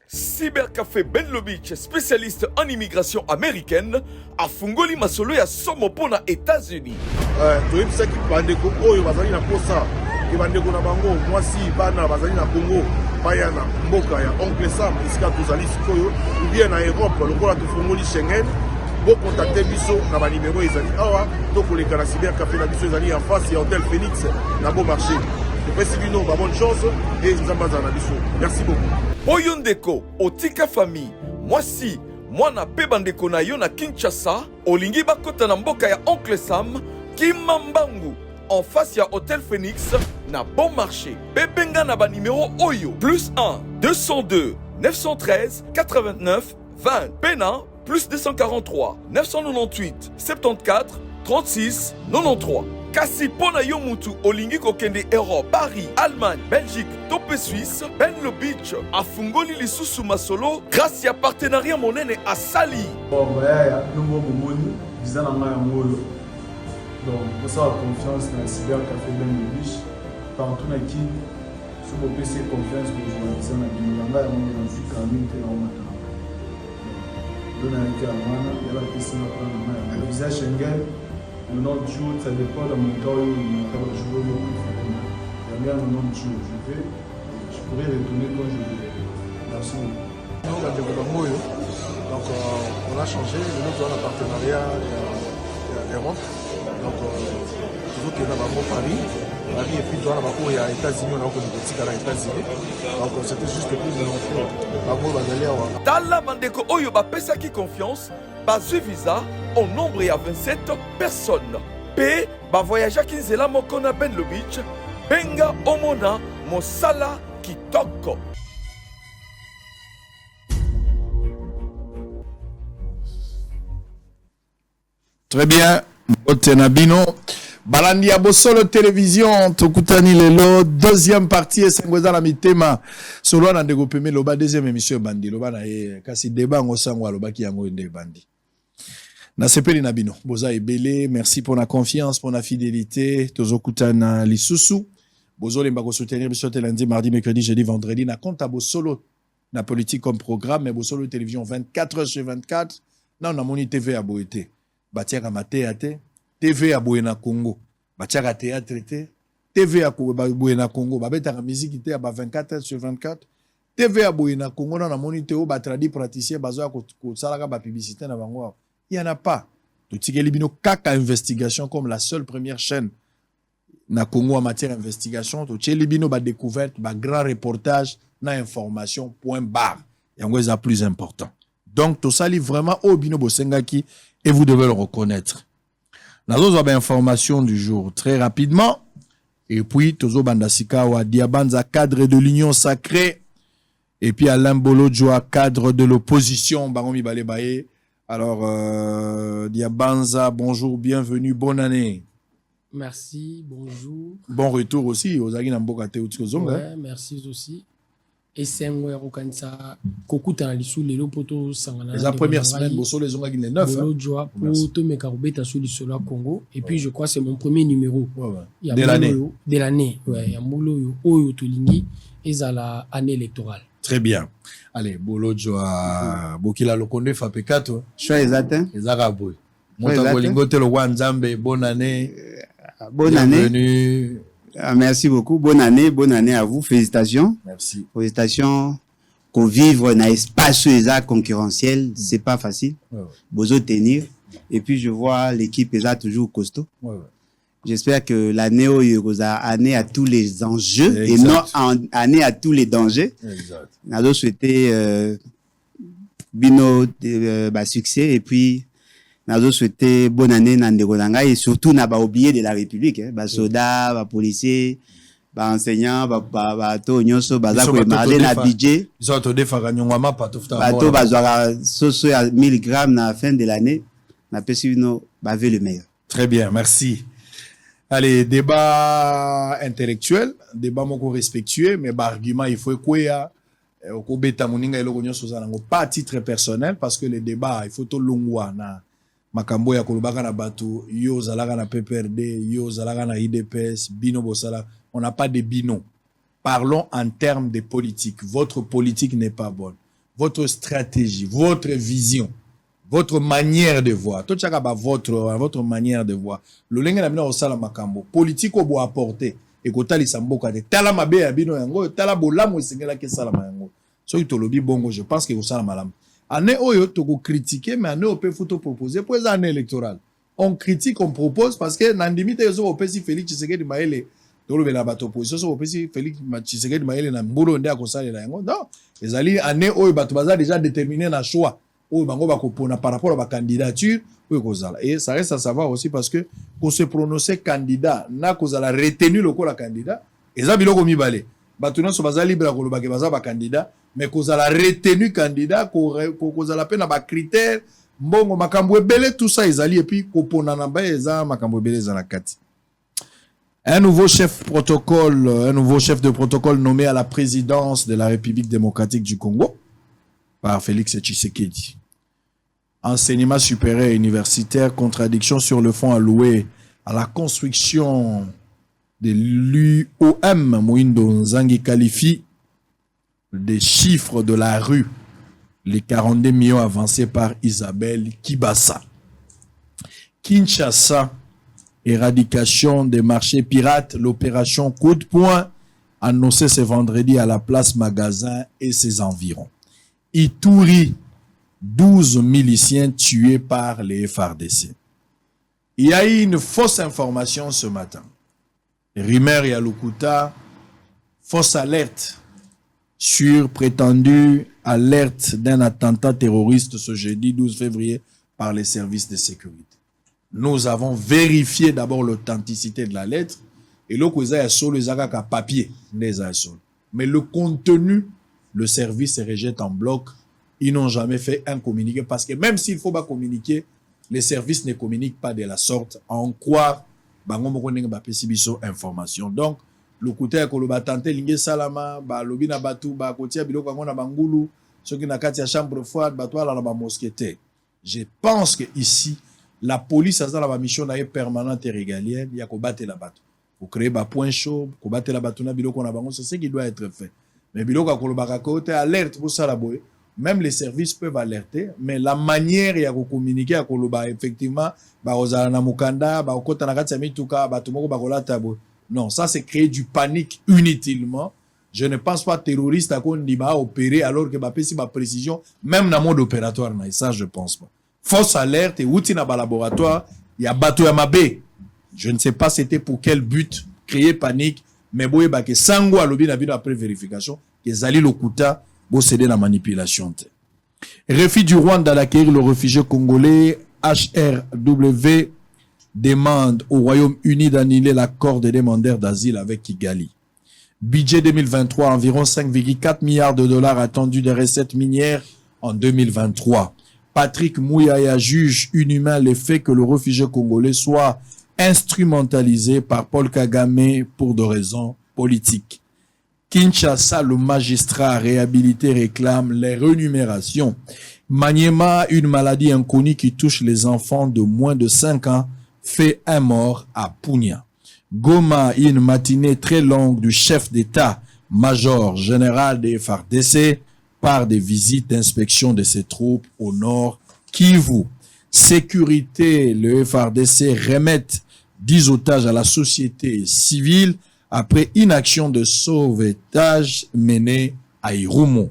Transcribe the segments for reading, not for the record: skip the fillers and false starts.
Cybercafé Benlo Beach, spécialiste en immigration américaine, a fungoli masolo ya somo pona États-Unis. toyebisaki bandeko oyo bazali na posa ke bandeko na bango mwasi bana bazali na Congo baya na mboka ya Oncle Sam esika tozali sikoyo ou bien na Europe lokola tofungoli Schengen bocontacte biso na banimero ezali awa tokoleka na cybercafé na biso ezali en face ya Hôtel Phoenix na Beau Marché. Topesi bino ba bonne chance et nzambe azala na biso. Merci beaucoup. Oyo ndeko otika famille mwasi mwana pe bandeko na yo na Kinshasa olingi bakota na mboka ya Oncle Sam Kimambangu en face ya Hôtel Phoenix na Bon Marché. Bebenga na ba numéro Oyo +1 202 913 89 20 Pena +243 998 74 36 93. Kasi pona yo mutu olingi kokende Europe, Paris, Allemagne, Belgique, Topé Suisse, Benlo Beach, afungoli lisusu masolo grâce ya partenariat monene asali. Bon, voilà, nous avons visa na nga ya ngolo. Donc, pour ça, confiance dans le cybercafé Benlo Beach. Partout na qui, sur le PC, confiance pour jouer visa na Binanga, ya ngolo na zika minute na omata. Donc, on a été à Mana, il y a la question na le visa Schengen. Le nom de jour, ça dépend de mon temps où je vais jouer. Il y a bien le nom de jour. Je pourrais retourner quand je veux. Merci. Nous, donc, on a changé. Nous avons un partenariat avec Europe. Donc, toujours qu'il y a dans Paris. Paris et puis dans les États-Unis, on a encore des petits dans les États-Unis. Donc, c'était juste plus de l'enfant. Tala bandeko oyo ba pesa ki confiance, ba visa au nombre ya 27 personnes. P ba voyage ki nzela moko na Benlo Beach, benga omona mosala kitoko. Très bien, Botenabino. Balandi ya Bosolo Télévision, Tokutani Lelo, deuxième partie, et Sengweza la mitema. Solo na ndeko peme loba deuxième émission bandi. Loba na kasi débat ngo sangwa loba ki yango ende bandi. Na sepeli na bino, boza ebele, merci pour la confiance, pour la fidélité. Tozokutana lisusu. Bozo lemba ko soutenir biso lundi, mardi, mercredi, jeudi, vendredi. Na compte à Bosolo, na politique comme programme, mais Bosolo Télévision 24h/24. Non, na moni TV à Boete. Batiaka mateate. TV à Boena Congo, Batiaka théâtre, TV à Boena Congo, Babetaka musique 24h/24, TV à Boena Congo, dans la moniteur, Batradi praticien, Bazoa Salaka, publicité, il n'y en a pas. Tout ce qui est libino, kaka investigation comme la seule première chaîne na Congo en matière d'investigation, tout ce qui est libino, découverte, grand reportage, na information, point barre. Il y a plus important. Donc, tout ça, vraiment, au bino Bosengaki, et vous devez le reconnaître. Nous avons information du jour très rapidement. Et puis, Tozo Bandasika wa Diabanza, cadre de l'Union sacrée. Et puis, Alain Bolodjoa, cadre de l'opposition. Baromi Balebaye. Alors, Diabanza, bonjour, bienvenue, bonne année. Merci, bonjour. Bon retour aussi aux Agui Nambokate Utskozonga. Ouais, merci aussi. Et c'est un Rokansa, Kokuta Lissou, les Lopoto Sangana. La première semaine, Bosso les Zonga Guinée 9. Joa pour Tomé Karobeta sur le Sola Congo. Et puis, je crois que c'est mon premier numéro. De l'année. De l'année, ouais. Il y a Moulo Oyo Tolingi et à l'année électorale. Très bien. Allez, Bolo Joa, Bokila Lokonde Fapekato. Je suis exact. Ezaraboy. Monta Bolingo Telo Wanzambe, bonne année. Bonne année. Bienvenue. Merci beaucoup. Bonne année à vous. Félicitations. Merci. Félicitations. Qu'on vive dans un espace concurrentiel, c'est pas facile. Besoin de tenir. Et puis, je vois l'équipe est toujours costaud. J'espère que l'année où il y a année à tous les enjeux et non année à tous les dangers. Exact. Nous avons souhaité Bino succès et puis nous avons souhaité bonne année Nandekolanga et surtout n'a pas oublié de la République. Soldats, policiers, enseignants, bateau nyonso baza ko marger na budget. Ils ont des faranyongama patofta. Bateau bazara soso à 1000 grammes na fin de l'année. Na pesino bave le meilleur. Très bien, merci. Allez, débat intellectuel, débat moko respectueux, mais argument il faut quoi au beta moninga eloko nyonso zanango pas à titre personnel parce que le débat il faut to longwa na makambo ya kolobaka na bato yo zalaka na PPRD yo zalaka na IDPS bino bosala on n'a pas de bino. Parlons en termes de politique. Votre politique n'est pas bonne. votre stratégie, votre vision, votre manière de voir. Tout ça, votre manière de voir. Le lingue na bino osala makambo. Politique obo apporter. Et kota lisamboka de tala mabe ya bino yango, tala bolamu esengela ke sala yango. So itolobi bongo, je pense que osala malam. Année oyo toko critiquer, mais année ope photo proposer pour les années électorales. On critique, on propose parce que nandimite yoso opesi Félix Tshisekedi Maele tolo bela bato opposition so opesi Félix Tshisekedi Maele na mbolo nde akosalela yango. Non, ezali année oyo bato baza déjà déterminé na choix. Oyo bango bakopona par rapport à ba candidature oyo kozala. Et ça reste à savoir aussi parce que qu'on se prononcer candidat na kozala retenu lokola candidat, eza biloko mibale. Bato nyonso baza libre koloba ke baza ba candidat, mais kozala retenu candidat kozala pe na ba critères mbongo makambo ebele tout ça ezali et puis kopona na ba eza makambo ebele za na kati. Un nouveau chef de protocole nommé à la présidence de la République démocratique du Congo par Félix Tshisekedi. Enseignement supérieur et universitaire, contradiction sur le fonds alloué à la construction de l'UOM. Moindo Nzangi qualifie des chiffres de la rue, les 42 millions avancés par Isabelle Kibasa. Kinshasa, éradication des marchés pirates, l'opération coup de poing annoncée ce vendredi à la place Magasin et ses environs. Ituri, 12 miliciens tués par les FARDC. Il y a eu une fausse information ce matin. Rimer Yalukuta, fausse alerte sur prétendue alerte d'un attentat terroriste ce jeudi 12 février par les services de sécurité. Nous avons vérifié d'abord l'authenticité de la lettre et le papier. Mais le contenu, le service rejette en bloc. Ils n'ont jamais fait un communiqué parce que même s'il faut pas communiquer, les services ne communiquent pas de la sorte. En quoi information. Donc, le côté que le batante lingé salama, ba lobina batu, ba kotia biloko ngona bangulu, ceux qui na katia chambre froide, batwa la ba mosquete. Je pense que ici, la police a la mission permanente et régalienne, il y a ko battre la batu. Pour créer ba point chaud, ko battre la batu na biloko na bango, c'est ce qui doit être fait. Mais biloko ko le bakakote alerte pour ça la boy. Même les services peuvent alerter, mais la manière ya communiquer à Koloba, effectivement, non, ça c'est créer du panique inutilement. Je ne pense pas terroriste à qu'on dit opérer alors que si ma précision, même dans le mode opératoire, ça je pense pas. Fausse alerte et outil dans laboratoire, il y a bateau Yamabe. Je ne sais pas c'était pour quel but, créer panique, mais boye ba que sango à lobby après vérification, que Zali Lokuta, pour céder la manipulation. Refus du Rwanda d'accueillir le réfugié congolais. HRW demande au Royaume-Uni d'annuler l'accord des demandeurs d'asile avec Kigali. Budget 2023, environ 5,4 milliards de dollars attendus des recettes minières en 2023. Patrick Mouyaya juge inhumain le fait que le réfugié congolais soit instrumentalisé par Paul Kagame pour des raisons politiques. Kinshasa, le magistrat réhabilité réclame les rémunérations. Maniema, une maladie inconnue qui touche les enfants de moins de 5 ans, fait un mort à Punya. Goma, une matinée très longue du chef d'État-major général des FARDC par des visites d'inspection de ses troupes au nord Kivu. Sécurité, le FARDC remettent 10 otages à la société civile après une action de sauvetage menée à Irumu.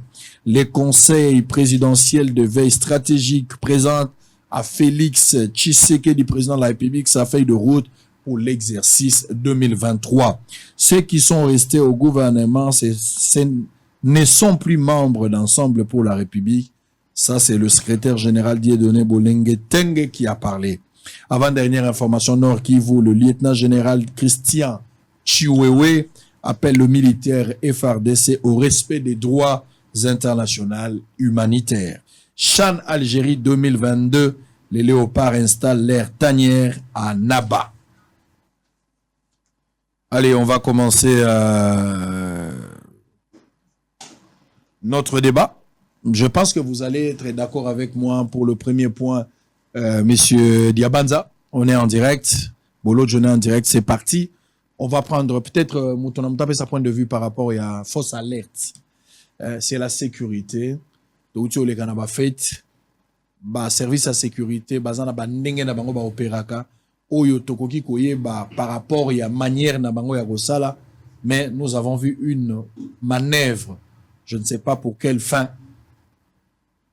Les conseils présidentiels de veille stratégique présentent à Félix Tshisekedi, président de la République, sa feuille de route pour l'exercice 2023. Ceux qui sont restés au gouvernement ne sont plus membres d'Ensemble pour la République. Ça, c'est le secrétaire général Dieudonné Bolenge Tenge qui a parlé. Avant-dernière information, Nord Kivu, le lieutenant général Christian Chiwewe appelle le militaire FARDC au respect des droits internationaux humanitaires. Chan Algérie 2022, les léopards installent l'air tanière à Naba. Allez, on va commencer notre débat. Je pense que vous allez être d'accord avec moi pour le premier point, Monsieur Diabanza. On est en direct. Bolo, je suis en direct. C'est parti. On va prendre peut-être Moutonam taper sa point de vue par rapport à fausse alerte. C'est la sécurité. touti oleka na ba fête ba service à sécurité bazana ba ndenge na bango ba opéraka oyo tokoki koyeba par rapport ya manière na bango ya kosala, mais nous avons vu une manœuvre, je ne sais pas pour quelle fin,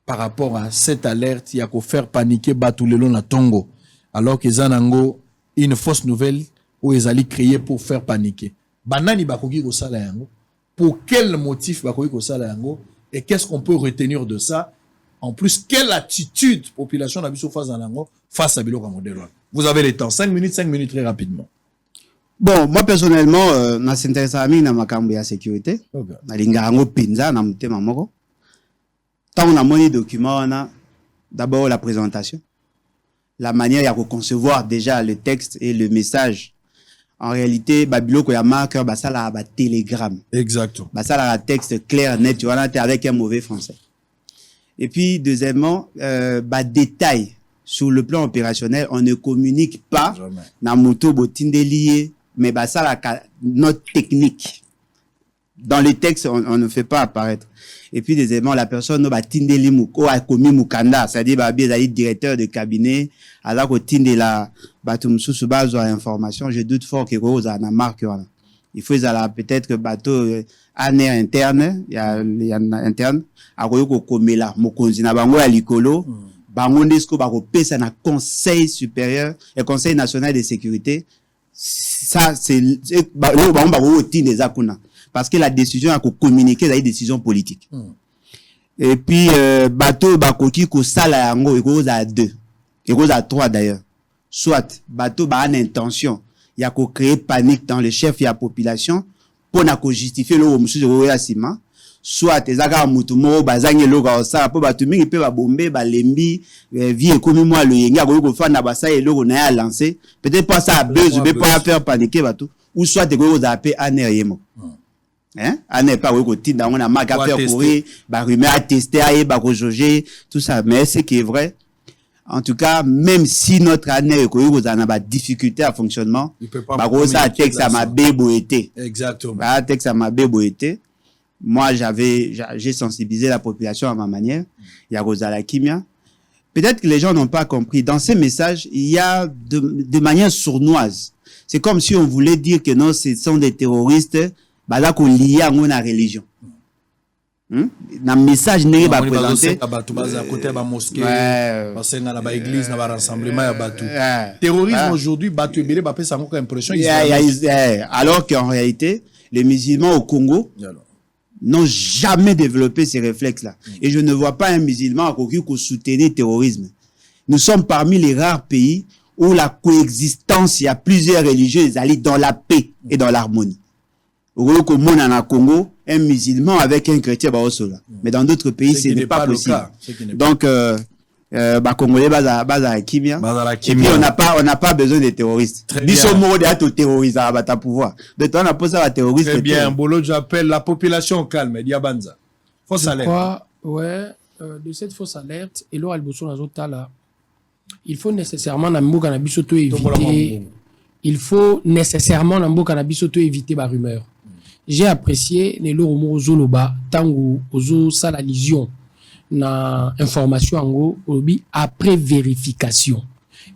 par rapport à cette alerte, il y a qu'à faire paniquer Batulelo na Tongo, alors que Zanango, une fausse nouvelle où ils allaient créer pour faire paniquer. Banani bakoki ko sala yango, pour quel motif bakoki ko sala yango, et qu'est-ce qu'on peut retenir de ça? En plus, quelle attitude population n'a face à Biloko Modelo? Vous avez le temps, 5 minutes très rapidement. Bon, moi personnellement, na s'intéresse à mí na makambo ya sécurité. Na lingango pinza na mutema moko. Tant on a moni document, on a d'abord la présentation, la manière de concevoir déjà le texte et le message. En réalité, Biloko ya marqueur, ça la télégramme. Exactement. Ça la texte clair, net, tu vois, là, t'es avec un mauvais français. Et puis, deuxièmement, détail. Sur le plan opérationnel, on ne communique pas na moto botinde lié, mais ça la note technique. Dans les textes, on ne fait pas apparaître. Et puis, deuxièmement, la personne va tinde limu, a commis mukanda, c'est-à-dire, directeur de cabinet, alors que tinde la, batumsu sous base de l'information, je doute fort que Rose en a marqué, il faut peut-être que bateau, année interne, il y a interne, à Royoko Komela, Mokonzi, na bango ya likolo, bango ndesko bako pesa na conseil supérieur, et conseil national de sécurité, ça, c'est, bango tinde zakuna. Parce que la décision a communiqué la décision politique. Et puis, bateau, bakoki, ko sala yango, et cause à 2. Et cause à 3 d'ailleurs. Soit, bateau, ba an intention, il y a ko créer panique dans les chefs et la population, pour na ko justifier le monsieur de Sima. Soit, ezaka mutu mo, bazange lo ga osala, po batu mingi pe ba bombe, ba lembi, vie comme moi, le yenga, ko fa na basa et lo na ya lancé. Peut-être pas ça, besoin, peut pas faire paniquer bateau. Ou soit, te ko zappé aneriyemo. Hein? Année pas au côté dans on a marqué à faire courir, bah rumeur à tester, bah jauger, tout ça. Mais c'est qui est vrai. En tout cas, même si notre année vous en a difficulté à fonctionnement, bah ça texte à ma béboété. Exactement. Bah texte à ma béboété. Moi j'ai sensibilisé la population à ma manière. Il y a Rosala Kimia. Peut-être que les gens n'ont pas compris. Dans ces messages, il y a de manière sournoise. C'est comme si on voulait dire que non, ce sont des terroristes. Là qu'on lié à mon religion. Dans le message n'est pas présenté. Terrorisme aujourd'hui, impression. Alors qu'en réalité, les musulmans au Congo n'ont jamais développé ces réflexes-là. Et je ne vois pas un musulman qui soutient le terrorisme. Nous sommes parmi les rares pays où la coexistence, il y a plusieurs religieux, ils allient dans la paix et dans l'harmonie. Au Congo, un musulman avec un chrétien, mais dans d'autres pays, ce n'est pas possible. Donc, Congolais, Kimia. Et puis, on n'a pas besoin de terroristes. Terroristes, à pouvoir. Donc, on a posé à terroriste. Très bien, Bolo, j'appelle la population calme, Diabanza. Fausse alerte. De cette fausse alerte, et là, il faut nécessairement, éviter. Il faut nécessairement éviter la rumeur. J'ai apprécié les lots Zoloba tango ozo salalision na information ango après vérification.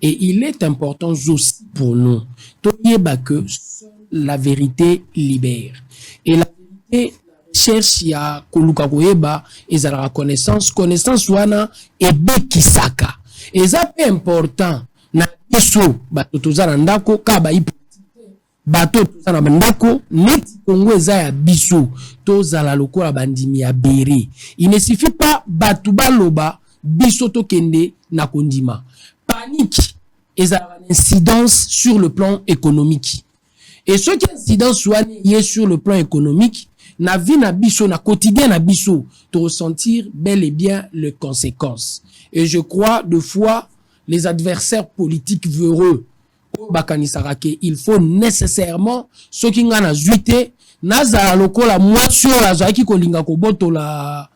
Et il est important aussi pour nous que la vérité libère. Et la vérité cherche ya koluka koyeba ezala connaissance wana ebekisaka. Et ça c'est important na biso bato tozana ndako kaba bato tozana bandako neti Congo eza ya biso tozala lokola bandimi ya bere. Il ne suffit pas bato baloba biso tokende na kondima. Panique ezala incidence sur le plan économique. Et ce qui incidence soit lié sur le plan économique na vie na biso na quotidien na biso to ressentir bel et bien les conséquences. Et je crois de fois les adversaires politiques véreux il faut nécessairement ce qui ngana zuité naza lokola moi sur la zaki kolinga koboto la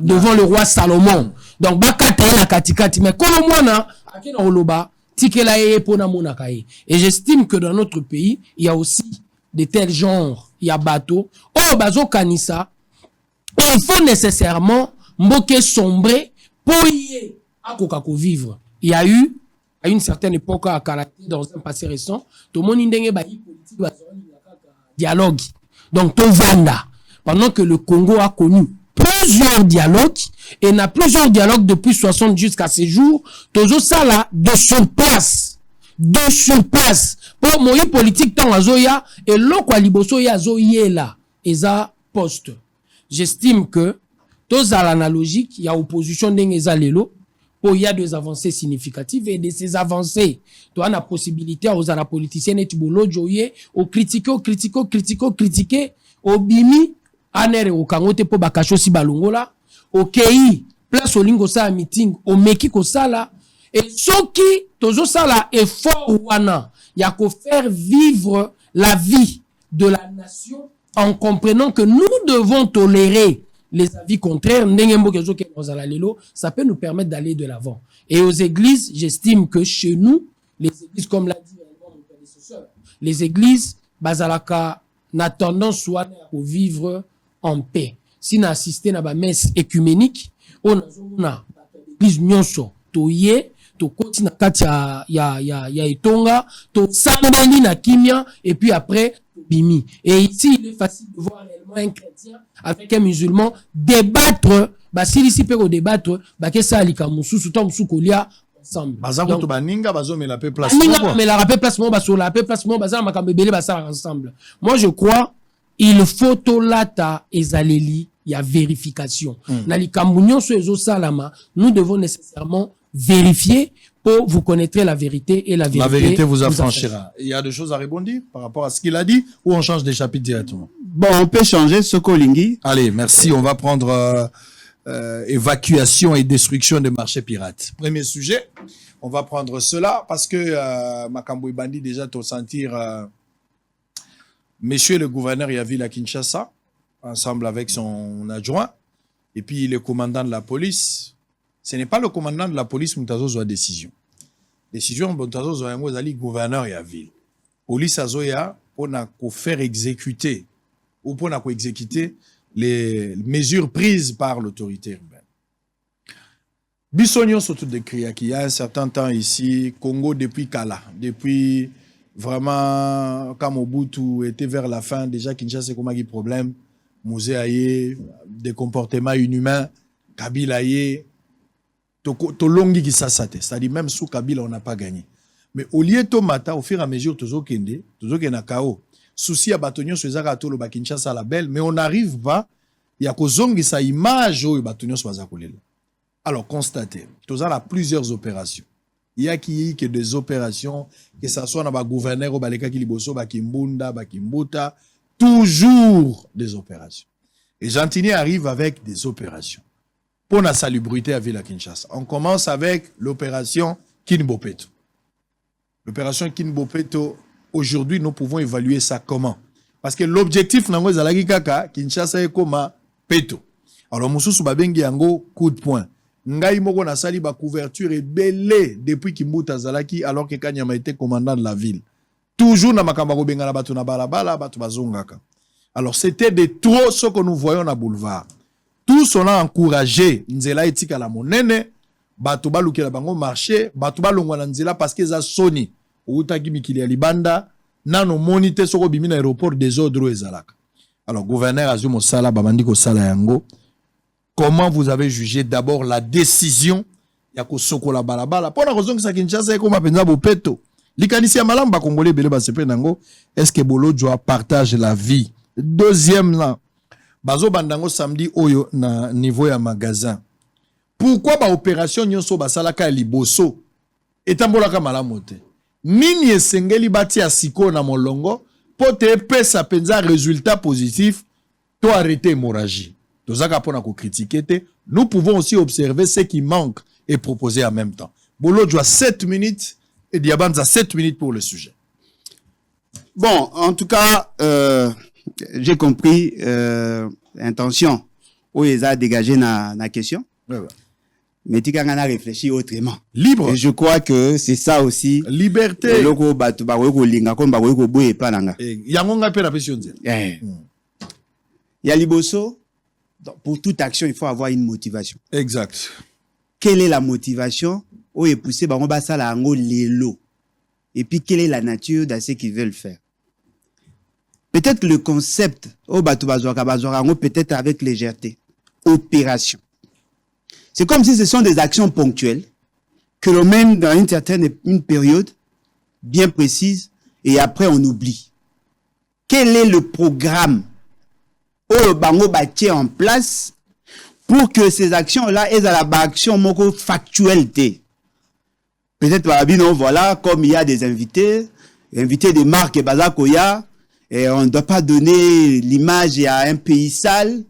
devant le roi Salomon. Donc bakata na katikati mais comme mwana akina oloba tikela ye pona monaka ye. Et j'estime que dans notre pays il y a aussi de tels genres, il y a bateau oh bazo kanisa. Il faut nécessairement mboke sombré pour y akoka ko vivre. Il y a eu à une certaine époque à Kalaté, dans un passé récent, tout le monde indenge bayi politique dialogue. Donc tout Vanda. Pendant que le Congo a connu plusieurs dialogues et n'a plusieurs dialogues depuis 60 jusqu'à ces jours, toujours ça là de sur place. De sur place. Pour moi politique tant azoya et l'okwa liboso ya zoye là eza poste. J'estime que tous à l'analogique, il y a opposition d'engeza lelo. Il y a des avancées significatives et de ces avancées, tu as la possibilité aux la politicienne et tu au critiquer, au bimi, anere au kangote po bakacho si balongola, au kei, place au lingo sa meeting, au meki ko sala, et ce qui, tozo sala effort wana, y a qu'au faire vivre la vie de la nation en comprenant que nous devons tolérer les avis contraires, ça peut nous permettre d'aller de l'avant. Et aux églises, j'estime que chez nous, les églises, comme l'a dit mon prédécesseur, les églises, bazalaka, n'a tendance soit à vivre en paix. Si n'a assisté à la messe écuménique, on a l'église nyonso, toye, to koti na kati ya etonga, to sambeli na kimia, et puis après, bimi. Et ici, il est facile de voir réellement un chrétien avec un musulman débattre, s'il ici peut débattre, que ça alika moussou, sous temps moussou kolia ensemble. Bazako to baninga, bazo mais la paix place. Baninga, mais la paix placement, sur la paix placement, bazar makambebele basar ensemble. Moi, je crois, il faut tolata ezaleli, il y a vérification. Nalika mounyon sur ezo salama, nous devons nécessairement vérifier pour vous connaîtrez la vérité et la vérité vous affranchira. Il y a des choses à rebondir par rapport à ce qu'il a dit ou on change de chapitre directement? Bon, on peut changer ce Kolingi. Allez, merci. On va prendre évacuation et destruction des marchés pirates. Premier sujet, on va prendre cela parce que Makambo Bandi déjà te sentir monsieur le gouverneur Yavi la Kinshasa ensemble avec son adjoint et puis le commandant de la police. Ce n'est pas le commandant de la police Moutazo Zoa décision. Décision Moutazo Zoa Yango Zali gouverneur et à ville. Police Azoya pour faire exécuter ou pour exécuter les mesures prises par l'autorité urbaine. Bissognon surtout décrit qu'il y a un certain temps ici, Congo depuis Kala, depuis vraiment quand Mobutu était vers la fin, déjà Kinshasa comme un problème, Musée Aye, des comportements inhumains, Kabila Aye, Tolongi qui s'assate, c'est-à-dire même sous Kabila on n'a pas gagné. Mais au lieu de mata, au fur et à mesure, toujours kende na kao. Souci à Batonio sur Zagato le Kinshasa la belle, mais on n'arrive pas. Il y a que sa image au Batonio sur Zakolela. Alors constatez, tous a plusieurs opérations. Il y a que des opérations, que ça soit dans le gouverneur au Baleka Kiliboso, Bakimbunda, Bakimbuta, toujours des opérations. Et Gentini arrive avec des opérations. Pour la salubrité à Villa Kinshasa. On commence avec l'opération Kinbopeto. L'opération Kinbopeto, aujourd'hui, nous pouvons évaluer ça comment? Parce que l'objectif, Kinshasa est comme Peto. Alors, Moussou Babengi Yango, coup de poing. Ngai Moko na sali ba couverture est belée depuis Kimbuta Zalaki, alors que Kanyama était commandant de la ville. Toujours na Makambako Bengala Batu na Balabala, Batu Bazongaka. Alors, c'était de trop ce que nous voyons na boulevard. Tous on a encouragé Nzela etika la monene, Batu Baluki la bango marché, Batu Balongwa na Nzela parce que za Sony, Outaki Mikili ya Libanda, nano monite soko bimi na aéroport des ordres ezalaka. Alors, gouverneur Azumo Sala, Bamandiko Sala Yango, comment vous avez jugé d'abord la décision Yako Soko la Balabala? Pour la raison que ça Kinshasa est comme un penza bopeto. Likanisi ya malamba congolais bele ba sepe nango, est-ce que Bolo doit partager la vie? Deuxième là, Bazo Bandango samedi oyo na niveau ya magasin. Pourquoi ba opération nyonso basalaka liboso etambolaka malamote? Nini esengeli bati ya siko na molongo po te pesa penza résultat positif to arrêter hémorragie. Tozaka pona ko critiquer te, nous pouvons aussi observer ce qui manque et proposer en même temps. Bolo doit 7 minutes et Diabanza 7 minutes pour le sujet. Bon, en tout cas, j'ai compris l'intention où ils ont dégagé la question. Ouais. Mais tu as réfléchi autrement. Libre. Et je crois que c'est ça aussi. Liberté. Il Yangonga pe la question. y a Liboso, Donc, pour toute action, il faut avoir une motivation. Exact. Quelle est la motivation? Oh, et pousser, bah, on va ça là, en l'élo. Et puis, quelle est la nature de ce qu'ils veulent faire? Peut-être que le concept, oh, bah, peut-être avec légèreté. Opération. C'est comme si ce sont des actions ponctuelles que l'on mène dans une période bien précise et après on oublie. Quel est le programme au bango bâti en place pour que ces actions-là aient à la action factualité? Peut-être voilà, comme il y a des invités des marques et Bazakoya, et on ne doit pas donner l'image à un pays sale,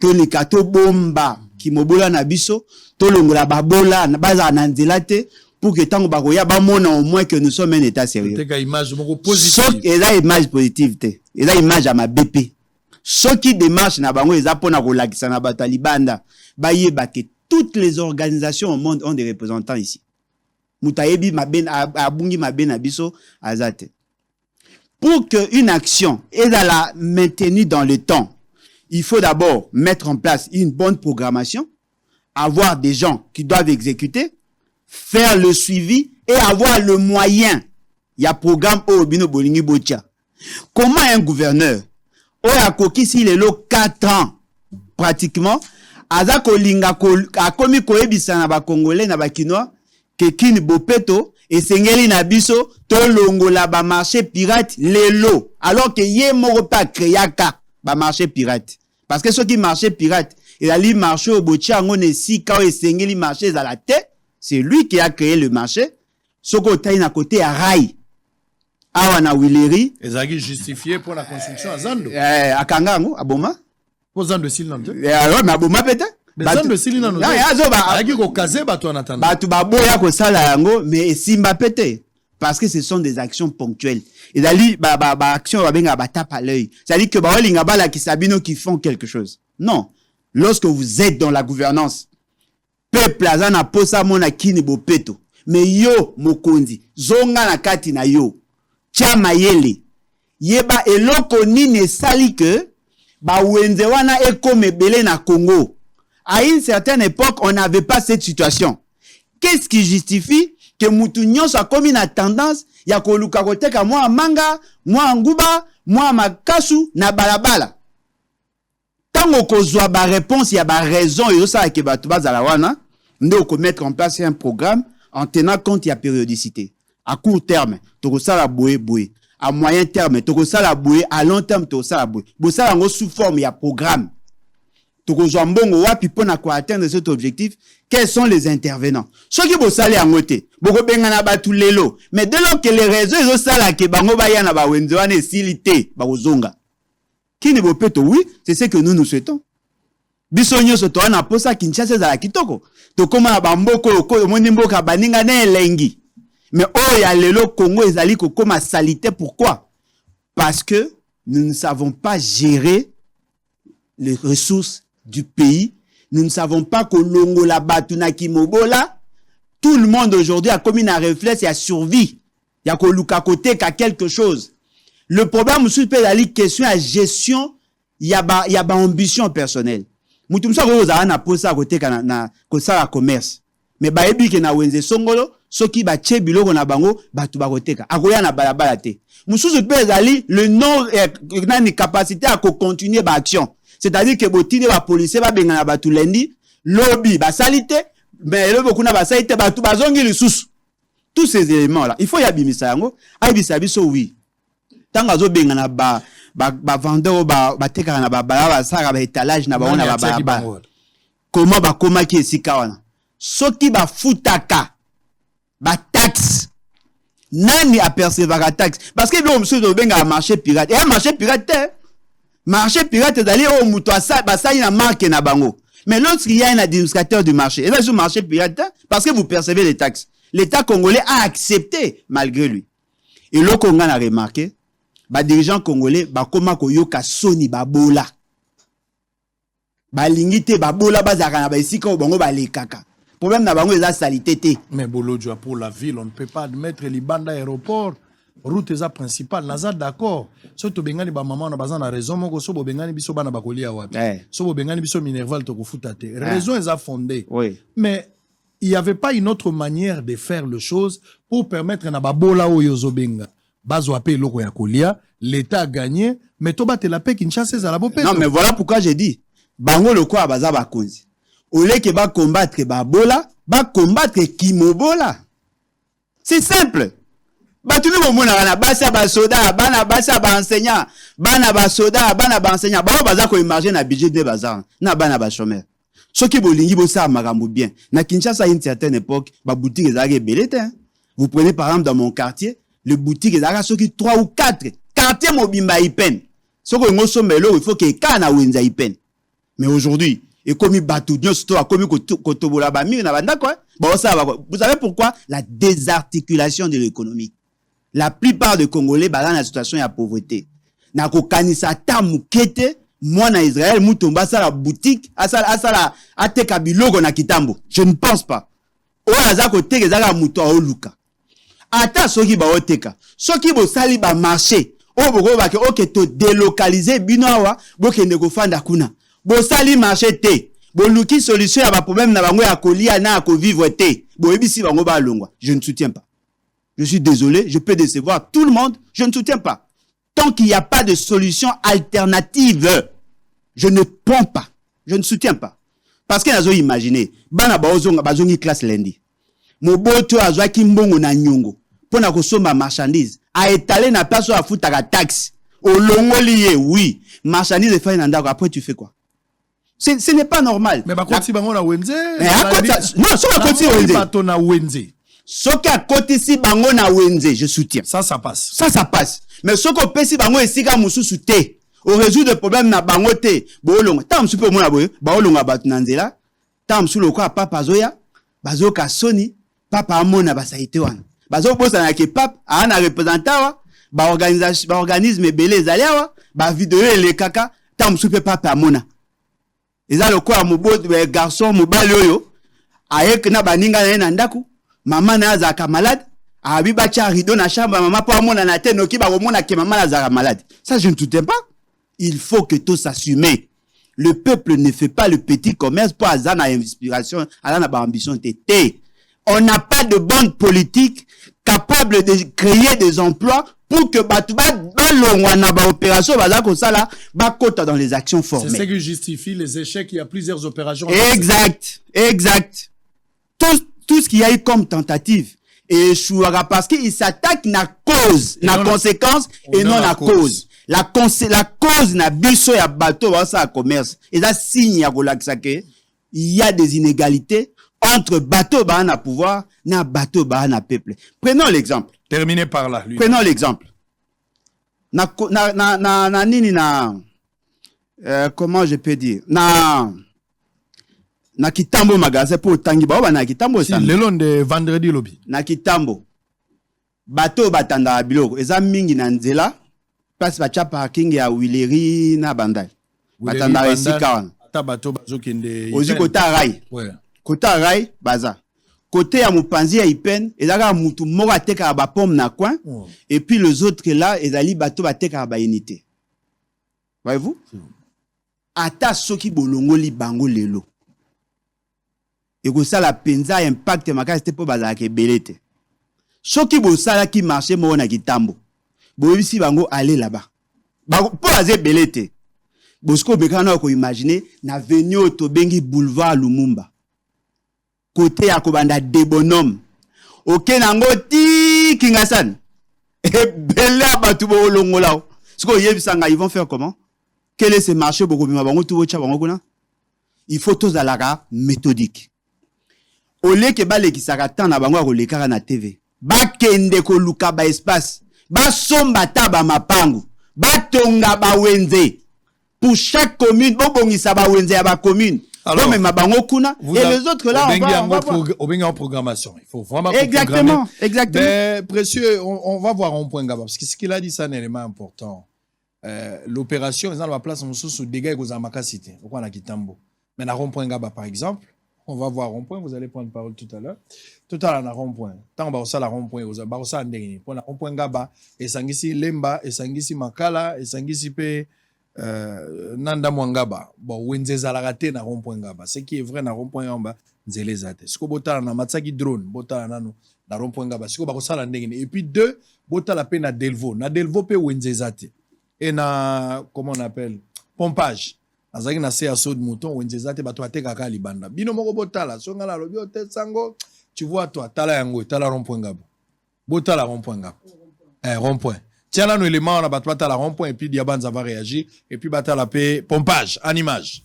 que les kato bomba qui mobola na biso, to longola babola na baza na nzelate, pour que tant bakoya ba mona au moins que nous sommes un état sérieux. C'est image positive. Et là image positive té. Et là image à ma BP. Ce qui démarche na bango eza pona ko lakisa na batalibanda, ba yeba que toutes les organisations au monde ont des représentants ici. Mutayebi maben abungi maben abiso azate. Pour que une action est à la maintenue dans le temps, il faut d'abord mettre en place une bonne programmation, avoir des gens qui doivent exécuter, faire le suivi et avoir le moyen. Il y a programme Obino Bolingi Bocha. Comment un gouverneur, Oyakoki s'il est là 4 ans, pratiquement, Azako Linga a commis Koebisa na ba Congolais na ba Kinois, Kekin Bopeto, et Sengeli na biso, to longola ba marché pirate, lelo. Alors que yé moro pa créaka, ba marché pirate. Parce que ceux qui marchaient pirate, il a li marché au Bocha, on est si, quand il Sengeli marché à la tête, c'est lui qui a créé le marché. Ce côté à côté à Rai. Awana Wileri. Et ça qui justifié pour la construction à Zando. À Kangango, à Boma. Pour Zando Silinante. Alors, mais à Boma peut-être. Mais Zando Silinante. Ah, qui ko kaze ba toi en attendant. Ba tu ba boya ko sala yango, mais simba pété. Parce que ce sont des actions ponctuelles. Et dali ba action ba benga ba tape à l'œil. Ça dit que ba linga ba la ki sabino qui font quelque chose. Non. Lorsque vous êtes dans la gouvernance, peuple azana posa mona kini bopeto. Mais yo mokonzi, zonga na kati na yo. Tia mayele. Yeba eloko nini sali que ba wenze wana ekome belé na Congo. À une certaine époque, on n'avait pas cette situation. Qu'est-ce qui justifie que Moutounion soit comme une tendance, ya koluka koteka moi manga, moi nguba, moi makasu, na balabala. Tant qu'on soit ba réponse, il y a ba raison, et ça que ba tuba zalawana, nous qu'on mettre en place un programme en tenant compte il y a périodicité. À court terme, tu ça la boué. À moyen terme, tu ça la boué. À long terme, tu ça la boué. Bon ça en sous forme, il y a programme. Tu mbongo wapi pona ko atteindre cet objectif. Quels sont les intervenants? Ceux qui vont saler en côté, boko bengana batu lelo. Mais dès lors que les réseaux ils ont sala ke bango baya na ba wenzoane silité, ba ozonga. Qui ne veut pas oui, c'est ce que nous souhaitons. Bisonyo soto na posa Kinshasa za kitoko. To koma ba mboko ko moni mboka baninga na elengi. Mais oh ya lelo Congo ezali ko koma salité, pourquoi? Parce que nous ne savons pas gérer les ressources du pays. Nous ne savons pas que l'ongo la batuna kimobola. Tout le monde aujourd'hui a commis un réflexe et a survie. Il y a koluka côté qu'à quelque chose. Le problème, c'est que la question à gestion, il y a ba ambition personnelle. Mutumsa ko za na posa côté na ko ça commerce. Mais ba ebi ke na wenze songolo, soki ba che biloko na bango, ba tu ba koteka. Akoya na balabala te. Mususu pe ezali le non nani capacité à continuer ba action. C'est-à-dire que botine ba police ba benga na ba tu lendi, lobby ba salité, mais le beaucoup na ba salité ba tu ba zongi lisusu. Tous ces éléments là, il faut y abimisa yango, abisa biso oui. Tanga zo benga na ba vendeur ba teka na ba ba sara ba étalage na ba ona ba. Comment ba koma ki esika wana? Soki ba futaka ba taxe. Nani apercevra taxe? Parce que l'homme se benga marché pirate. Et un marché pirate, marché pirate d'aller au muto ça ba ça ina marque na bango. Mais lorsqu'il y a un administrateur du marché, et là ce marché pirate parce que vous percevez les taxes. L'État congolais a accepté malgré lui. Et le Congo a remarqué, ba dirigeants congolais ba koma ko yoka soni ba bola. Ba lingite ba bola ba zaka na ba isika bango ba lekaka. Problème na bango eza salité té. Mais Bolodjoa pour la ville, on ne peut pas admettre les bandes aéroport route eza principale naza d'accord so tobengani bamama na baza na raison moko so bobengani biso bana bakolia wapi so bobengani biso minerval tokofuta te raison eza fondée mais il n'y avait pas une autre manière de faire le chose pour permettre na babola oyo zobenga bazwa pe eloko ya kolia l'état a gagné mais tobatela pe Kinshasa ezala bopeto. Non mais voilà pourquoi j'ai dit bango lokwa baza bakonzi oleke ba combattre babola ba combattre kimobola. C'est simple. Batuni bomona na basa ba soda bana basa ba enseignant bana ba soda bana ba enseignant ba baza ko imaginer na budget de bazar na bana ba chômeur. Soki bolingi bo sa makambo bien. Na Kinshasa à une certaine époque ba boutique ezalaki belete. Vous prenez par exemple dans mon quartier, le boutique ezalaki soki 3 ou 4 quartier mobimba ipen. Soko ngoso melo il faut que kana wenza ipen. Mais aujourd'hui, et comme il bat tout, comme vous savez pourquoi? La désarticulation de l'économie. La plupart des Congolais sont dans la situation de pauvreté. Na ko kanisa ta mukete, moi na Israël, mutomba sa la boutique, asala ateka biloko na kitambo. Je ne pense pas. Oya za ko teke za muto oluka. Ata soki ba oteka. Soki bo sali ba marché. O boko ba ke ok to délocaliser bino awa, bo ke ndeko fanda kuna. Bo sali marché te. Bo luki solution à ba problème na bango ya kolia na ko vivre te. Bo ebisi bango ba longwa. Je ne soutiens pas. Je suis désolé, je peux décevoir tout le monde, je ne soutiens pas. Tant qu'il n'y a pas de solution alternative, je ne prends pas. Je ne soutiens pas. Parce que nazo imaginer, bana bazonga bazongi classe lundi. Moboto azwa kimbongo na nyongo. Pona ko somba marchandise, a étaler na place à foutre la taxe. Au longolié, oui. Marchandise fait na ndako, après tu fais quoi? Ce n'est pas normal. Mais bakoti bango na wenze. Non, so bakoti wenze. Soki à côté si bango na wenze, je soutiens. Ça passe. Ça passe. Mais soko pesi bango esika mususu te. Au résoudre le problème na bango te. Bolonga. Tam super mona boye. Bolonga batu na nzela. Tam su loko papa zoya. Bazoka soni. Papa amona basaite wana. Bazo bosa na ke papa ana représentant ba organisation ba organisme belé zaliawa. Ba vidéo le kaka. Tam super papa amona. Eza loko a mubo garçon mobali oyo. Ayek na baninga na ndaku. Maman na zaka malade, abiba cha rideau na chambre maman pour mona na tête noki ba mona ke maman na zaka malade. Ça je ne soutiens pas. Il faut que tout s'assume. Le peuple ne fait pas le petit commerce pour azana inspiration, azana ba ambition tété. On n'a pas de bonne politique capable de créer des emplois pour que batuba balongwa na ba opération baza ko sala ba kota dans les actions formelles. C'est ce qui justifie les échecs, il y a plusieurs opérations. Exact. Tout ce qu'il y a eu comme tentative et échouera parce qu'il s'attaque na cause, na conséquence et non la cause. La cause na biso ya bateau ça commerce. Et ça signe ya il y a des inégalités entre bateau ba na pouvoir na bateau ba na peuple. Prenons l'exemple. Terminé par là. Prenons l'exemple. Comment je peux dire? Na kitambo magasin pour tangi ba na kitambo si le long de vendredi lobby na kitambo bateau batanda biloko eza mingi na nzela place bacha parking ya Wileri na Bandai batanda esika ata bateau bazokende ozi kota rai kota rai baza côté ya mupanzi ya Ipen ezaka mutu moko ateka ba pomme na coin et puis les autres là ezali bateau bateka ba unité voyez-vous ata soki bolongoli bango lelo et que ça la penza impact makasi te po bazaka belete soki bo sala ki marché mo na kitambo bo bisi bango aller là-bas po aze belete bosko bekana ko imaginer na venue to bengi boulevard Lumumba côté ya ko banda de bonhomme OK nango ti kingasan e bela batu bo longola siko yebisanga ils vont faire comment quel est ce marché boko bima bango tu bocha bango kuna il faut tous à la méthodique. Au lieu que les qui s'arrêtent na bango ko lekara na TV ba kende ko luka ba espace ba somba taba mapangu ba tonga ba wenze pour chaque commune bo bongisa ba wenze ya ba commune alors mais mabango kuna et les autres là on va en programmation il faut vraiment exactement mais précieux on va voir un point gaba parce que ce qu'il a dit c'est un élément important l'opération dans la place sous dégâts aux amakasité pourquoi na kitambo mais na rond point gaba par exemple On va voir rond-point, vous allez prendre parole tout à l'heure. Tout à l'heure, on a rond-point. Tant que ça, la rond-point, vous avez ça en dernier. Pour la rond-point Gaba, et Sangisi Lemba, et Sangisi Makala, et Sangisi Pe Nanda Mwangaba. Bon, Wenze Zalarate na rond-point Gaba. Ce qui est vrai na rond-point Gaba, Nzele Zate. Ce que bota na Matsaki drone, bota na rond-point Gaba. Ce que bako ça en dernier. Et puis deux, bota la pe na Delvo. Na Delvo pe Wenze Zate. Et na, comment on appelle, pompage. Azaki na se asso de mouton wenze zate bato ateka ka libanda bino moko botala songa la lobi ote sango tu vois toi tala yango tala rond-point ngabo botala rond-point ngabo rond-point tiens là nous élément on a bato tala rond-point et puis Diabanza va réagir et puis batala pe pompage en image.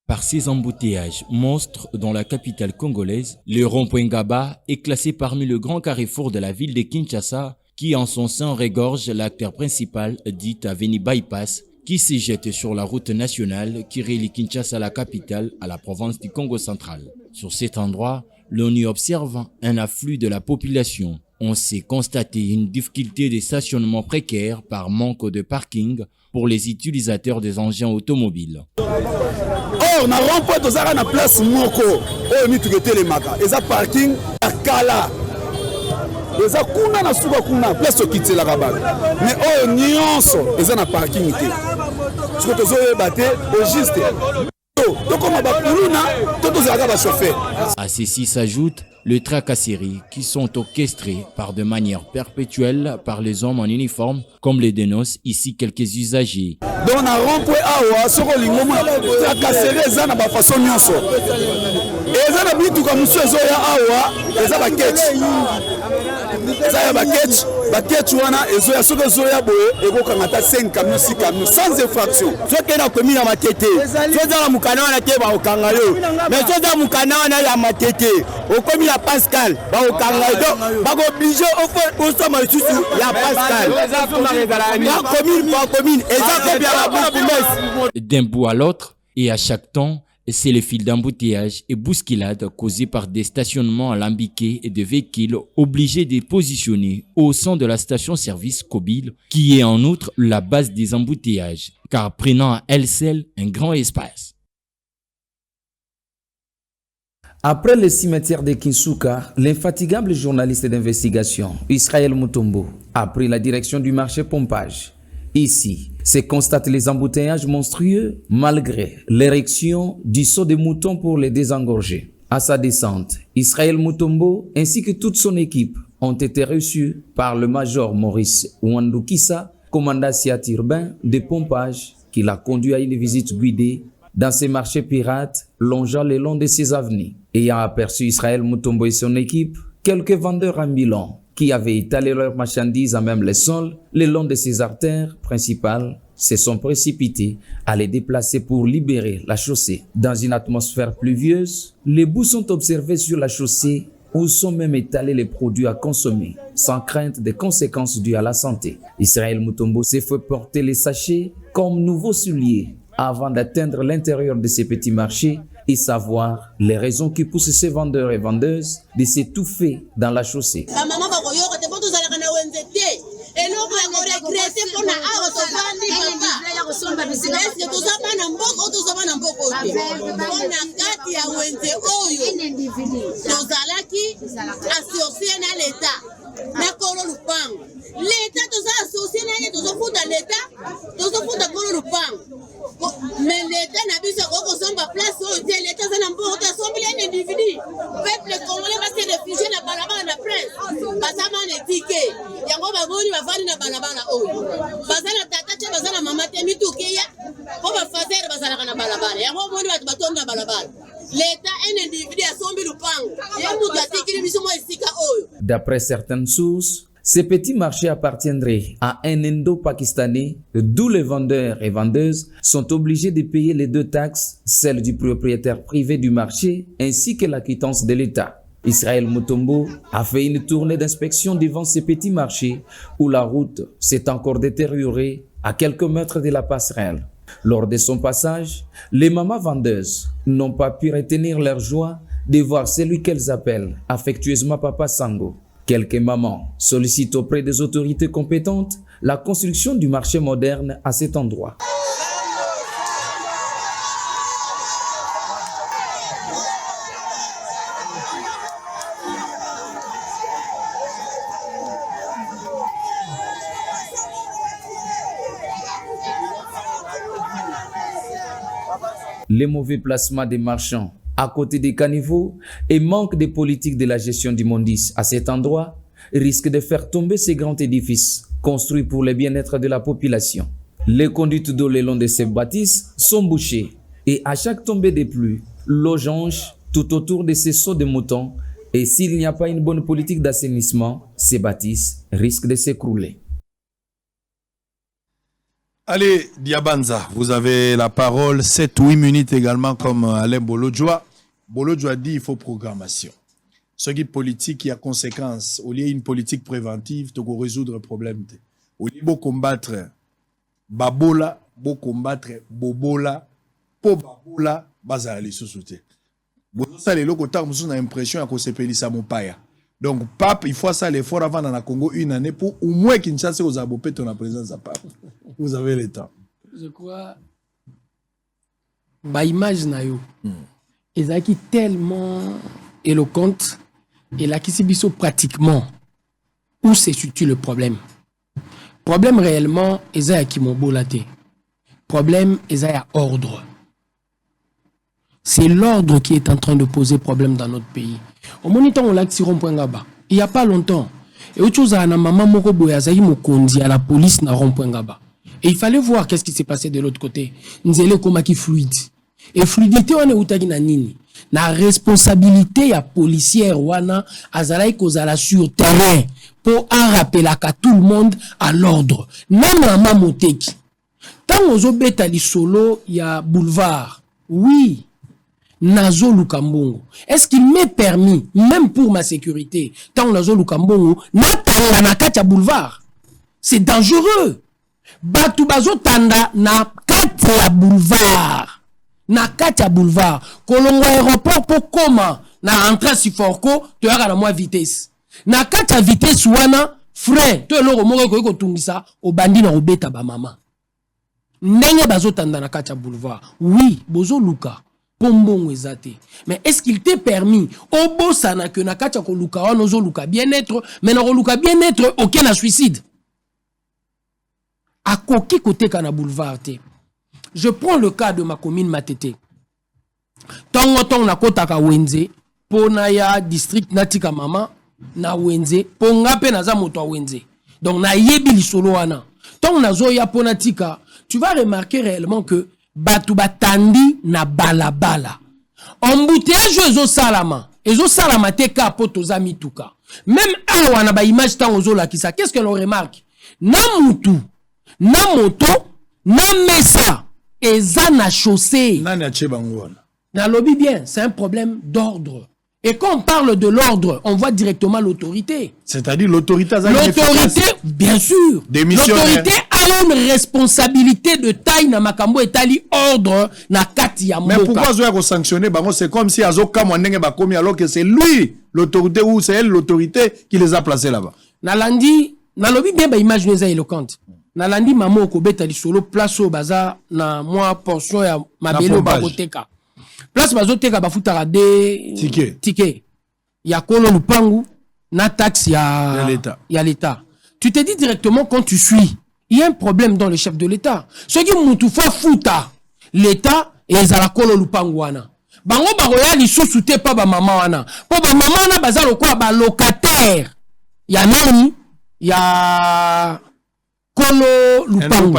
Par ces embouteillages monstres dans la capitale congolaise, le rond-point Gaba est classé parmi le grand carrefour de la ville de Kinshasa qui en son sein regorge l'acteur principal dit Avenue Bypass qui se jette sur la route nationale qui relie Kinshasa, la capitale, à la province du Congo central. Sur cet endroit, l'on y observe un afflux de la population. On s'est constaté une difficulté de stationnement précaire par manque de parking pour les utilisateurs des engins automobiles. Or, na rond-point tozaka na place moko oyo mitukete le maka eza parking ya kala eza kuna na suka kuna place okitelaka bato mais oyo nyonso eza na parking te soki tozoyeba te ogiste tokoma bakuluna to tozalaka bachauffeur. À ceci s'ajoute les tracasseries qui sont orchestrées par de manière perpétuelle par les hommes en uniforme, comme les dénoncent ici quelques usagers. Donc na rond-point awa soko lingo mona tracasserie eza na bafaçon nyonso eza na bituka mosusu ezoya awa eza baketch eza ya baketch wana ezoya soki ezoya boye ekokanga ata 5 camions 6 camions sans infraction soki na komi na matete sozala mukana wana te baokanga yo mais soza mukana wana ya matete okomi ya Pascal baokanga yo bakooblige osoma lisusu ya Pascal ya commune eza kopia la promesse. D'un bout à l'autre et à chaque temps, c'est le fil d'embouteillage et bousculade causé par des stationnements alambiqués et des véhicules obligés de positionner au sein de la station-service Kobil, qui est en outre la base des embouteillages, car prenant à elle seule un grand espace. Après le cimetière de Kinsuka, l'infatigable journaliste d'investigation Israël Mutombo a pris la direction du marché Pompage. Ici, se constatent les embouteillages monstrueux malgré l'érection du seau de mouton pour les désengorger. À sa descente, Israël Mutombo ainsi que toute son équipe ont été reçus par le major Maurice Ouandukisa, commandant SIAT urbain de Pompage, qui l'a conduit à une visite guidée dans ces marchés pirates longeant le long de ses avenues. Ayant aperçu Israël Mutombo et son équipe, quelques vendeurs ambulants qui avaient étalé leurs marchandises à même le sol, le long de ces artères principales, se sont précipités à les déplacer pour libérer la chaussée. Dans une atmosphère pluvieuse, les boues sont observées sur la chaussée où sont même étalés les produits à consommer, sans crainte des conséquences dues à la santé. Israël Mutombo s'est fait porter les sachets comme nouveaux souliers avant d'atteindre l'intérieur de ces petits marchés et savoir les raisons qui poussent ces vendeurs et vendeuses de s'étouffer dans la chaussée. L'État tous associé tous futa l'État tous futa kolo lupango mais l'État n'a pas sa kokosomba place au hôtel l'État ça n'a pas ta sombi les individus peuple congolais va se réfugier na balabala na presse basama ne ticket yango baboni bavani na balabala oyo bazana tata te bazana mama te mitukeya ko ba fazer bazana na balabala yango boni batu batonda na balabala l'État un individu asombi lupango yango tatikiri bisomo esika oyo. D'après certaines sources, ces petits marchés appartiendraient à un Indo-Pakistanais, d'où les vendeurs et vendeuses sont obligés de payer les deux taxes, celle du propriétaire privé du marché ainsi que la quittance de l'État. Israël Mutombo a fait une tournée d'inspection devant ces petits marchés où la route s'est encore détériorée à quelques mètres de la passerelle. Lors de son passage, les mamans vendeuses n'ont pas pu retenir leur joie de voir celui qu'elles appellent affectueusement Papa Sango. Quelques mamans sollicitent auprès des autorités compétentes la construction du marché moderne à cet endroit. les mauvais placements des marchands à côté des caniveaux et manque de politique de la gestion du Mondis à cet endroit risque de faire tomber ces grands édifices construits pour le bien-être de la population. Les conduites d'eau le long de ces bâtisses sont bouchées et à chaque tombée de pluie, l'eau jonche tout autour de ces seaux de moutons et s'il n'y a pas une bonne politique d'assainissement, ces bâtisses risquent de s'écrouler. Allez, Diabanza, vous avez la parole. 7-8 minutes également comme Alain Bolodjoa. Bolodjoa dit il faut programmation. Ce qui est politique, il y a conséquence. Au lieu d'une politique préventive, tu peux résoudre le problème. Au lieu de combattre Babola, de combattre Bobola, pour Babola, bazar les sous-soutés. Ça, les locaux, on a l'impression que c'est Pélissa Mopaya. Donc, Pape, il faut ça l'effort avant dans le Congo une année pour au moins Kinshasa aux abopés ton la présence à Pape. Vous avez le temps. Je crois. Bah, image na yo. Ils ont qui tellement éloquente et là qui s'est biso pratiquement où se situe le problème. Problème réellement, ils ont qui m'ont bolaté. Problème, ils ont ordre. C'est l'ordre qui est en train de poser problème dans notre pays. Au moniteur, on l'a tiré point là-bas. Il n'y a pas longtemps. Et autre chose, à maman moko boyazayi mokondi à la police na rond-point là-bas. Et il fallait voir qu'est-ce qui s'est passé de l'autre côté. Nzele koma qui fluide. Et fluidité on est outagi na nini. Na responsabilité ya policière wana azalai kozala sur terrain pour en rappeler à tout le monde à l'ordre. Même maman moteki. Tant ozo beta li solo ya boulevard. Oui. Nazo Lukambongo. Est-ce qu'il m'est permis, même pour ma sécurité, tant Nazo Lukambongo, na nakati boulevard? C'est dangereux. Batu bazo tanda na kati ya boulevard. Na kati ya boulevard. Kolongo aéroport pour comment? Na entrée si forko, tu as la moins vitesse. Na kati ya vitesse wana, frein, tu es l'oro moko ko tungisa, o bandi na obeta ba mama. Ndenge bazo tanda na kati ya boulevard. Oui, bozo luka. Pombon ezate. Mais est-ce qu'il t'est permis au bosana que na kacha ko luka wa nozo luka bien-être mais na luka bien-être aucun na suicide. À koki côté kana boulevard te. Je prends le cas de ma commune Matete. Tongo na kota ka Wenze pona ya district natika mama na Wenze ponga pe na za moto Wenze. Donc na yebi lisolo wana. Tongo na zo ya pona tika, tu vas remarquer réellement que batu batandi na balabala. Embouteillage ezo salama. Ezo salama te ka poto za mituka. Même awa na ba image tan ozo la kisa. Qu'est-ce que l'on remarque? Na mutu, na moto, na mesa, eza na chaussée. Nani ache bangola. Na lobby bien, c'est un problème d'ordre. Et quand on parle de l'ordre, on voit directement l'autorité. C'est-à-dire l'autorité. L'autorité, bien sûr. L'autorité a une responsabilité de taille na makambo etali ordre na kati ya mboka. Mais pourquoi Zoya sanctionner? C'est comme si Azoka Mwanenge Bakomi alors que c'est lui l'autorité ou c'est elle l'autorité qui les a placés là-bas. Nalandi, nalobi bien ba image nous éloquente. Nalandi mamo okobeta lisolo place au baza na moi portion ya mabelo bakoteka. Place bazoteka bafutaka de ticket. Ya kolo lupangu na taxe ya l'État. Tu te dis directement quand tu suis, il y a un problème dans le chef de l'État. Ce qui mutu fa futa l'État et za la kolo lupangu wana. Bango baroya li sous-souté pa ba maman wana. Po ba maman wana bazalo kwa ba locataire. Ya nani? Ya Kolo Lupango.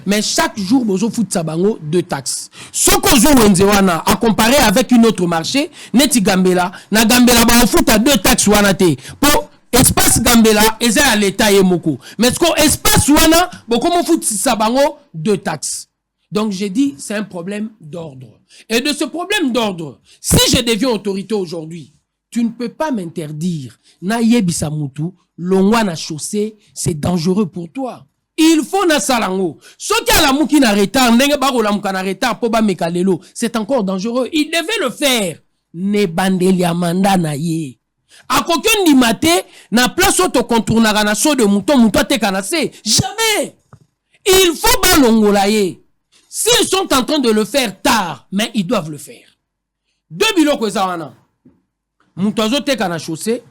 Mais chaque jour, bozo fout sabango 2 taxes. Ce qu'on joue Wenzewana, à comparer avec une autre marché, neti Gambela, na Gambela, ba on fout à 2 taxes wana te. Pour espace Gambela, eza à l'État et moko. Mais ce qu'on espace wana, bon comment fout sabango 2 taxes. Donc j'ai dit, c'est un problème d'ordre. Et de ce problème d'ordre, si je deviens autorité aujourd'hui, tu ne peux pas m'interdire. Na yebisa mutu, longwa na chaussée, c'est dangereux pour toi. Il faut na salango. Ce qui a la mouki na retard, ndenge baro la mouka na retard, po ba mekalelo, c'est encore dangereux. Il devait le faire. Ne bandeli amanda na ye. A koken di mate, na place auto contournara na so de mouton, mouton te kanase. Jamais. Il faut balongola ye. S'ils sont en train de le faire tard, mais ils doivent le faire. 2 biloko ezawana. Mouton zo te kana chaussée,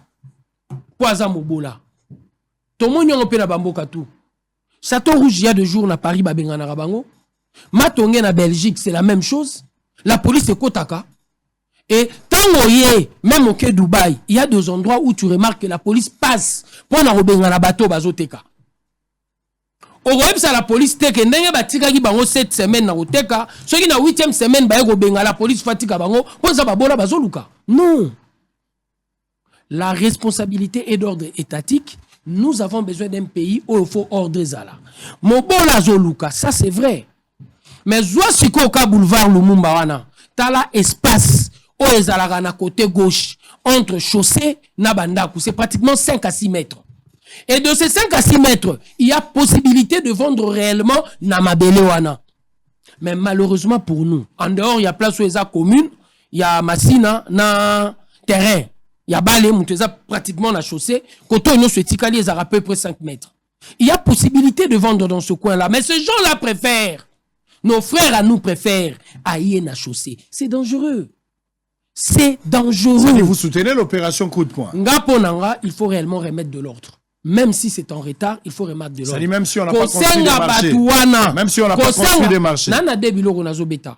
poisa mobola. Tomo nyongo pe na bamboka tout. Château Rouge, il y a 2 jours, na Paris, Babenga na Rabango. Matongé na Belgique, c'est la même chose. La police est kotaka. Et tant que même au Dubaï, il y a des endroits où tu remarques que la police passe pour na bateau bazoteka. Au web ça la police teke ndenge batika ki bango 7 semaines na oteka, ceux qui na 8e semaine ba benga la police fatika bango pour ça babola bazoluka. Non. La responsabilité est d'ordre étatique. Nous avons besoin d'un pays où il faut ordre zala. Mobola zoluka, ça c'est vrai. Mais zoasiko ka boulevard Lumumba wana, tala espace où ezalaka na côté gauche entre chaussée na bandaku, c'est pratiquement 5 à 6 mètres. Et de ces 5 à 6 mètres, il y a possibilité de vendre réellement na mabele wana. Mais malheureusement pour nous, en dehors il y a place où eza commune, il y a Massina na terrain. Il y a balé mouteza pratiquement la chaussée, côté où nous se tikali ezara à peu près 5 mètres. Il y a possibilité de vendre dans ce coin-là, mais ces gens-là préfèrent, nos frères à nous préfèrent ailler na chaussée. C'est dangereux. C'est dangereux. Vous soutenez l'opération coup de poing. Ngaponanga, il faut réellement remettre de l'ordre. Même si c'est en retard, il faut remettre de l'ordre. Même si on n'a pas construit des marchés. Même si on n'a pas construit des marchés. Nana debilo nazo beta.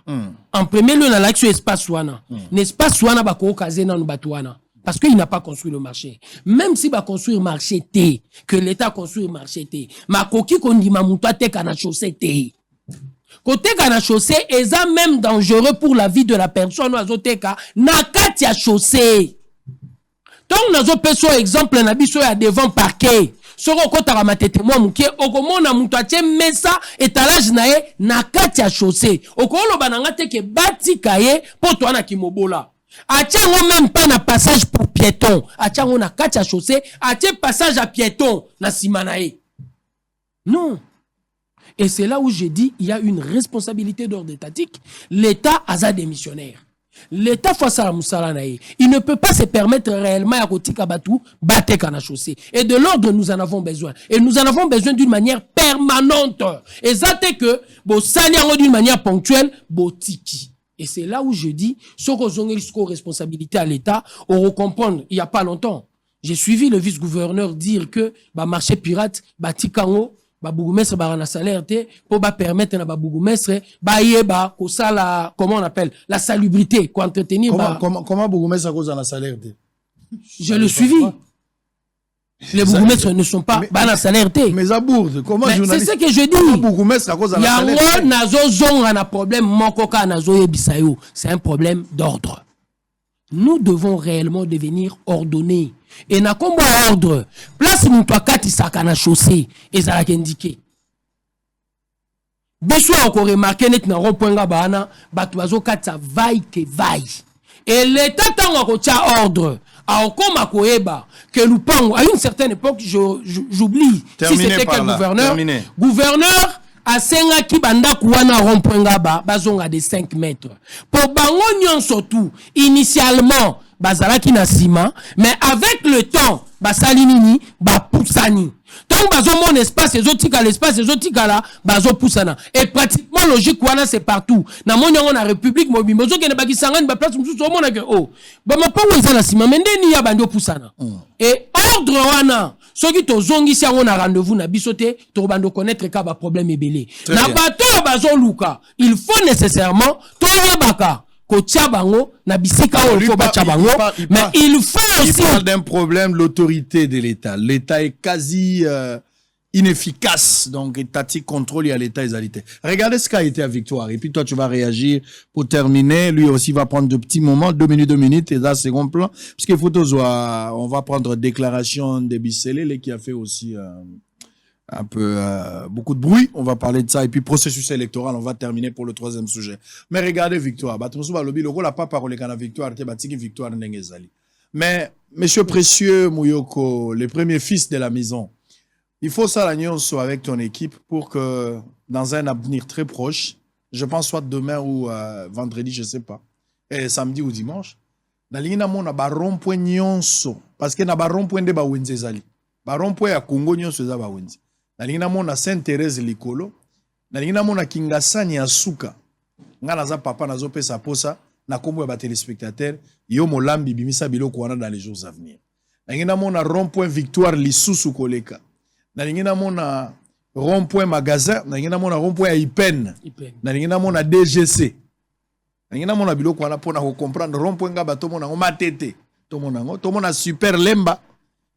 En premier lieu, na l'action espace wana. L'espace wana bako okaze na batuana. Parce qu'il n'a pas construit le marché. Même si va construire marché T, que l'État construit marché T, ma koki kondi ma moutoua te kana chaussée T. Côté kana chaussée, est même dangereux pour la vie de la personne oazoteka na katia chaussée. Donc nazo peso exemple na biso ya devant parquet. Soko kota matete moi mukie okomona moutoua te mesa étalage nae na katia chaussée. Okolo bananga te ke bati kaye poto na kimobola. Atiango même pas na passage pour piéton. Atiango na katia chaussée, atie passage à piéton na simanae. Non. Et c'est là où j'ai dit il y a une responsabilité d'ordre étatique. L'État a démissionnaire. L'État face à la Moussalanae, il ne peut pas se permettre réellement à Kotika Batou battre kana chaussée. Et de l'ordre, nous en avons besoin. Et nous en avons besoin d'une manière permanente. Et ça c'est que, bon, ça d'une manière ponctuelle, botiki. Et c'est là où je dis, ce qu'on a responsabilité à l'État, on va comprendre, il n'y a pas longtemps. J'ai suivi le vice-gouverneur dire que, bah, marché pirate, bah, tikango, bah, bougumestre, bah, na salaire, pour, bah, permettre, bah, bougumestre, bah, yeba, ko ça, la, comment on appelle, la salubrité, quoi, entretenir, comment bougumestre, à cause de la salaire, je le suivi. Les bourgmestres ne sont pas dans la salaire. Mais à Bourde, comment c'est ce que je dis. Il y a un problème, c'est un problème d'ordre. Nous devons réellement devenir ordonnés. Et na kombo ordre, place nous toi kati sakana chaussée et ça l'a indiqué. Biso encore remarqué net na rond-point bana, batuazo kata vaille que vaille. Et l'État tango ko tia ordre. Alors, comme à Koeba, que Lupango, à une certaine époque, j'oublie si c'était quel gouverneur. Gouverneur, à Senga qui banda kouana rompengaba, bazonga de 5 mètres. Pour bango nyon surtout, initialement, bazala ki na sima, mais avec le temps, basalinini, poussani. Donc, bazo mon espace, exotique à l'espace, exotique à la, bazo poussana. Et pratiquement logique, wana c'est partout. Na mon yon na République, mobi, mozo kene baki sangani, ba place, moussou, mona ke, oh. Ba ma pa ouza la sima, mende ni ya bandio poussana. Et ordre wana, ceux qui to zongi si on a rendez-vous na bisote, to bando connaître ka ba problème ebele. Na bato bazo luka, il faut nécessairement, to yebaka. Mais il faut aussi... Il parle d'un problème, l'autorité de l'État. L'État est quasi inefficace. Donc, étatique contrôle, il y a l'État égalité. Regardez ce qu'a été à Victoire. Et puis toi, tu vas réagir pour terminer. Lui aussi va prendre de petits moments, 2 minutes, et là, second plan. Parce qu'il faut on va prendre déclaration de Bissele, qui a fait aussi... un peu beaucoup de bruit, on va parler de ça, et puis processus électoral, on va terminer pour le 3e sujet. Mais regardez Victoire, le rôle n'a pas parlé quand la Victoire était Victoire Ndengezali. Mais monsieur Précieux Mouyoko, le premier fils de la maison, il faut ça l'agnon soit avec ton équipe pour que dans un avenir très proche, je pense soit demain ou vendredi, je sais pas, et samedi ou dimanche, dans l'ina mon ba rond-point nyonso parce que na ba rond-point de ba wenzezali, ba rond-point ya Congo nyonso za ba wenzi. Nalingina mona Sainte-Thérèse likolo, nalingina mona Kingasani asuka. Nga naza papa nazo pesa posa na kombo ya ba téléspectateurs, yo molambi bimisa biloko wana dans les jours à venir. Nalingina mona rond-point Victoire lisusu koleka. Nalingina mona rond-point magasin, nalingina mona rond-point ya Ipen. Nalingina mona DGC. ngina mona biloko wana pona ko comprendre rond-point Ngaba to mona ngo matete to mona super lemba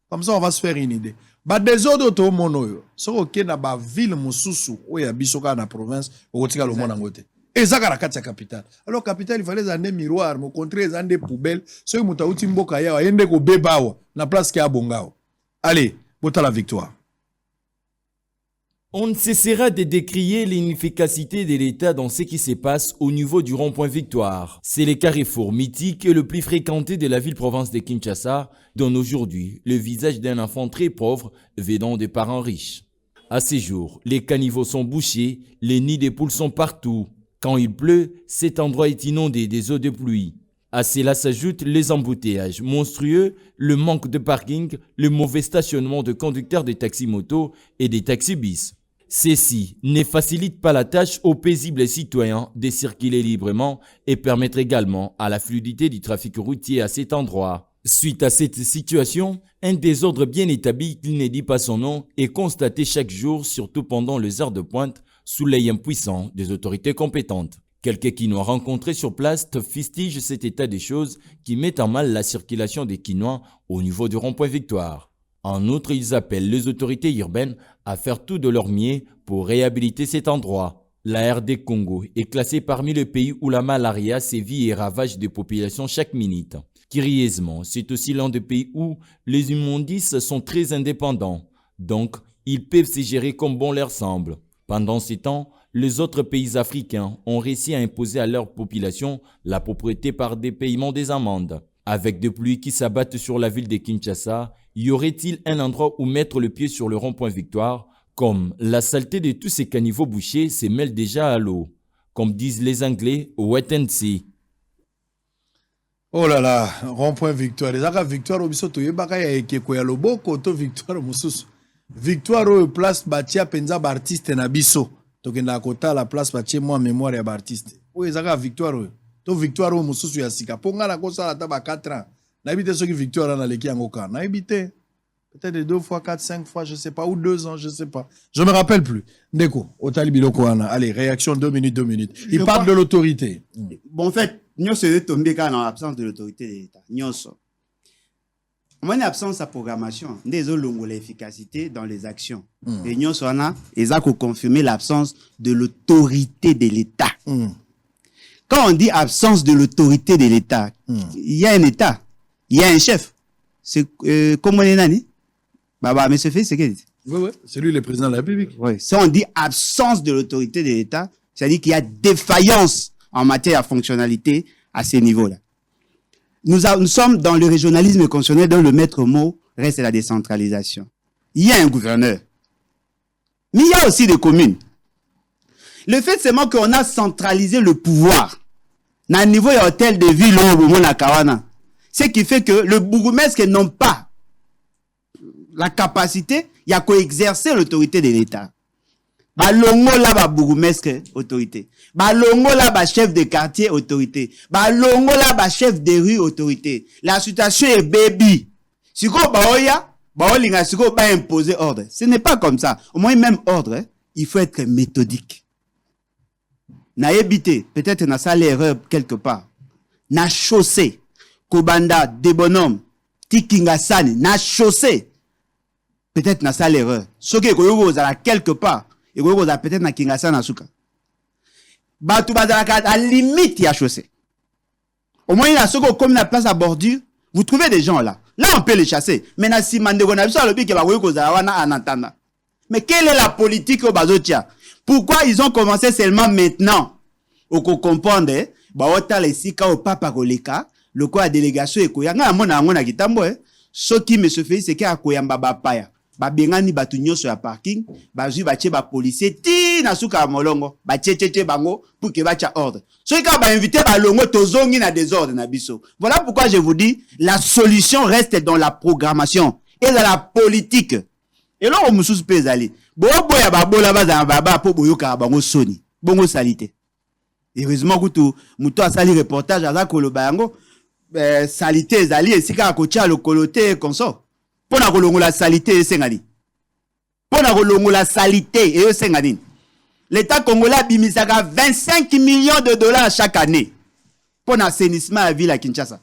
comme ça on va se faire une idée ba des autres to mono yo soko ke na ba ville mususu oya bisoka na province okotika lo mona ngote ezaka na kati ya capitale alors capitale il fallait les années miroir mo contrer les années poubelle so muta uti mboka ya yende ko bebawa na place ke abongao allez bota la victoire. On ne cessera de décrier l'inefficacité de l'État dans ce qui se passe au niveau du rond-point Victoire. C'est le carrefour mythique et le plus fréquenté de la ville-province de Kinshasa, donne aujourd'hui le visage d'un enfant très pauvre venant de parents riches. À ces jours, les caniveaux sont bouchés, les nids de poules sont partout. Quand il pleut, cet endroit est inondé des eaux de pluie. À cela s'ajoutent les embouteillages monstrueux, le manque de parking, le mauvais stationnement de conducteurs de taxis-motos et des taxis-bis. Ceci ne facilite pas la tâche aux paisibles citoyens de circuler librement et permettre également à la fluidité du trafic routier à cet endroit. Suite à cette situation, un désordre bien établi qui ne dit pas son nom est constaté chaque jour, surtout pendant les heures de pointe, sous l'œil impuissant des autorités compétentes. Quelques Quinois rencontrés sur place fustigent cet état des choses qui met en mal la circulation des Quinois au niveau du rond-point Victoire. En outre, ils appellent les autorités urbaines à faire tout de leur mieux pour réhabiliter cet endroit. La RD Congo est classée parmi les pays où la malaria sévit et ravage des populations chaque minute. Curieusement, c'est aussi l'un des pays où les immondices sont très indépendants, donc ils peuvent se gérer comme bon leur semble. Pendant ces temps, les autres pays africains ont réussi à imposer à leur population la propriété par des paiements des amendes. Avec des pluies qui s'abattent sur la ville de Kinshasa, y aurait-il un endroit où mettre le pied sur le rond-point Victoire, comme la saleté de tous ces caniveaux bouchés se mêle déjà à l'eau, comme disent les Anglais, wet and see. Oh là là, rond-point Victoire. Les aga Victoire au biso to yebaka ya ekeko ya loboko to Victoire mususu. Victoire au place batia penza ba artiste na biso. Tokenda kota la place batie moi mémoire ya ba artiste. O ezaka Victoire. To Victoire au mususu ya sika. Ponga na kosa la taba 4 ans. Na habité ceux qui Victoire na leki yangoka. Na habité peut-être 2 fois, 4, 5 fois, je sais pas, ou 2 ans, je sais pas. Je me rappelle plus. Ndeko, Otali Biloko Ana. Allez, réaction 2 minutes, 2 minutes. Il parle de l'autorité. Bon, en fait, nous sommes tombés quand en l'absence de l'autorité de l'État. Nous sommes. Moi, en absence de programmation, nous avons l'efficacité dans les actions. Et nous sommes ils ont confirmé l'absence de l'autorité de l'État. Quand on dit absence de l'autorité de l'État, il y a un État, il y a un chef. C'est comme on est nani? Baba, mais c'est fait, c'est qu'il dit. Oui, c'est lui le président de la République. Oui. Si on dit absence de l'autorité de l'État, c'est-à-dire qu'il y a défaillance en matière de fonctionnalité à ces niveaux-là. Nous sommes dans le régionalisme constitutionnel dont le maître mot reste la décentralisation. Il y a un gouverneur. Mais il y a aussi des communes. Le fait seulement qu'on a centralisé le pouvoir dans le niveau de hôtel de ville au na Kawana, ce qui fait que le bourgmestre n'ont pas la capacité, il y a qu'à exercer l'autorité de l'État. Balongo là ba bourgmestre autorité. Balongo là ba chef de quartier autorité. Balongo là ba chef de rue autorité. La situation est baby. Si ko ba oya, ba olinga si ko ba imposer ordre. Ce n'est pas comme ça. Au moins même ordre, il faut être méthodique. Na évité, peut-être na ça l'erreur quelque part. Na chaussée, Kobanda, des bonhommes, Tikingasani, na chaussée. Peut-être na ça l'erreur. Ce que vous avez quelque part, et vous avez peut-être na Kingasani na souka. Batu bazalaka à limite ya chaussée. Au moins il y a ceux qui comme la place à bordure, vous trouvez des gens là. Là on peut les chasser. Mais na si mande on a vu ça le bic ba ko za wana en attendant. Mais quelle est la politique au bazotia? Pourquoi ils ont commencé seulement maintenant? Au comprendre, ba ota les sika au papa koleka, le quoi la délégation et koyanga amona ngona kitambo ce qui me se fait c'est que akoyamba ba paya. Ba bengani batu nyonso ya parking, ba zui ba tie ba policier ti na suka molongo, ba tchétché bango pour que ba tia ordre. Ce qui ba invité ba longo tozongi na désordre na biso. Voilà pourquoi je vous dis la solution reste dans la programmation et dans la politique. Et là on mususu pezali. Bobo ya babola baza baba po boyoka bango soni. Bongo salité. Heureusement que tout muto a sali reportage aza koloba yango salité ezali esika akotia le coloté consort. Pona kolongola salité esengani. Pona kolongola salité et esengani. L'État congolais bimisaka 25 millions de dollars chaque année. pour l'assainissement de la ville à Kinshasa.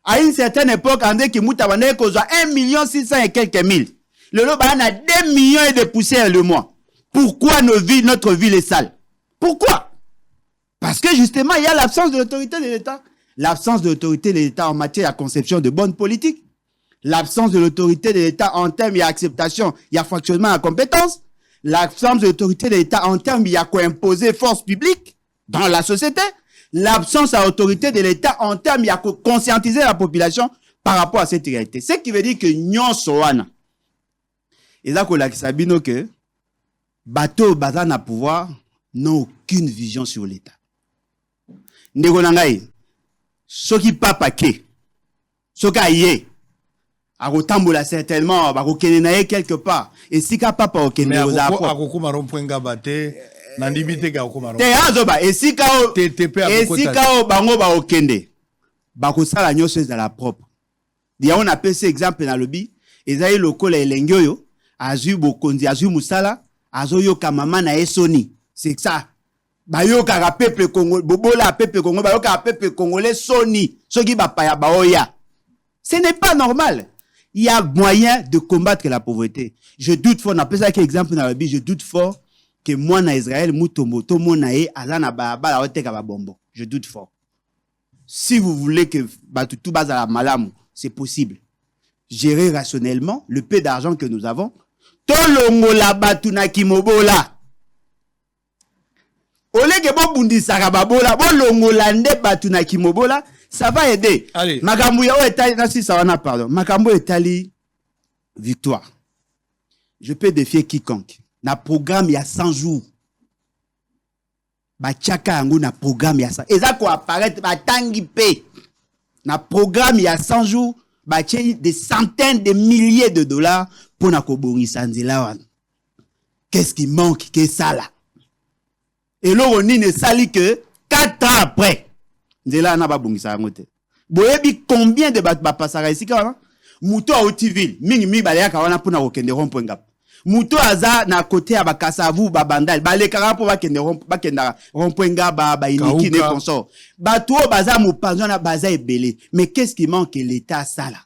À une certaine époque, André Kimouta a 1 600 000 et quelques mille. Le lot a 2 millions et de poussières le mois. Pourquoi notre ville est sale? Pourquoi? Parce que justement, il y a l'absence de l'autorité de l'État. L'absence de l'autorité de l'État en matière de conception de bonnes politiques. L'absence de l'autorité de l'État en termes d'acceptation, il y a fractionnement à compétence. L'absence de l'autorité de l'État en termes, il y a quoi imposer force publique dans la société. L'absence de l'autorité de l'État en termes, il y a quoi conscientiser la population par rapport à cette réalité. Ce qui veut dire que Nyon Soana, et là, qu'on a sabino que, bateau, bazan à pouvoir, n'ont aucune vision sur l'État. Ndegonangaï, ce qui pas paquet, ce qui a yé, à Rotambola certainement, à Rokenenaye quelque part, et si ka papa okende aux apports. À Rokumaron point gabate, nandibite ka Rokumaron. Te azoba, et si ka o bango ba okende, bako sala nyose dans la propre. Dia on appelle ce exemple dans le bi, et zaï lokola elengyoyo, azu bokonzi, azu musala, azoyo kamama na esoni. C'est ça. Bayoka ka peuple congolais, bobola peuple congolais, bayoka peuple congolais soni, soki bapaya baoya. Ce n'est pas normal. Il y a moyen de combattre la pauvreté. Je doute fort, on appelle ça qu'exemple dans la Bible, je doute fort que moi na Israël, moutombo, to monae, azana ba la oteka ba bombo. Je doute fort. Si vous voulez que tout base à la malamu, c'est possible. Gérer rationnellement le peu d'argent que nous avons. Tolongola batuna kimobola. Olege bo bundisaka babola, bo longolande batuna kimobola. Ça va aider. Allez. Makambu ya etali, na si ça wana pardon. Makambu etali victoire. Je peux défier quiconque. Na programme il y a 100 jours. Ba tchaka yango na programme il y a 100. Eza ko apparaître ba tangi pe. Na programme il y a 100 jours, ba tcheni des centaines de milliers de dollars pour na ko bongisa nzela wana. Qu'est-ce qui manque que ça là? Et là on ne sali que 4 ans après. Nzela na ba bongisa yango te. Boyebi combien de ba pasara ici kana? Muto a Otiville, mingi balea ka wana pona kokende rond-point ngap. Muto aza na côté ya bakasavu ba bandal, bale kara po bakende rond-point ngap ba iniki ne consort. Bato baza mopanzo na baza ebele. Mais qu'est-ce qui manque l'État ça là?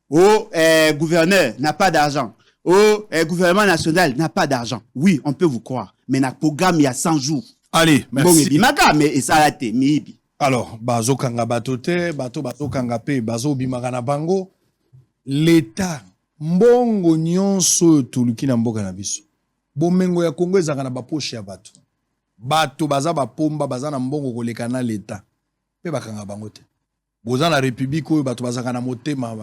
Oh, gouverneur n'a pas d'argent. Oh, gouvernement national n'a pas d'argent. Oui, on peut vous croire. Mais na programme il y a 100 jours. Allez, merci. Bon, maka mais ça la te mibi. Alors, bazo kanga batote, bazo kanga pe, bazo bimaka na bango. L'État, mbongo nyonso tuluki na mboka na biso. Bomengo ya Kongo ezaka na bapoche ya bato. Bato baza bapomba, baza na mbongo koleka na l'État. Pe bakanga bango te. Boza na République oyo bato bazaka na motema.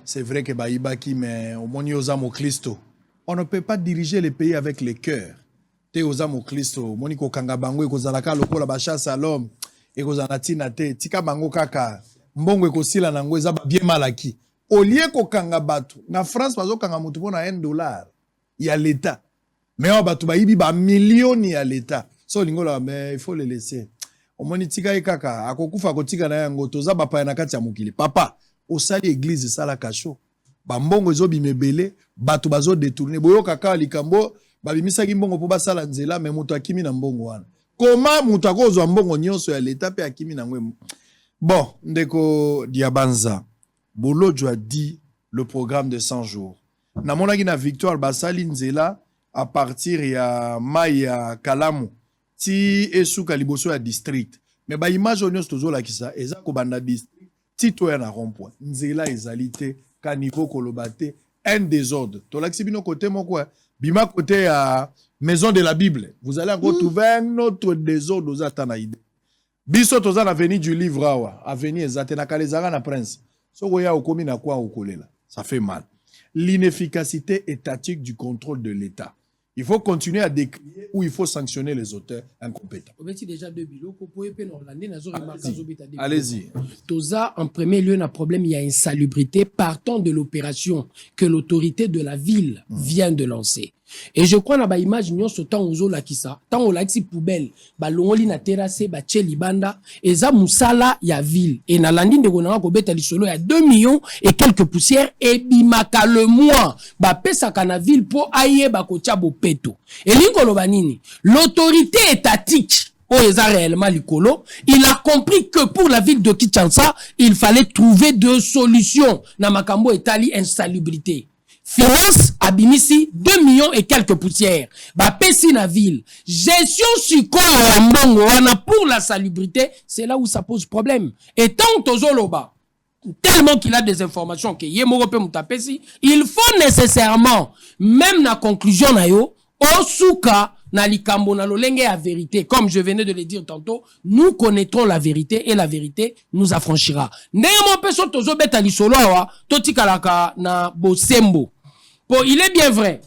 C'est vrai que baibaki, mais au moni ozamo Christo. On ne peut pas diriger les pays avec le cœur. Te ozamo Christo, moni ko kanga bango ekozalaka lokola ba chasse à l'homme. Ekozana tina te, tika bango kaka. Mbongo ekosila nango eza bien malaki. Au lieu ko kanga batu, na France bazo kanga mutu pona $1, il y a l'État. Mais on batu baibi ba millions ya l'État. So lingola mais il faut le laisser. Omoni tika ekaka, akokufa kotika na yango toza bapa na kati ya mokili. Papa, osali église sala kasho. Ba mbongo ezobi mebele, batu bazo détourner. Boyo kaka likambo, babimisaki mbongo po basala nzela mais mutu akimi na mbongo wana. Comment mutu akozwa mbongo nyonso ya l'État pe akimi na ngwe. Bon, ndeko Diabanza. Bolojo a dit le programme de 100 jours. Na monaki na Victoire basali nzela à partir ya Maya Kalamu ti esuka liboso ya district. Mais ba image onyo stozo la kisa eza ko banda district ti to ya na rond-point. Nzela ezalité ka niveau kolobate un désordre. To la kisibino côté moko bima côté ya maison de la Bible. Vous allez encore trouver un autre désordre aux atanaïde. Biso toza na avenue du livre awa, avenue ezatena kalezara na Prince. Sokoya okomi na kwa okolela. Ça fait mal. L'inefficacité étatique du contrôle de l'État. Il faut continuer à décrire ou il faut sanctionner les auteurs incompétents. Allez-y. Toza, en premier lieu, un problème, il y a insalubrité partant de l'opération que l'autorité de la ville vient de lancer. Et je crois que l'image nyonso tant ozo lakisa, tant o laksi poubelle, ba longoli na terrasse, ba tcheli banda, et za musala ya ville. Et na landine de gonanga ko beta lisolo ya 2 millions et quelques poussières et bimaka le mois, ba pesa kana ville po aye ba ko tchabo peto. Et lingolo banini, l'autorité étatique Oeza réellement Likolo, il a compris que pour la ville de Kinshasa, il fallait trouver deux solutions. Namakambo Etali insalubrité. Finance abimisi 2 millions et quelques poussières. Pesi na ville. Gestion suko mbongo wana pour la salubrité, c'est là où ça pose problème. Et tant tozoloba, tellement qu'il a des informations que Yemorope Moutapesi, il faut nécessairement, même na conclusion na yo, Osuka na likambo na lolenge à vérité. Comme je venais de le dire tantôt, nous connaîtrons la vérité et la vérité nous affranchira. Néanmoins, peso tozo beta lisolo wa, totikalaka na bosembo. Bon, il est bien vrai.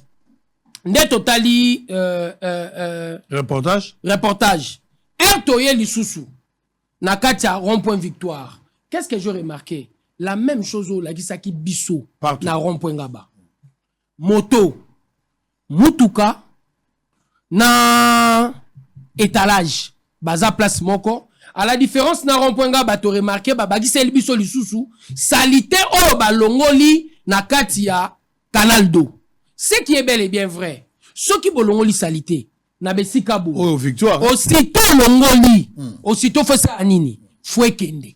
Nde totali reportage. Ertoye lisusu na katia rond-point Victoire. Qu'est-ce que j'ai remarqué? La même chose au Lagisaki Bisso na rond-point Ngaba. Moto, mutuka na étalage, baza place moko. À la différence na rond-point Ngaba, tu remarqué bagisa Bisso lisusu salité o balongoli na katia canal d'eau. Ce qui est bel et bien vrai. Ce qui bolongoli salité na besikabo. Oh Victoire. Aussitôt longoli, aussitôt faut ça anini, faut kende.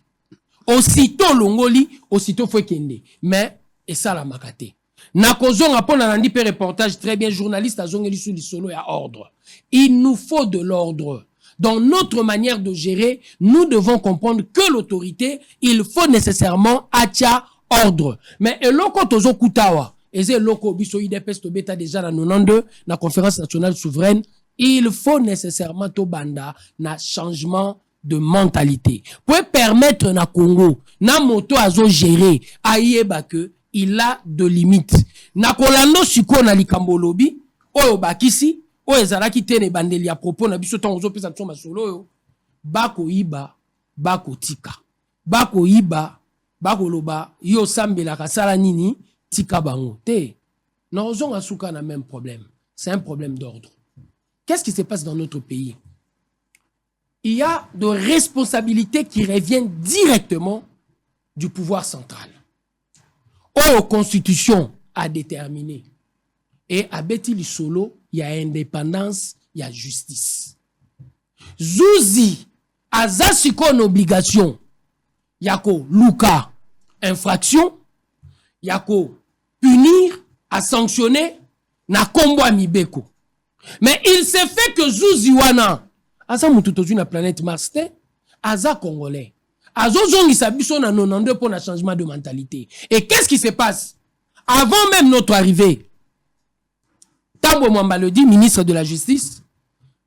Aussitôt longoli, aussitôt faut kende. Mais et ça la makate. Na kozonga pona nandi pe reportage très bien journaliste azongeli sous lisolo ya ordre. Il nous faut de l'ordre. Dans notre manière de gérer, nous devons comprendre que l'autorité, il faut nécessairement atia ordre. Mais eloko tozo kutawa, eze eloko biso IDPS to beta déjà na 92 na conférence nationale souveraine, il faut nécessairement to banda na changement de mentalité. Pour permettre na Congo, na moto azo gérer, ayeba que il a de limites. Na kolando siko na likambo lobi, oyo bakisi, oyo ezalaki tene bandeli à propos na biso tango zo pesa tsoma solo yo, bako iba, bako tika. Bako iba, bako loba, yo sambela kasala nini, tika bango. Te, na ozon asuka na même problème. C'est un problème d'ordre. Qu'est-ce qui se passe dans notre pays? Il y a de responsabilités qui reviennent directement du pouvoir central. Aux constitutions à déterminer. Et à Betty Solo, il y a indépendance, il y a justice. Zouzi, à Zassikon obligation, yako Luka, infraction, yako punir, à sanctionner, na kombo amibeko. Mais il s'est fait que Zouzi wana, Aza mututozu na planète Mars, Aza congolais. Azo zongi sabiso na 92 pour un changement de mentalité. Et qu'est-ce qui se passe? Avant même notre arrivée, Tambo Mwamba le dit, ministre de la Justice,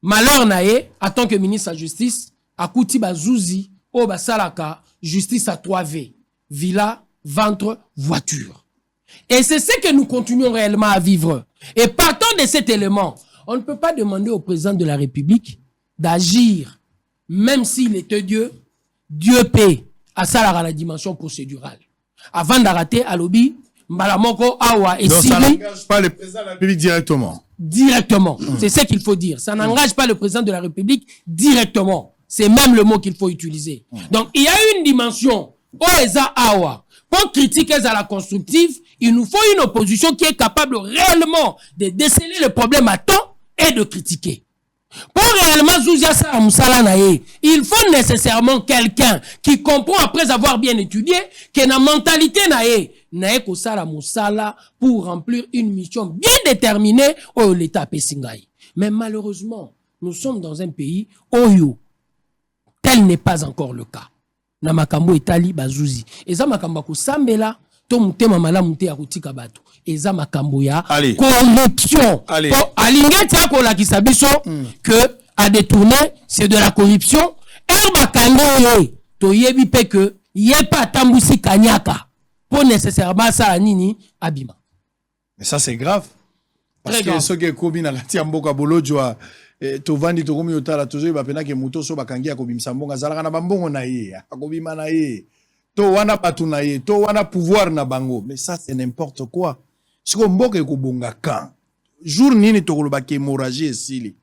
malheur nae, en tant que ministre de la Justice, Akouti Bazouzi, Oba Salaka, justice à 3V, villa, ventre, voiture. Et c'est ce que nous continuons réellement à vivre. Et partant de cet élément, on ne peut pas demander au président de la République d'agir, même s'il était Dieu, Dieu paie à ça la dimension procédurale. Avant d'arrêter à lobby, Mbalamoko, Awa et Sili. Ça n'engage pas le président de la République directement. Directement. C'est ce qu'il faut dire. Ça n'engage pas le président de la République directement. C'est même le mot qu'il faut utiliser. Donc, il y a une dimension. Oeza Awa. Pour critiquer à la constructive, il nous faut une opposition qui est capable réellement de déceler le problème à temps et de critiquer. Pour réellement Zouzia Sara Moussala Naye, il faut nécessairement quelqu'un qui comprend après avoir bien étudié que la mentalité Naye, Naye Kosala Moussala pour remplir une mission bien déterminée au l'État Pessingaï. Mais malheureusement, nous sommes dans un pays où tel n'est pas encore le cas. Namakambo Etali Bazouzi. Et ça Makambo Sambela, Tomute Mamala Mute Arutika Bato. Eza makambo ya corruption. Alingeti yako la kisabiso que à détourner c'est de la corruption. Erba kangoye to yebi pe que yepa tambusi kanyaka pour nécessairement ça nini abima. Mais ça c'est grave. Parce que ce qui est commis dans la tiamboka bolojwa to vandi to komi otala tozo ba pena ke muto so bakangia ko bimsa mbonga zalaka na bambongo na ye akobima na ye to wana batu na ye to wana pouvoir na bango. Mais ça c'est n'importe quoi. Ce jour nini tokoloba ke hémorragie esili.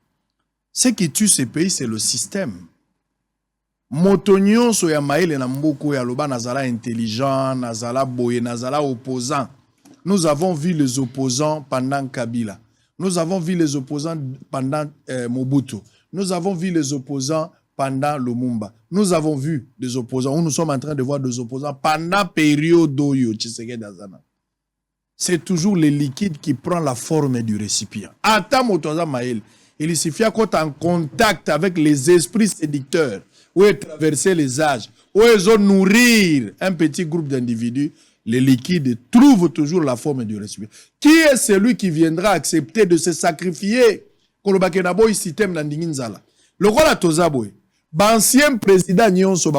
Ce qui tue ces pays, c'est le système. Motonyon so ya maele na mboko ya loba nazala intelligent, nazala boye, nazala opposant. Nous avons vu les opposants pendant Kabila. Nous avons vu les opposants pendant Mobutu. Nous avons vu les opposants pendant Lumumba. Nous avons vu des opposants, ou nous sommes en train de voir des opposants pendant la période d'Oyo Tshisekedi Azana. C'est toujours le liquide qui prend la forme du récipient. Attends, Motoza Maël, il suffit qu'on est en contact avec les esprits séducteurs, où est traverser les âges, où ils ont nourrir un petit groupe d'individus, les liquides trouvent toujours la forme du récipient. Qui est celui qui viendra accepter de se sacrifier? Le roi Tozaboy, l'ancien président Nyonso,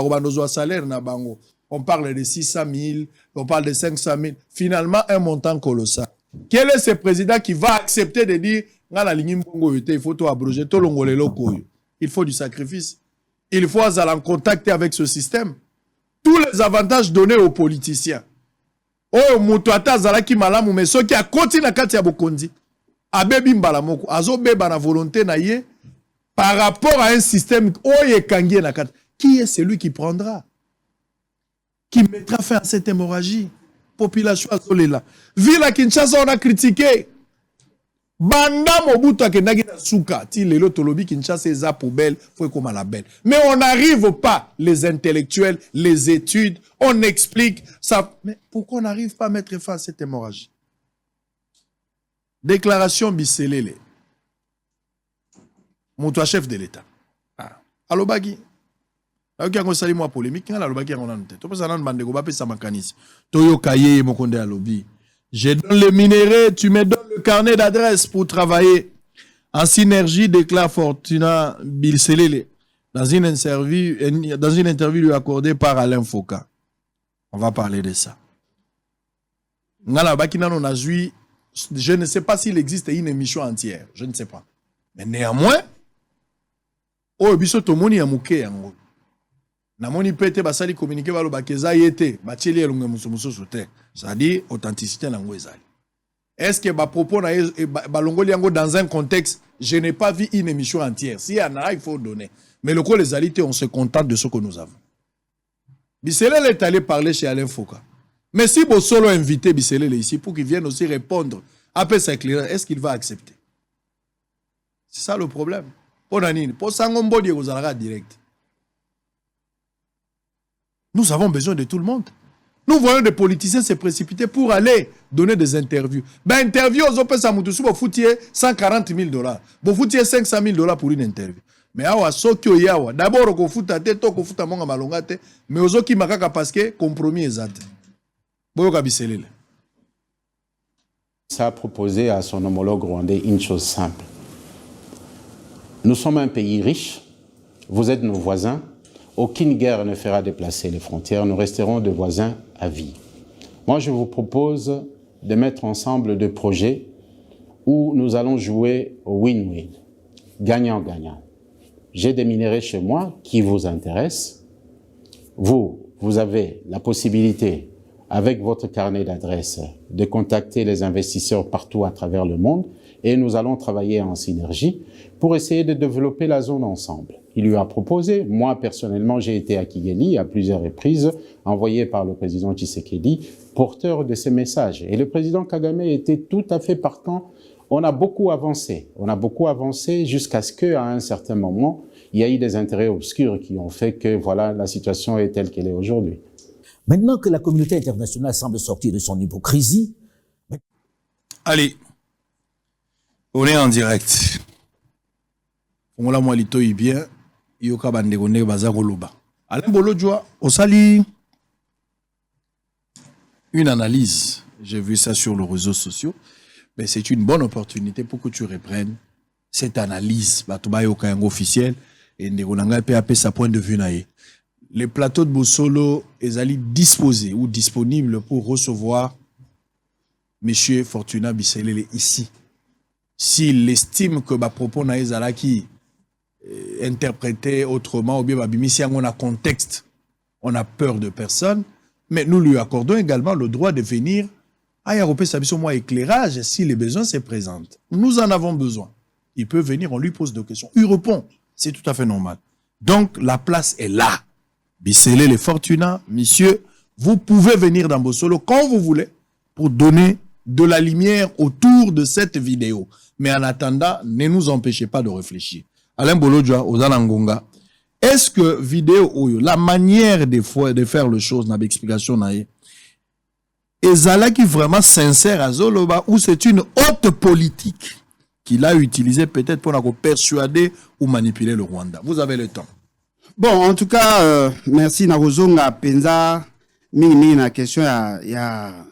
salaire na bango. On parle de 600 000, on parle de 500 000. Finalement, un montant colossal. Quel est ce président qui va accepter de dire il faut tout abroger, tout l'ongolelo? Il faut du sacrifice. Il faut aller en contact avec ce système. Tous les avantages donnés aux politiciens. Oh, mutuata zalaki malamu, mais ceux qui a continué à katia bokondi. Abebi mbalamoko, azo beba na volonté na ye, par rapport à un système, oye kangie na kata. Qui est celui qui prendra? Qui mettra fin à cette hémorragie? Population azolela. Villa Kinshasa, on a critiqué. Banda Mobutu akendaki na suka. Ti lelo tolobi Kinshasa eza poubelle, faut comme la belle. Mais on n'arrive pas, les intellectuels, les études, on explique ça. Mais pourquoi on n'arrive pas à mettre fin à cette hémorragie? Déclaration Bisselele. Mon toi chef de l'État. Allo bagi. Là qui a sali moi polémique, là allo bagi on a noté. To pesa nan bande go ba pesa makanisi. Toyo kaye mo konde alobi. Je donne le minerai, tu me donnes le carnet d'adresse pour travailler. En synergie, déclare Fortuna Bilselele dans une interview lui accordée par Alain Foucault. On va parler de ça. Ngala bakina on a joué. Je ne sais pas s'il existe une émission entière. Je ne sais pas. Mais néanmoins, oh, biso tomoni ya muke yango. Na moni pete basali communiquer balo bakeza yete, bacheli elunga mususu sote. Ça dit authenticité nango ezali. Est-ce que ba propos na balongoli yango dans un contexte, je n'ai pas vu une émission entière. Si y en a, il faut donner. Mais le coup les alités, on se contente de ce que nous avons. Bisselele est allé parler chez Alain Foucault. Mais si Bossolo a invité Bisselele ici pour qu'il vienne aussi répondre, après sa éclairage, est-ce qu'il va accepter? C'est ça le problème. Pour Nanine, pour Sangombo direct. Nous avons besoin de tout le monde. Nous voyons des politiciens se précipiter pour aller donner des interviews. Ben, interview, aux opés, ça m'a vous foutiez $140 000. Vous foutiez $500 000 pour une interview. Mais awa sokyo yawa. D'abord, on fout à tête, on fout à mon amalongate. Mais aux autres qui m'ont parce que compromis exact. Ça a proposé à son homologue rwandais une chose simple. Nous sommes un pays riche, vous êtes nos voisins, aucune guerre ne fera déplacer les frontières, nous resterons de voisins à vie. Moi, je vous propose de mettre ensemble deux projets où nous allons jouer au win-win, gagnant-gagnant. J'ai des minéraux chez moi qui vous intéressent. Vous avez la possibilité, avec votre carnet d'adresse, de contacter les investisseurs partout à travers le monde et nous allons travailler en synergie pour essayer de développer la zone ensemble. Il lui a proposé, moi personnellement j'ai été à Kigali à plusieurs reprises, envoyé par le président Tshisekedi, porteur de ces messages. Et le président Kagame était tout à fait partant. On a beaucoup avancé jusqu'à ce qu'à un certain moment, il y a eu des intérêts obscurs qui ont fait que voilà, la situation est telle qu'elle est aujourd'hui. Maintenant que la communauté internationale semble sortir de son hypocrisie... Allez, on est en direct. On l'a moalito bien, yoka bandegone bazakoloba. Alain Bolodjoa, osali une analyse. J'ai vu ça sur les réseaux sociaux. Mais c'est une bonne opportunité pour que tu reprennes cette analyse. Batuba yoka yango officiel et ndegonanga PAP sa point de vue nae. Les plateaux de Bossolo sont disposés ou disponibles pour recevoir M. Fortuna Bisselele ici. S'il estime que ma propos n'a qui interprété autrement ou bien si on a contexte, on a peur de personne, mais nous lui accordons également le droit de venir à Yaropé Sabiso moi éclairage si les besoins se présentent. Nous en avons besoin. Il peut venir, on lui pose des questions. Il répond. C'est tout à fait normal. Donc la place est là. Bisselele Fortuna, monsieur, vous pouvez venir dans Bossolo quand vous voulez pour donner de la lumière autour de cette vidéo. Mais en attendant, ne nous empêchez pas de réfléchir. Alain Bolodjoa, Ozana Ngonga. Est-ce que vidéo Oyo, la manière de faire les choses, n'a explication naïe, est qui vraiment sincère à Zoloba ou c'est une haute politique qu'il a utilisée peut-être pour persuader ou manipuler le Rwanda? Vous avez le temps. Bon, en tout cas, merci Narozonga Penza. Mingi na question il y a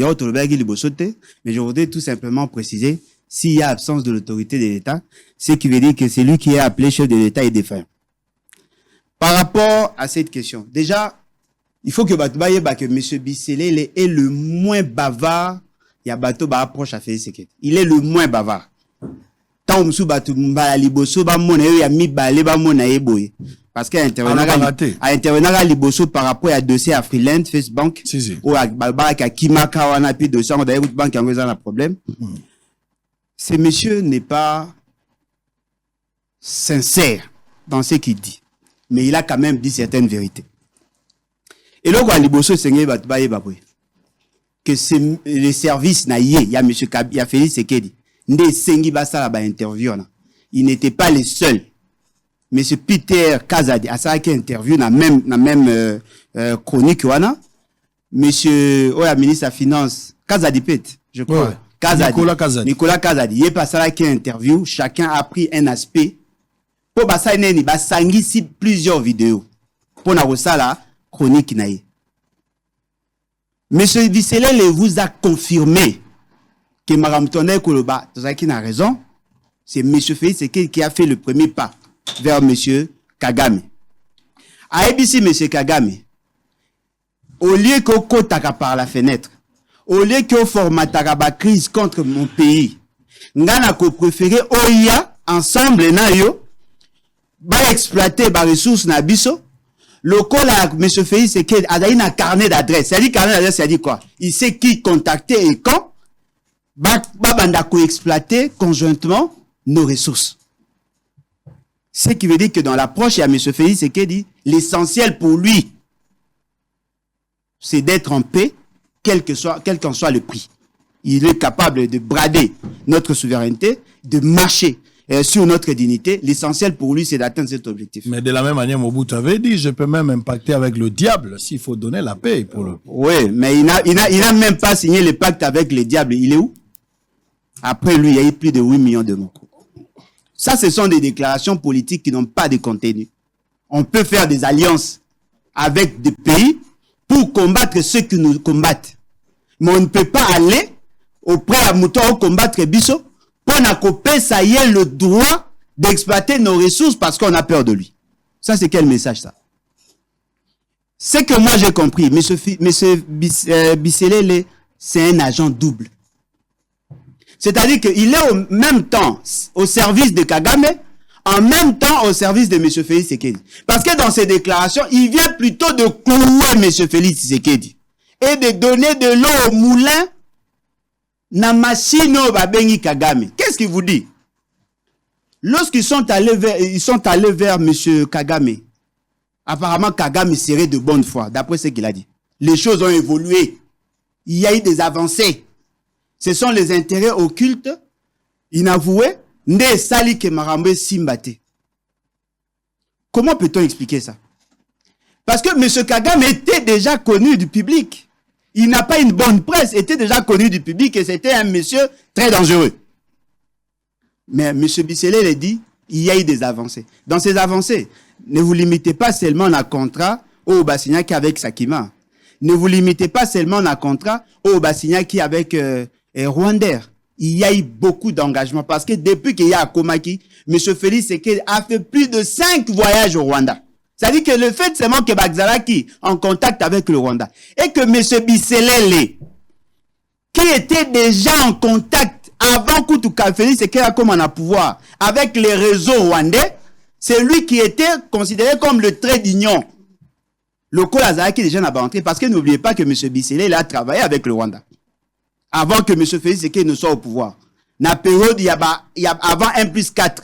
autre qui libosote, mais je voudrais tout simplement préciser s'il y a absence de l'autorité de l'État, ce qui veut dire que c'est lui qui est appelé chef de l'État et défunt. Par rapport à cette question, déjà, il faut que M. Bisselé est le moins bavard. Il y a Bato ba approche à Félix Sekedi. Il est le moins bavard. Tant que Bato ba liboso ba mona ya mi balé ba mona eboy. Parce qu'il a intervenu à liboso par rapport à dossier à Freeland, Facebook, ou à Balbaka Kimaka wana pi dossier on d'ailleurs banque qui a un problème. Ce monsieur n'est pas sincère dans ce qu'il dit, mais il a quand même dit certaines vérités. Et là, quand Liboso Sengé que c'est les services naïe, il y a monsieur il y a Félix Sekedi, Ndé Sengi Basala ba interview là. Il n'était pas les seuls. Monsieur Peter Kazadi a ça qui interview na même chronique wana. Monsieur Oya ministre de la Finance Kazadi Pet, je crois. Ouais. Kazadi, Nicolas Kazadi, il est passé là qui interview, chacun a pris un aspect. Pour basa neni ba sangi si plusieurs vidéos. Pour na la chronique naïe. Monsieur Bisselé vous a confirmé que Madame Tonnerre Koloba, qui a raison, c'est Monsieur Félix qui a fait le premier pas vers Monsieur Kagame. A ABC Monsieur Kagame, au lieu qu'on kotaka par la fenêtre, au lieu qu'on formataka ba crise contre mon pays, ngana ko préféré oya ensemble na yo ba exploiter ba ressources na biso. Le col à M. Félix, c'est qu'il a un carnet d'adresse. C'est-à-dire carnet d'adresse, c'est-à-dire quoi? Il sait qui contacter et quand. Babandako exploiter conjointement nos ressources. Ce qui veut dire que dans l'approche, il y a M. Félix, c'est qu'il dit l'essentiel pour lui, c'est d'être en paix, quel qu'en soit le prix. Il est capable de brader notre souveraineté, de marcher sur notre dignité. L'essentiel pour lui, c'est d'atteindre cet objectif. Mais de la même manière, Mobutu avait dit, je peux même impacter avec le diable s'il faut donner la paix pour le... Oui, mais il n'a même pas signé le pacte avec le diable. Il est où? Après lui, il y a eu plus de 8 millions de morts. Ça, ce sont des déclarations politiques qui n'ont pas de contenu. On peut faire des alliances avec des pays pour combattre ceux qui nous combattent. Mais on ne peut pas aller auprès à Mouton combattre Bisso pour n'accoper ça y est le droit d'exploiter nos ressources parce qu'on a peur de lui. Ça, c'est quel message, ça? C'est que moi, j'ai compris. Monsieur Bisselé, c'est un agent double. C'est-à-dire qu'il est au même temps au service de Kagame, en même temps au service de M. Félix Tshisekedi. Parce que dans ses déclarations, il vient plutôt de clouer M. Félix Tshisekedi et de donner de l'eau au moulin na machine babengi Kagame. Qu'est-ce qu'il vous dit? Lorsqu'ils sont allés vers M. Kagame, apparemment Kagame serait de bonne foi, d'après ce qu'il a dit. Les choses ont évolué. Il y a eu des avancées. Ce sont les intérêts occultes, inavoués, ne sali ke marambe simbate. Comment peut-on expliquer ça? Parce que M. Kagame était déjà connu du public. Il n'a pas une bonne presse, était déjà connu du public et c'était un monsieur très dangereux. Mais M. Bisselé l'a dit, il y a eu des avancées. Dans ces avancées, ne vous limitez pas seulement à un contrat au Bassignaki avec Sakima. Ne vous limitez pas seulement à un contrat au Bassignaki avec Rwanda. Il y a eu beaucoup d'engagement parce que depuis qu'il y a Komaki, M. Félix Tshisekedi a fait plus de 5 voyages au Rwanda. C'est-à-dire que le fait seulement que Bagzalaki en contact avec le Rwanda et que M. Bisselé, qui était déjà en contact avant Koutuka Félix Tshisekedi a comme un pouvoir avec les réseaux rwandais, c'est lui qui était considéré comme le trait d'union. Le Kolazaki déjà n'a pas entré parce que n'oubliez pas que M. Bisselé a travaillé avec le Rwanda avant que M. Félix Tshisekedi ne soit au pouvoir. Dans la période, il y a avant 1+4.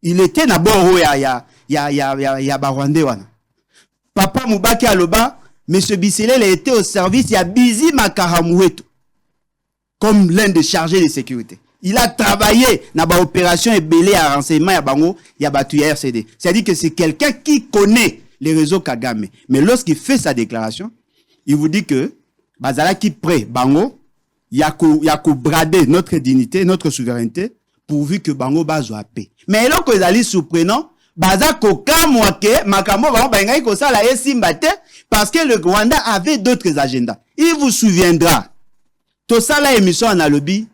Il était d'abord il y a Rwandais. Papa Moubaki Aloba, M. Bisselé a été au service, il y a Bizi Makaramoueto comme l'un des chargés de sécurité. Il a travaillé dans l'opération et belé à renseignement à Bango, il y a battu RCD. C'est-à-dire que c'est quelqu'un qui connaît les réseaux Kagame. Mais lorsqu'il fait sa déclaration, il vous dit que Bazala qui prêt Bango, il y a qu'à brader notre dignité, notre souveraineté, pourvu que Bango bazo a paix. Mais là que les surprenant, Baza koka mwake, makamo bango bengai ko sala esimbate, parce que le Rwanda avait d'autres agendas. Il vous souviendra, tout ça la émission en lobby,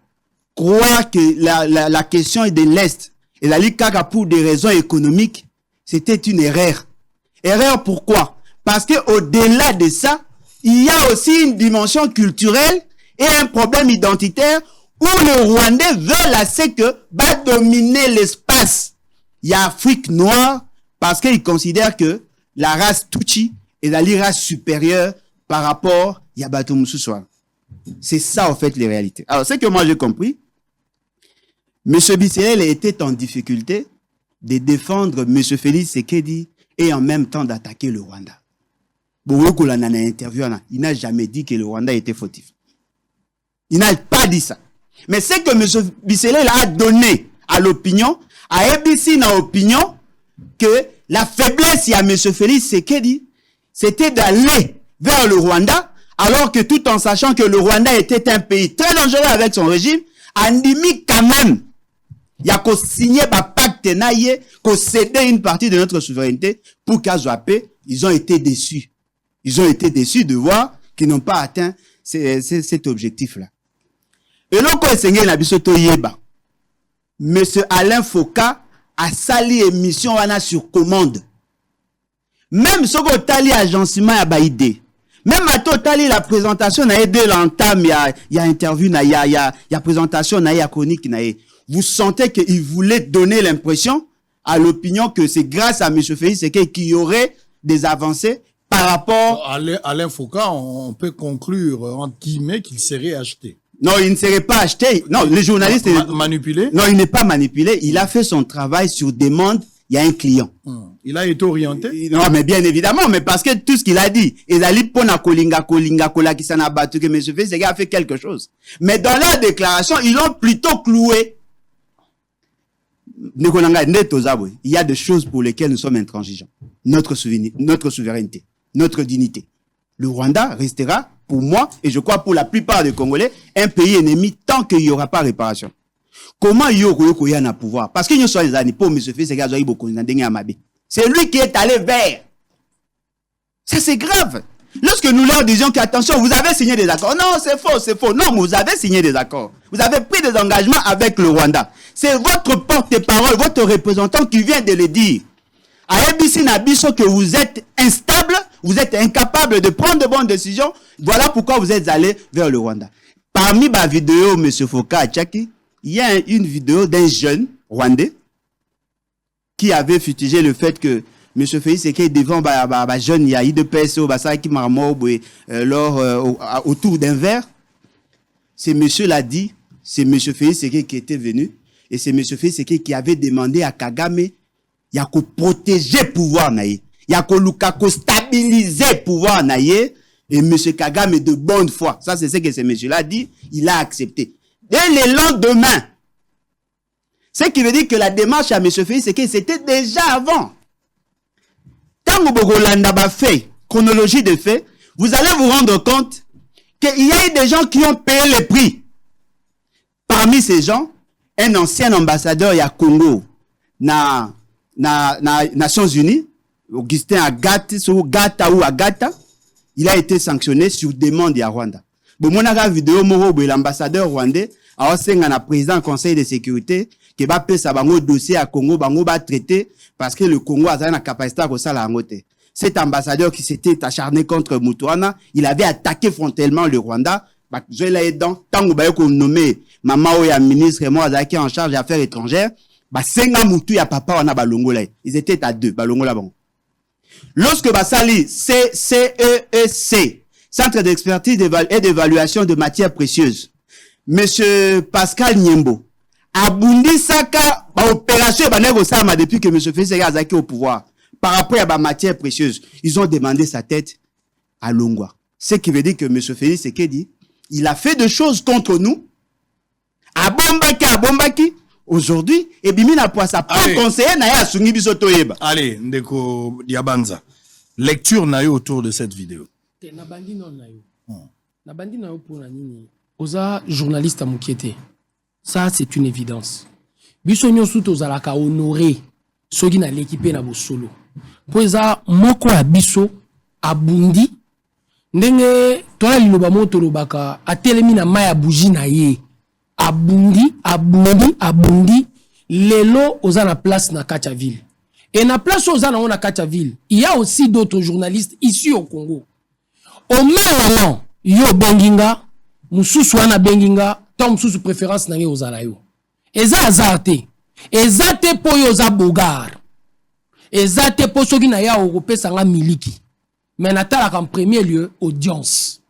croire que la question de l'Est, et la Ligue Kaka pour des raisons économiques, c'était une erreur. Erreur pourquoi? Parce que au-delà de ça, il y a aussi une dimension culturelle et un problème identitaire où le Rwandais veut assez que va dominer l'espace. Il y a Afrique noire parce qu'il considère que la race Tutsi est la race supérieure par rapport à Yabato Moussoussoa. C'est ça, en fait, les réalités. Alors, c'est que moi, j'ai compris. M. Bissell était en difficulté de défendre M. Félix Tshisekedi et en même temps d'attaquer le Rwanda. Il n'a jamais dit que le Rwanda était fautif. Il n'a pas dit ça. Mais c'est que M. Bissell a donné à l'opinion, à ABC dans l'opinion, que la faiblesse à M. Félix Tshisekedi, c'était d'aller vers le Rwanda, alors que tout en sachant que le Rwanda était un pays très dangereux avec son régime, Andimi quand même, il y a qu'au signer un pacte naïe, qu'au céder une partie de notre souveraineté pour qu'Azoapé, ils ont été déçus. Ils ont été déçus de voir qu'ils n'ont pas atteint cet objectif-là. Et là, quand il y a M. Alain Foucault a sali émission sur commande. Même ce qu'on tali agencement à Baïdé. Même à totali la présentation na aidé l'entame, il y a interview na il y a présentation na il y a chronique na. Vous sentez qu'il voulait donner l'impression à l'opinion que c'est grâce à M. Félix Tshisekedi qu'il y aurait des avancées par rapport... Alain Foucault, on peut conclure, entre guillemets, qu'il serait acheté. Non, il ne serait pas acheté. Non, le journaliste... Manipulé? Non, il n'est pas manipulé. Il a fait son travail sur demande. Il y a un client. Il a été orienté? Non, mais bien évidemment, mais parce que tout ce qu'il a dit, il a dit pour na kolinga qui s'en a battu, que M. Félix Tshisekedi a fait quelque chose. Mais dans la déclaration, ils l'ont plutôt cloué. Il y a des choses pour lesquelles nous sommes intransigeants. Notre souveraineté, notre dignité. Le Rwanda restera, pour moi, et je crois pour la plupart des Congolais, un pays ennemi tant qu'il n'y aura pas réparation. Comment Yoko Yana pouvoir? Parce qu'il y a des années pour M. Félix Tshisekedi, c'est lui qui est allé vers. Ça, c'est grave. Lorsque nous leur disions qu'attention, vous avez signé des accords. Non, c'est faux, c'est faux. Non, vous avez signé des accords. Vous avez pris des engagements avec le Rwanda. C'est votre porte-parole, votre représentant qui vient de le dire. À ABC Nabiso que vous êtes instable, vous êtes incapable de prendre de bonnes décisions. Voilà pourquoi vous êtes allé vers le Rwanda. Parmi ma vidéo, M. Foucault Tchaki, il y a une vidéo d'un jeune Rwandais qui avait fustigé le fait que M. Félix Tshisekedi devant jeune, il y a eu de PSO, qui m'a mort autour d'un verre. C'est monsieur l'a dit, c'est M. Félix Tshisekedi qui était venu, et c'est M. Félix Tshisekedi qui avait demandé à Kagame, il y a qu'à protéger le pouvoir naïe, il y a qu'à stabiliser le pouvoir naïe, et M. Kagame de bonne foi. Ça, c'est ce que ce monsieur l'a dit, il a accepté. Dès le lendemain, ce qui veut dire que la démarche à M. Félix Tshisekedi, c'était déjà avant. Quand vous fait chronologie des faits, vous allez vous rendre compte qu'il y a eu des gens qui ont payé le prix. Parmi ces gens, un ancien ambassadeur à Congo, na Nations Unies, Augustin Agata, il a été sanctionné sur demande à Rwanda. Bon, mon vidéo, l'ambassadeur rwandais, a un président du Conseil de sécurité, qui va payer sa dossier à Congo, va traiter, parce que le Congo a une capacité à faire la montée. Cet ambassadeur qui s'était acharné contre Mutuana, il avait attaqué frontalement le Rwanda. Je l'ai aidé tant que vous nommé maman ou ministre et moi qui en charge des affaires étrangères. Senga Mutu ya papa wana balongola. Ils étaient à deux balongola bon. Lorsque basali CEEC, Centre d'expertise et d'évaluation de matières précieuses, Monsieur Pascal Nyembo, Abundi Saka, opération banego sama depuis que M. Félix Tshisekedi au pouvoir. Par rapport à la matière précieuse, ils ont demandé sa tête à Longwa. Ce qui veut dire que M. Félix Tshisekedi, il a fait des choses contre nous, abombaki aujourd'hui et bimi na poisa pas conseiller na ya sungi biso toyeba. Allez, ndeko Diabanza. Lecture na yo autour de cette vidéo. Na bandi non na yo. Na bandi na yo pour na nini. Oza journaliste amukiete. Ça c'est une évidence. Biso nyosu tozalaka honoré soki na l'équipe na bosolo. Po eza moko ya biso abundi ndenge tola liloba moto lobaka atelemi na maya bougie na ye. Abundi lelo oza na place na Kacha ville. Et na place oza na Kacha ville, il y a aussi d'autres journalistes ici au Congo. Au même moment, yo benginga, mususu wana benginga, tom mususu préférence na ye ozala yo. Eza azarte. Ezate po yo za bogar. Ezate po soki na ya européen nga miliki. Mais natala en premier lieu audience.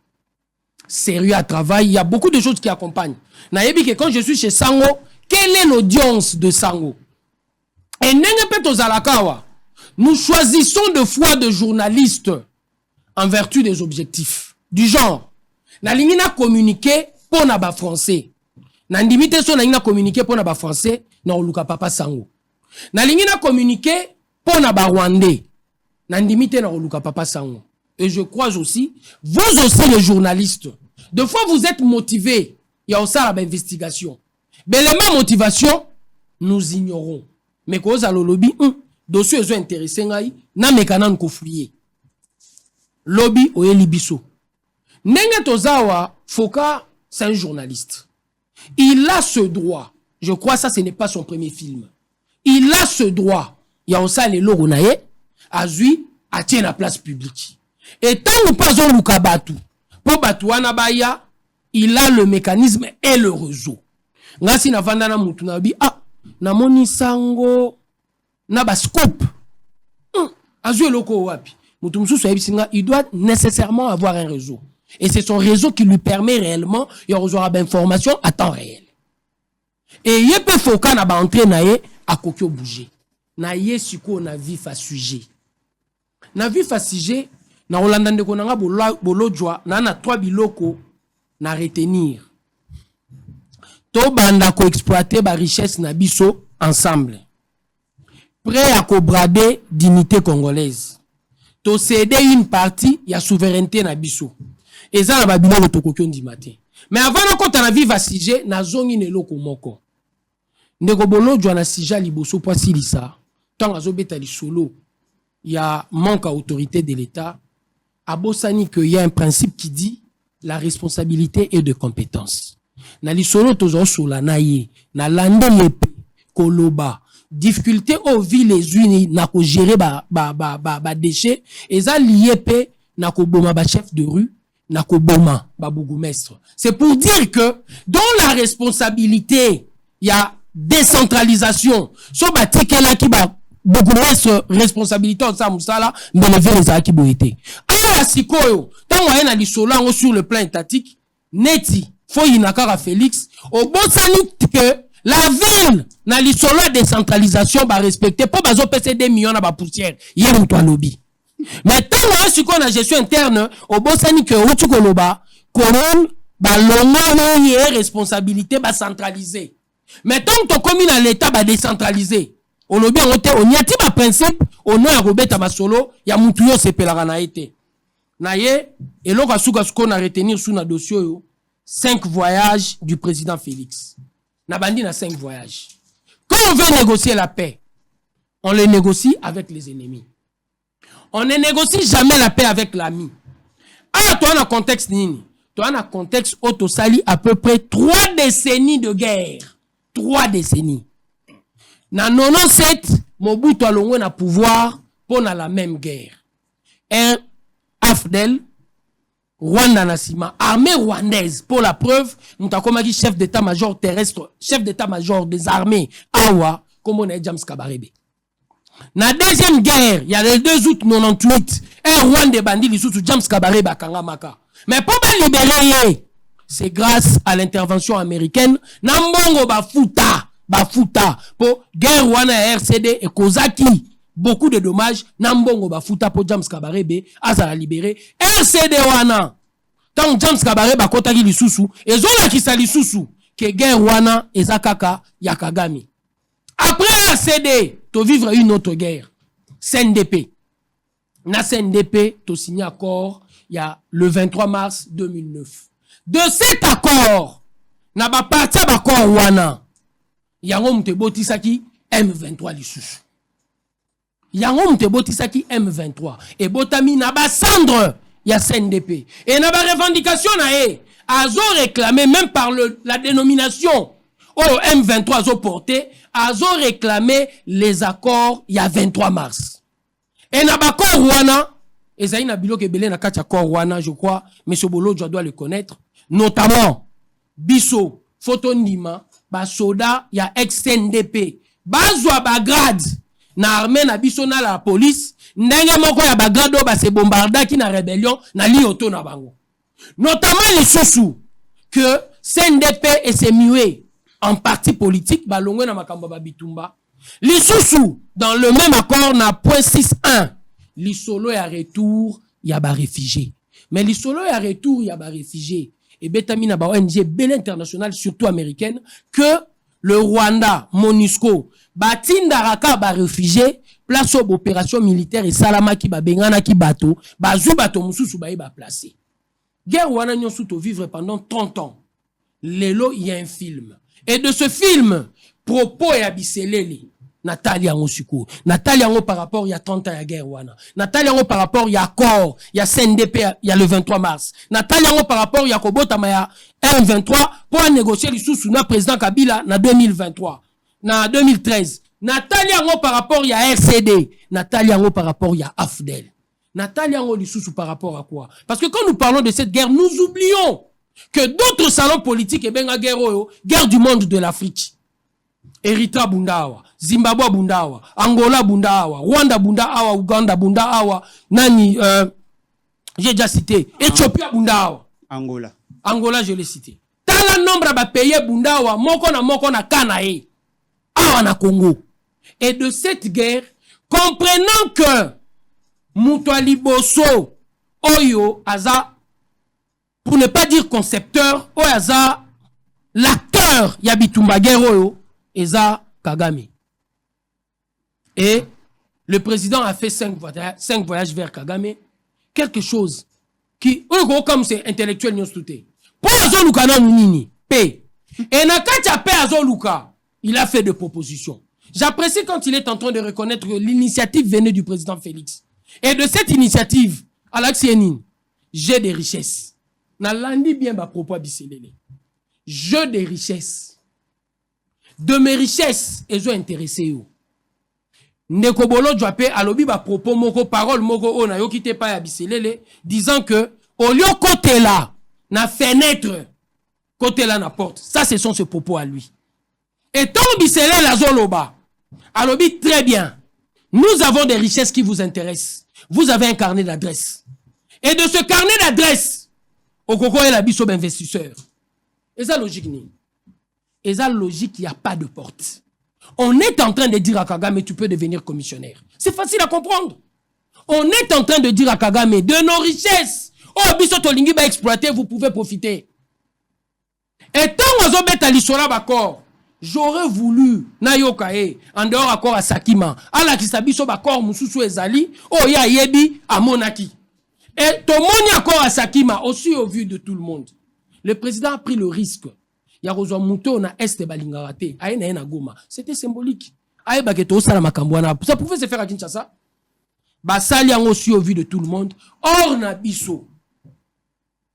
Sérieux à travail, il y a beaucoup de choses qui accompagnent. Nayebi que quand je suis chez Sango, quelle est l'audience de Sango? Et nous choisissons de fois de journalistes en vertu des objectifs. Du genre, na lingina communiquer pour na ba français. Na ndimite so na lingina communiquer pour na ba français, na oluka papa Sango. Na lingina communiquer pour na ba rwandais. Na ndimite na oluka papa Sango. Et je crois aussi, vous aussi les journalistes, de fois vous êtes motivés, il y a aussi l'investigation. Mais les mêmes motivations, nous ignorons. Mais quand vous avez le lobby, dossier est intéressé, na mekana nko fouiller. Lobby oye libiso. Nenge tozawa, Foka, c'est un journaliste. Il a ce droit. Je crois que ça, ce n'est pas son premier film. Il a ce droit. Il y a aussi les loronaye, à lui, à tirer la place publique. Et tant que pas on lukabatu, pour Batouana Baya, il a le mécanisme et le réseau. Ngasi na vanda na mutu na bi na moni sango na ba scoop. Azue loko wapi. Mutu msusu singa, il doit nécessairement avoir un réseau. Et c'est son réseau qui lui permet réellement de recevoir d'informations à temps réel. Et il peut foka na ba entrer na ye à kokyo bouger. Na ye siko na vif à sujet. Na vif à sujet. Na Rolanda ndeko nanga bolojwa na 3 biloko na retenir. To banda ko exploiter ba richesse na biso ensemble. Prêt à co-brader dignité congolaise. To céder une partie ya souveraineté na biso. Eza na ba biloko to kokyo ndimate. Mais avant na kota na viva sije na zongi ne loko moko. Ndeko bolojwa na sija liboso po silisa. Tanga zo beta li solo. Il y a manque à autorité de l'État. À Bossani, qu'il y a un principe qui dit la responsabilité est de compétence. Na lisolo tozo sola na ye, na lande yepe, koloba, difficulté au villes les unis na ko gérer ba déchets, et ça lié na ko boma ba chef de rue, na ko boma ba bourgmestre. C'est pour dire que dans la responsabilité, il y a décentralisation. So ba tikela ki ba beaucoup de responsabilité en ça musala mais les acquis boité ah sikoyo tant moyen na lisolo sur le plan étatique neti faut inakara Félix au bosani que la ville na lisolo décentralisation ba respecter pour bazo pc 2 millions na ba poussière hier toi lobby mais tant moyen sikoyo na gestion interne au bosani que outu koloba koron ba longo yé responsabilité ba centraliser mais tant que commis dans l'état ba décentraliser on a bien noté, on y a un principe, on a Robert Masolo, il y a Moutuyo Sepelaka na été. Naye, et l'on va qu'on a retenir sous notre dossier 5 voyages du président Félix. Nabandi na 5 voyages. Quand on veut négocier la paix, on les négocie avec les ennemis. On ne négocie jamais la paix avec l'ami. Ah, toi, on a contexte nini? Toi, on a contexte Otosali à peu près 3 décennies de guerre. 3 décennies. Na 97, Mobutu a longwe na pouvoir pour la même guerre. Un AFDEL, Rwanda Nassima, armée rwandaise, pour la preuve, Moutakomaki, chef d'état-major terrestre, chef d'état-major des armées, Awa, comme on est James Kabarebe. Na deuxième guerre, il y a le 2 août 98, un Rwanda bandit, il sous James Kabarebe à Kangamaka. Mais pour me libérer, c'est grâce à l'intervention américaine, Nambongo Bafuta pour guerre wana RCD et Kozaki beaucoup de dommages Nambongo Bafuta pour James Kabarebe azala libéré RCD wana tant James Kabarebe kotaki lisusu et zola ki sali susu que guerre wana ezakaka ya Kagame. Après ACD, to vivre une autre guerre. CNDP. Na CNDP, to signé accord il y a le 23 mars 2009. De cet accord, na ba parti accord wana. Yango mteboti saki M23 lisusu. Yango mteboti saki M23 et botami na ba cendre ya CNDP. Et na ba revendication na e azo réclamé même par la dénomination au M23 azo porté, azo réclamé les accords il y a 23 mars. Et na ba accord wana ezali na biloko ebele na kati accord wana, je crois monsieur Bolo doit le connaître, notamment biso photo ndima ba soda ya ex-CNDP bazwa ba grade na armée na biso na la police ndenge moko ya ba grade ba se bombardaki na rébellion na lioto na bango, notamment les sous que CNDP et ses muets en parti politique balongwe na makambo ba bitumba les sous dans le même accord na point 6.1 l'isolo ya retour ya ba réfugiés, mais l'isolo ya retour ya ba réfugiés et betamina ba ONG belle internationale surtout américaine que le Rwanda MONUSCO batinda raka ba réfugiés place aux opérations militaires et salama ki ba bengana ki bato bazu bato mususu ba placer guerre wana nyonso to vivre pendant 30 ans. Lelo il y a un film et de ce film propos ya biseleli Natalia Ngosuko. Natalia Ngo par rapport il y a 30 ans ya guerre wana. Natalia Ngo par rapport il y a accord, il y a CNDP il y a le 23 mars. Natalia Ngo par rapport il y a Kobota Maya M23 pour négocier les sous na président Kabila na 2023. Na 2013. Natalia Ngo par rapport il y a RCD. Natalia Ngo par rapport il y a AFDEL. Natalia Ngo sous par rapport à quoi? Parce que quand nous parlons de cette guerre, nous oublions que d'autres salons politiques et benga guerre du monde de l'Afrique. Eritrea bundawa, Zimbabwe bundawa, Angola bundawa, Rwanda bundawa, Uganda bundawa, nani j'ai déjà cité, Éthiopie bundawa. Angola je l'ai cité. Tala nombre ba pays bundawa, moko na Kanae. Awa na Congo. Et de cette guerre, comprenant que Mutuali Bosso Oyo Aza, pour ne pas dire concepteur, Oyo Aza l'acteur Yabitumba Guerrero Eza Kagame. Et le président a fait 5 voyages vers Kagame. Quelque chose qui, comme c'est intellectuel, nous souhaitons. Pour Azoluka Nini, paix. Et Nakacha paix Azoluka, il a fait des propositions. J'apprécie quand il est en train de reconnaître que l'initiative venait du président Félix. Et de cette initiative, à l'Axienin, j'ai des richesses. Nalandi bien ma propos à Bisselele. J'ai des richesses. De mes richesses, elles ont intéressé eux. Nekobolo Djapé alobi ba propos moko parole moko ona yo kite pa ya Bisselele disant que au lieu côté là na fenêtre côté là na porte. Ça ce sont ses propos à lui. Et tant Bisselele la zoloba alobi très bien. Nous avons des richesses qui vous intéressent. Vous avez un carnet d'adresse. Et de ce carnet d'adresse au koko et la biso investisseur. Et ça logique ni. Et ça logique, il n'y a pas de porte. On est en train de dire à Kagame, tu peux devenir commissionnaire. C'est facile à comprendre. On est en train de dire à Kagame, de nos richesses, oh, biso tolingi ba exploiter, vous pouvez profiter. Et tant qu'on a à l'issola bakor, j'aurais voulu, nayokae, en dehors accord à Sakima, à la kisabiso bakor, mususu ezali, oh ya yebi, à Monaki. Et tout le monde accord à Sakima, aussi au vu de tout le monde. Le président a pris le risque. Yarozo Mouto na Est Balingarate, Aïna na Goma. C'était symbolique. Aïe Baketo Sala Makambouana. Ça pouvait se faire à Kinshasa. Basali a aussi au vu de tout le monde. Or na biso.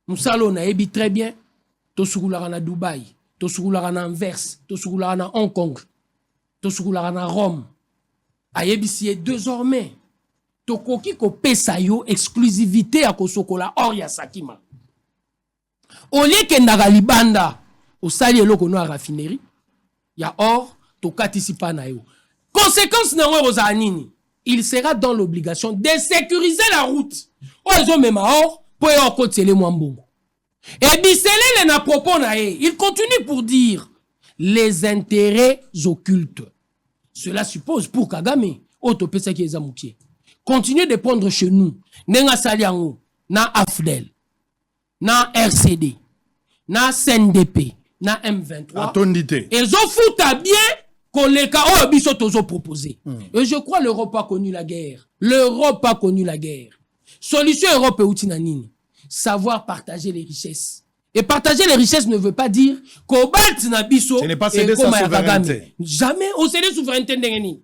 Moussalo na ebi très bien. Tosukulara na Dubaï. Tosukulara na Anvers. Tosukulara na Hong Kong. Tosukulara na Rome. Aïebi si désormais. Tokoki ko pesayo exclusivité à Kosokola. Or ya Sakima. Au lieu que Nagalibanda. Au sali eloko no raffinerie ya or to katisipa na yo. Conséquence na roza nini, il sera dans l'obligation de sécuriser la route. Ozo mema or po yo kotele mwambongo. Et Bisselele na propos na ye, il continue pour dire les intérêts occultes. Cela suppose pour Kagame auto pesa ki ezamukie. Continuez de prendre chez nous nenga saliango na AFDEL, na RCD, na CNDP, na M23. Attendité. Ils ont foutu bien qu'on les cas biso tozo proposé. Et je crois l'Europe a connu la guerre. L'Europe a connu la guerre. Solution Europe et outinanini. Savoir partager les richesses. Et partager les richesses ne veut pas dire qu'au bat na biso. Ce n'est pas céder sa souveraineté. Jamais au céder souveraineté ndengeni.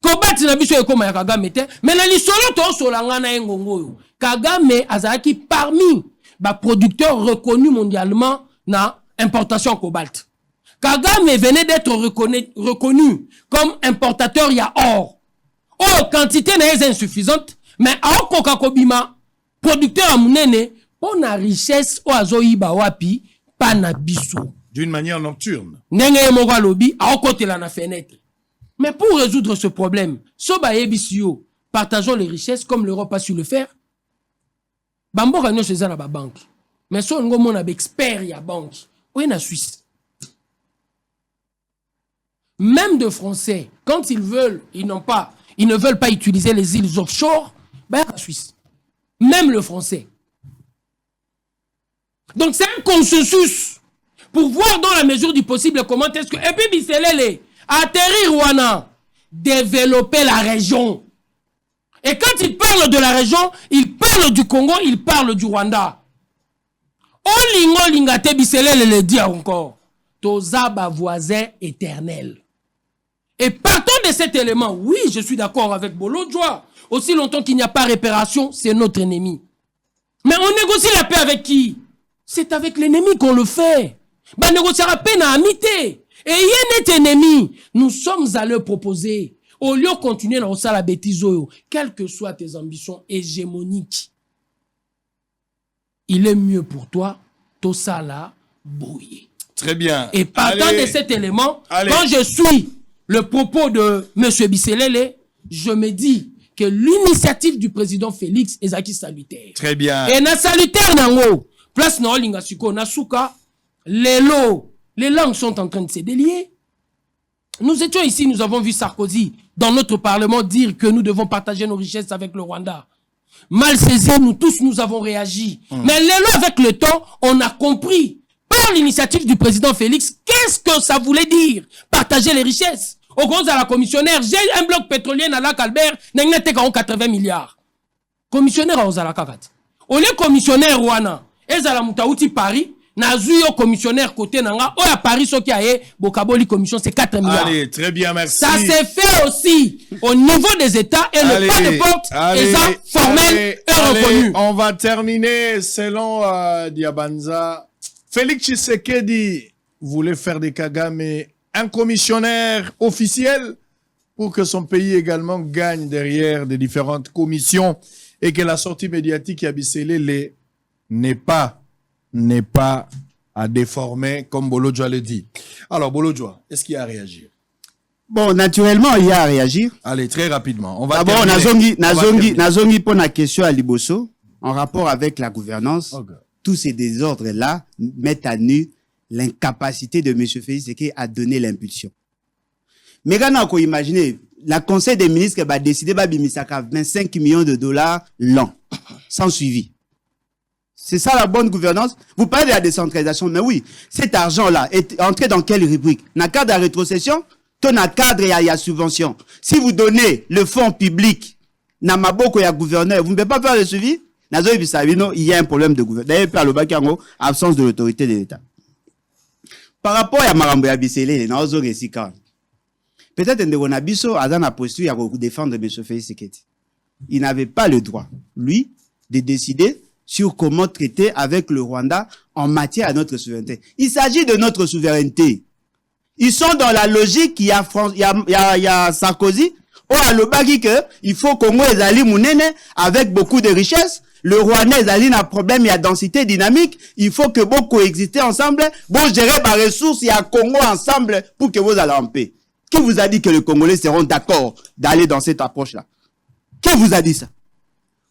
Qu'au bat na biso et comme Kagame te. Mais na lisolo to solanga na ngongo. Kagame azaki parmi ba producteurs reconnus mondialement na importation cobalt. Kagame venait d'être reconnu comme importateur ya or. Oh, quantité n'est insuffisante, mais à Kokakobima, producteur à Mounene, on a richesse au azoïba wapi, pas na biso. D'une manière nocturne. Nenge moga lobby, à côté la fenêtre. Mais pour résoudre ce problème, soba ebisio, partageons les richesses comme l'Europe a su le faire. Bambo gagnon chez la banque. Mais son ngomon a expert ya banque. Oui, na Suisse. Même de Français, quand ils veulent, ils ne veulent pas utiliser les îles offshore, ben la Suisse. Même le Français. Donc c'est un consensus pour voir dans la mesure du possible comment est-ce que... Et puis Biselele, atterrir Rwanda, développer la région. Et quand il parle de la région, il parle du Congo, il parle du Rwanda. Lingate Biselele le dit encore. Tozaba voisin éternel. Et partant de cet élément, oui, je suis d'accord avec Bolodjoa. Aussi longtemps qu'il n'y a pas réparation, c'est notre ennemi. Mais on négocie la paix avec qui? C'est avec l'ennemi qu'on le fait. On négociera la paix dans amitié. Et il y a notre ennemi. Nous sommes à leur proposer. Au lieu de continuer dans la bêtise, quelles que soient tes ambitions hégémoniques, il est mieux pour toi, tout ça là, brouillé. Très bien. Et partant de cet élément, quand je suis le propos de M. Biselele, je me dis que l'initiative du président Félix est salutaire. Très bien. Et na salutaire nango, place na olinga siko na suka, les langues sont en train de se délier. Nous étions ici, nous avons vu Sarkozy dans notre parlement dire que nous devons partager nos richesses avec le Rwanda. Mal saisi, nous tous nous avons réagi. Mais avec le temps, on a compris par l'initiative du président Félix, qu'est-ce que ça voulait dire? Partager les richesses. Au gros, à la commissionnaire, j'ai un bloc pétrolier à la Calbert, n'a 80 milliards. Commissionnaire à Ozalakakat. On est commissionnaire Rwanda. Et à la Moutaouti Paris, n'a eu commissionnaire côté Nanga. Ou à Paris, ce qui a eu, Bokaboli commission, c'est 4 milliards. Allez, très bien, merci. Ça s'est fait aussi au niveau des États et le pas de porte est formel et reconnu. On va terminer selon Diabanza. Félix Tshisekedi voulait faire des Kagame un commissionnaire officiel pour que son pays également gagne derrière des différentes commissions et que la sortie médiatique à Biselele n'est pas à déformer comme Bolodjoa le dit. Alors Bolodjoa, est-ce qu'il y a à réagir? Bon, naturellement, il y a à réagir. Allez, très rapidement. On va d'abord, Nazongi pose la question à Liboso en rapport avec la gouvernance. Okay. Tous ces désordres-là mettent à nu l'incapacité de M. Félix Tshisekedi à donner l'impulsion. Mais quand on peut imaginer, la Conseil des ministres va décider de 25 millions de dollars l'an, sans suivi. C'est ça la bonne gouvernance. Vous parlez de la décentralisation, mais oui, cet argent-là est entré dans quelle rubrique? Dans le cadre de la rétrocession, dans le cadre de la subvention. Si vous donnez le fonds public, dans Maboko et gouverneur, vous ne pouvez pas faire le suivi? Il y a un problème de gouvernance. D'ailleurs, par le Bakango, absence de l'autorité de l'État. Par rapport à Marambo Yabisele, peut-être que Nabiso a dans la posture à défendre M. Félix Tshisekedi. Il n'avait pas le droit, lui, de décider sur comment traiter avec le Rwanda en matière de notre souveraineté. Il s'agit de notre souveraineté. Ils sont dans la logique, il y a Sarkozy, il faut Congo et Zali Mounene avec beaucoup de richesses. Le Rwandais Zali n'a problème, il y a densité dynamique. Il faut que vous coexister ensemble. Vous gérez les ressources, il y a Congo ensemble pour que vous allez en paix. Qui vous a dit que les Congolais seront d'accord d'aller dans cette approche-là? Qui vous a dit ça?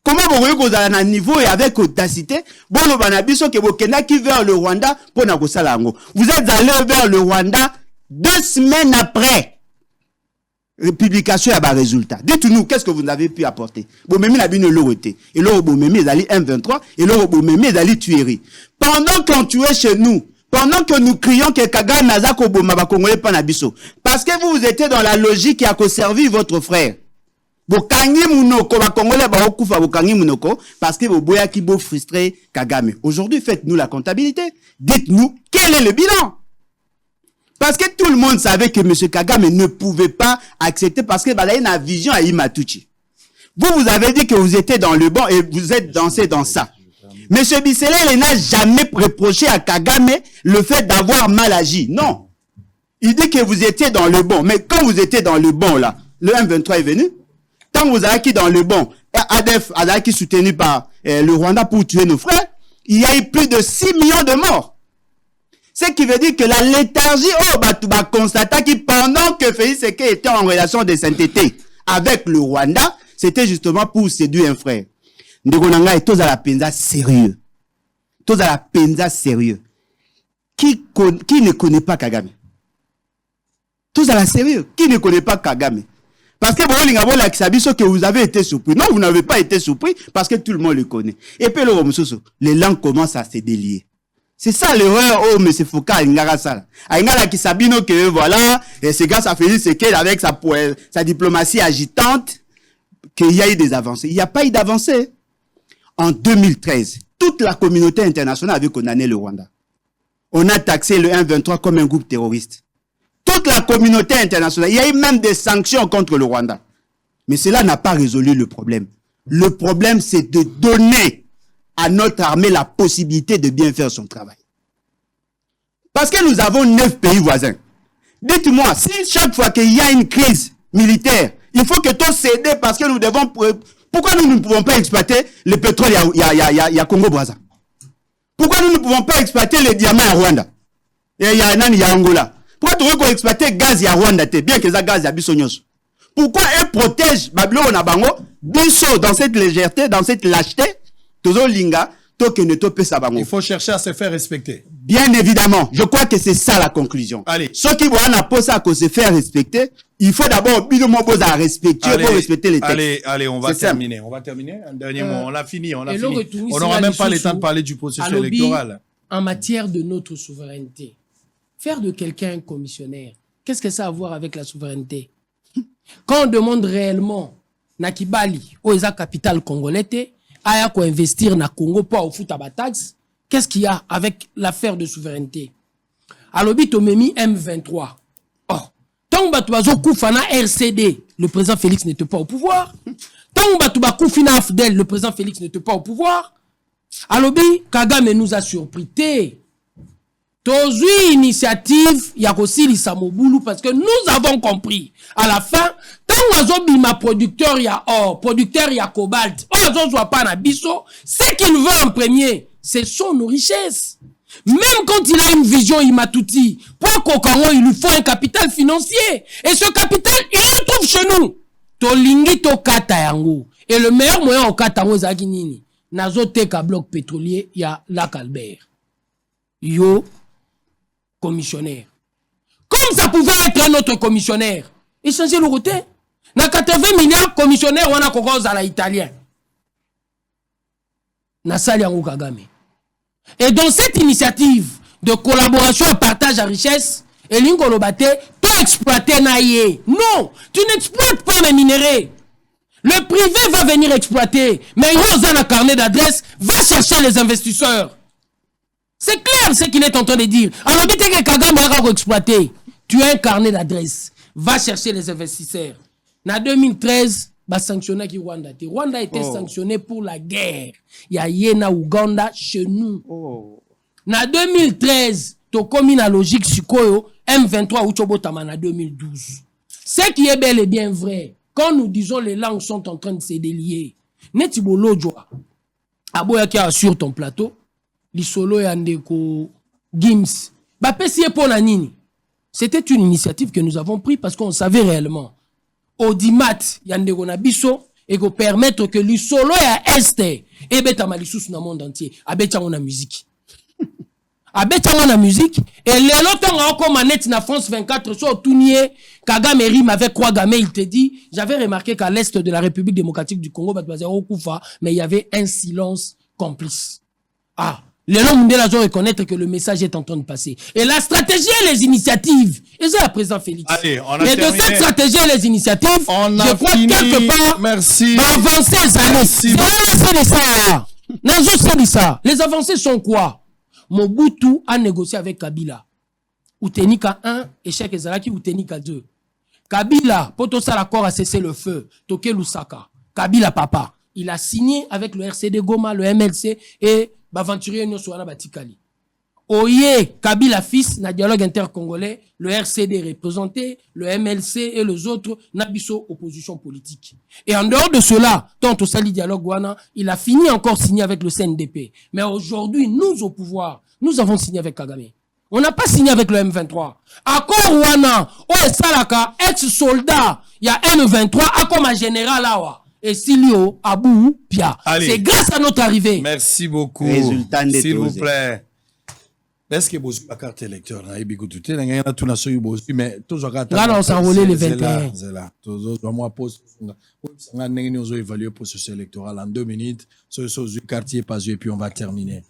Comment vous voyez que vous avez un niveau et avec audacité, vous êtes vers le Rwanda pour vous êtes allé vers le Rwanda 2 semaines après publication à bas résultat. Dites-nous, qu'est-ce que vous avez pu apporter? Bomemi n'a bien l'autorité. Et l'euro bomemi est allé M23, et l'euro bomemi est allé tuerie. Pendant qu'on tuait chez nous, pendant que nous crions que Kagame Nazako Bomaba Congolais Panabiso. Parce que vous étiez dans la logique qui a servi votre frère. Bokangi Munoko, ba Congolais ba okufa Bokangi Munoko, parce que vous boya qui beau frustré Kagame. Aujourd'hui, faites-nous la comptabilité. Dites-nous quel est le bilan. Parce que tout le monde savait que M. Kagame ne pouvait pas accepter parce que il a une vision à Imatuchi. Vous avez dit que vous étiez dans le banc et vous êtes dansé dans ça. M. Bisselel n'a jamais reproché à Kagame le fait d'avoir mal agi. Non. Il dit que vous étiez dans le bon. Mais quand vous étiez dans le bon, là, le M23 est venu. Quand vous avez qui dans le bon, ADF a qui soutenu par le Rwanda pour tuer nos frères, il y a eu plus de 6 millions de morts. Ce qui veut dire que la léthargie, va constater que pendant que Félix Tshisekedi était en relation de sainteté avec le Rwanda, c'était justement pour séduire un frère. Ndegonanga est tous à la penza sérieux. Tous à la penza sérieux. Qui ne connaît pas Kagame? Tous à la sérieux. Qui ne connaît pas Kagame? Parce que que vous avez été surpris. Non, vous n'avez pas été surpris parce que tout le monde le connaît. Et puis les langues commencent à se délier. C'est ça l'erreur, mais c'est Foucault, Ingara ça. Ingara qui sabino que voilà, et c'est grâce à Félix Tshisekedi avec sa diplomatie agitante qu'il y a eu des avancées. Il n'y a pas eu d'avancées. En 2013, toute la communauté internationale avait condamné le Rwanda. On a taxé le M23 comme un groupe terroriste. Toute la communauté internationale, il y a eu même des sanctions contre le Rwanda. Mais cela n'a pas résolu le problème. Le problème, c'est de donner à notre armée la possibilité de bien faire son travail. Parce que nous avons 9 pays voisins. Dites-moi, si chaque fois qu'il y a une crise militaire, il faut que tous cédent parce que nous devons... Pourquoi nous ne pouvons pas exploiter le pétrole à Congo-Brazza? Pourquoi nous ne pouvons pas exploiter les diamants à Rwanda? Et il y a Angola. Pourquoi nous devons exploiter le gaz à Rwanda, bien que ça gaz à Bissonyos? Pourquoi eux protègent Babylone à Bango, Bisso dans cette légèreté, dans cette lâcheté? Il faut chercher à se faire respecter. Bien évidemment. Je crois que c'est ça la conclusion. Allez. Ceux qui vont se faire respecter, il faut d'abord respecter pour respecter les textes. Allez, on va terminer. On va terminer. Un dernier mot. On l'a fini. On n'aura même pas le temps de parler du processus électoral. En matière de notre souveraineté, faire de quelqu'un un commissionnaire, qu'est-ce que ça a à voir avec la souveraineté? Quand on demande réellement Nakibali, Oeza capitale congolais, aya ko investir na Congo pour au foot à taxe, qu'est-ce qu'il y a avec l'affaire de souveraineté? Alobi Tomemi M23. Oh, tant Batouazo Koufana RCD, le président Félix n'était pas au pouvoir. Tant Batouba Koufina Afdel, le président Félix n'était pas au pouvoir. Alobi Kagame nous a surpris. Tozui initiative Yakosili Samobulu parce que nous avons compris. À la fin, tant Bima producteur ya or, producteur ya cobalt, on soit pas na biso, ce qu'il veut en premier, ce sont nos richesses. Même quand il a une vision Imatouti, pour Kokango, il lui faut un capital financier. Et ce capital, il le trouve chez nous. Tolingi to kata yango. Et le meilleur moyen au kata yango zaki nini? Nazo teka bloc pétrolier, ya Lac Albert. Yo, commissionnaire. Comme ça pouvait être un autre commissionnaire. Il changeait le côté. Na 80 milliards commissionnaire, on a kokos à la italien. Na sali yango Kagame. Et dans cette initiative de collaboration et partage à richesse, Elingo Lobate, tu exploiter naïe. Non, tu n'exploites pas mes minéraux. Le privé va venir exploiter. Mais il y a un carnet d'adresse, va chercher les investisseurs. C'est clair ce qu'il est en train de dire. Alors, que Kagame va exploiter. Tu as un carnet d'adresse. Va chercher les investisseurs. En 2013, va sanctionner qui Rwanda. Rwanda a été sanctionné pour la guerre. Il y a Yéna Ouganda chez nous. En 2013, tu as commis la logique Sukoyo, M23 ou Chobotama en 2012. Ce qui est bel et bien vrai, quand nous disons les langues sont en train de se délier, Netibolo Joa, Aboya qui assure ton plateau, Lisolo Yandeko, Gims, c'était une initiative que nous avons prise parce qu'on savait réellement. Audimat, Yandeko Nabiso, et qu'on permettre que Lisolo et Este, et Betamalisous dans le monde entier, Abetchango na musique. Abetchango na musique, et les lots ont encore manette na France 24, sur Tounier, Kagame rime avec Kouagame, il te dit, j'avais remarqué qu'à l'est de la République démocratique du Congo, mais il y avait un silence complice. Ah, Les gens doivent reconnaître que le message est en train de passer. Et la stratégie et les initiatives, et ça, le président Félix. Allez, on a et terminé. de cette stratégie et les initiatives, je crois quelque part, merci. avancer les années. Les avancées sont quoi? Mobutu a négocié avec Kabila. Outenika 1, échec Ezalaki, Outenika 2. Kabila, pour tout ça, l'accord a cessé le feu. Toke Lusaka. Kabila papa. Il a signé avec le RCD Goma, le MLC et Baventurier Nyosouana Batikali. Oye, Kabila fils, na dialogue intercongolais, le RCD représenté, le MLC et les autres, Nabiso opposition politique. Et en dehors de cela, tant au Sali dialogue Wana, il a fini encore signé avec le CNDP. Mais aujourd'hui, nous au pouvoir, nous avons signé avec Kagame. On n'a pas signé avec le M23. Accord Wana, Salaka, ex-soldat, il y a M23, comme un général là. Et Silio, Abou, Pia. C'est grâce à notre arrivée. Merci beaucoup. Résultat s'il vous déposé. plaît. Est-ce que vous avez la carte électeur? Mais Là, on s'est enrôlé les 21. C'est là. On a évalué le processus électoral en 2 minutes. Sur le quartier, pas et puis on va terminer.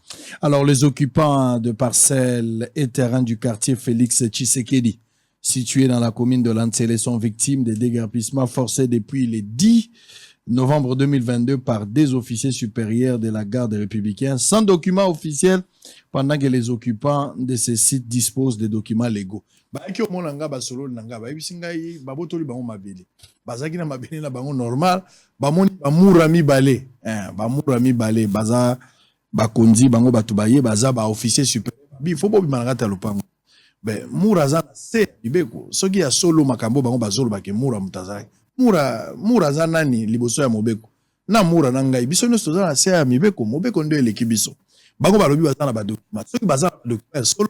Alors, les occupants de parcelles et terrains du quartier Félix Tshisekedi, situé dans la commune de Lantsele, sont victimes des déguerpissements forcés depuis le 10 novembre 2022 par des officiers supérieurs de la garde républicaine sans document officiel pendant que les occupants de ces sites disposent des documents légaux. Baaki omonanga basolo nanga ba bisingai babotoli bango mabele. Bazaki na mabele na bango normal, bamoni bamura mibale. Bamura mibale baza bakonzi bango batu baye baza ba officier supérieur. Bi faut bobi mananga ta lopango. Ben muraza se ibeko soki ya solo makambo bango bazolo bake mura mutazaki. Mura za nani liboso ya mobeko. Na mura na ngai biso nyonso za na se ya mibeko mobeko ndio eleki biso. Bango balobi baza na ba document. Soki baza na document solo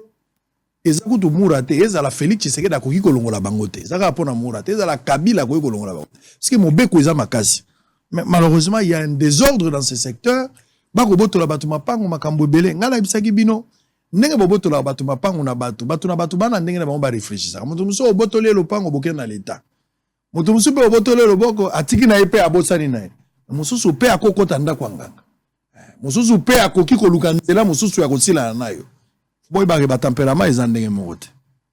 eza kutu mura te ezala Félix Tshisekedi akoki kolongola bango te. Ezaka pona mura te ezala Kabila akoki kolongola bango. Parce que mobeko eza makasi. Mais malheureusement il y a un désordre dans ce secteur. Bako botola batu mapango makambo ebele ngala bisaki bino. Ndenge bobotola batu mapango na batu na batu bana ndenge na bango ba réfléchir. Mutu muso obotole lopango boke na l'état. Mutu musu pe obotole loboko atiki na epe abosani na ye. Mususu pe akokota ndako nganga. Mususu pe akoki koluka nzela mususu ya kosila nayo. Boy ba ba tempérament ezandenge mote.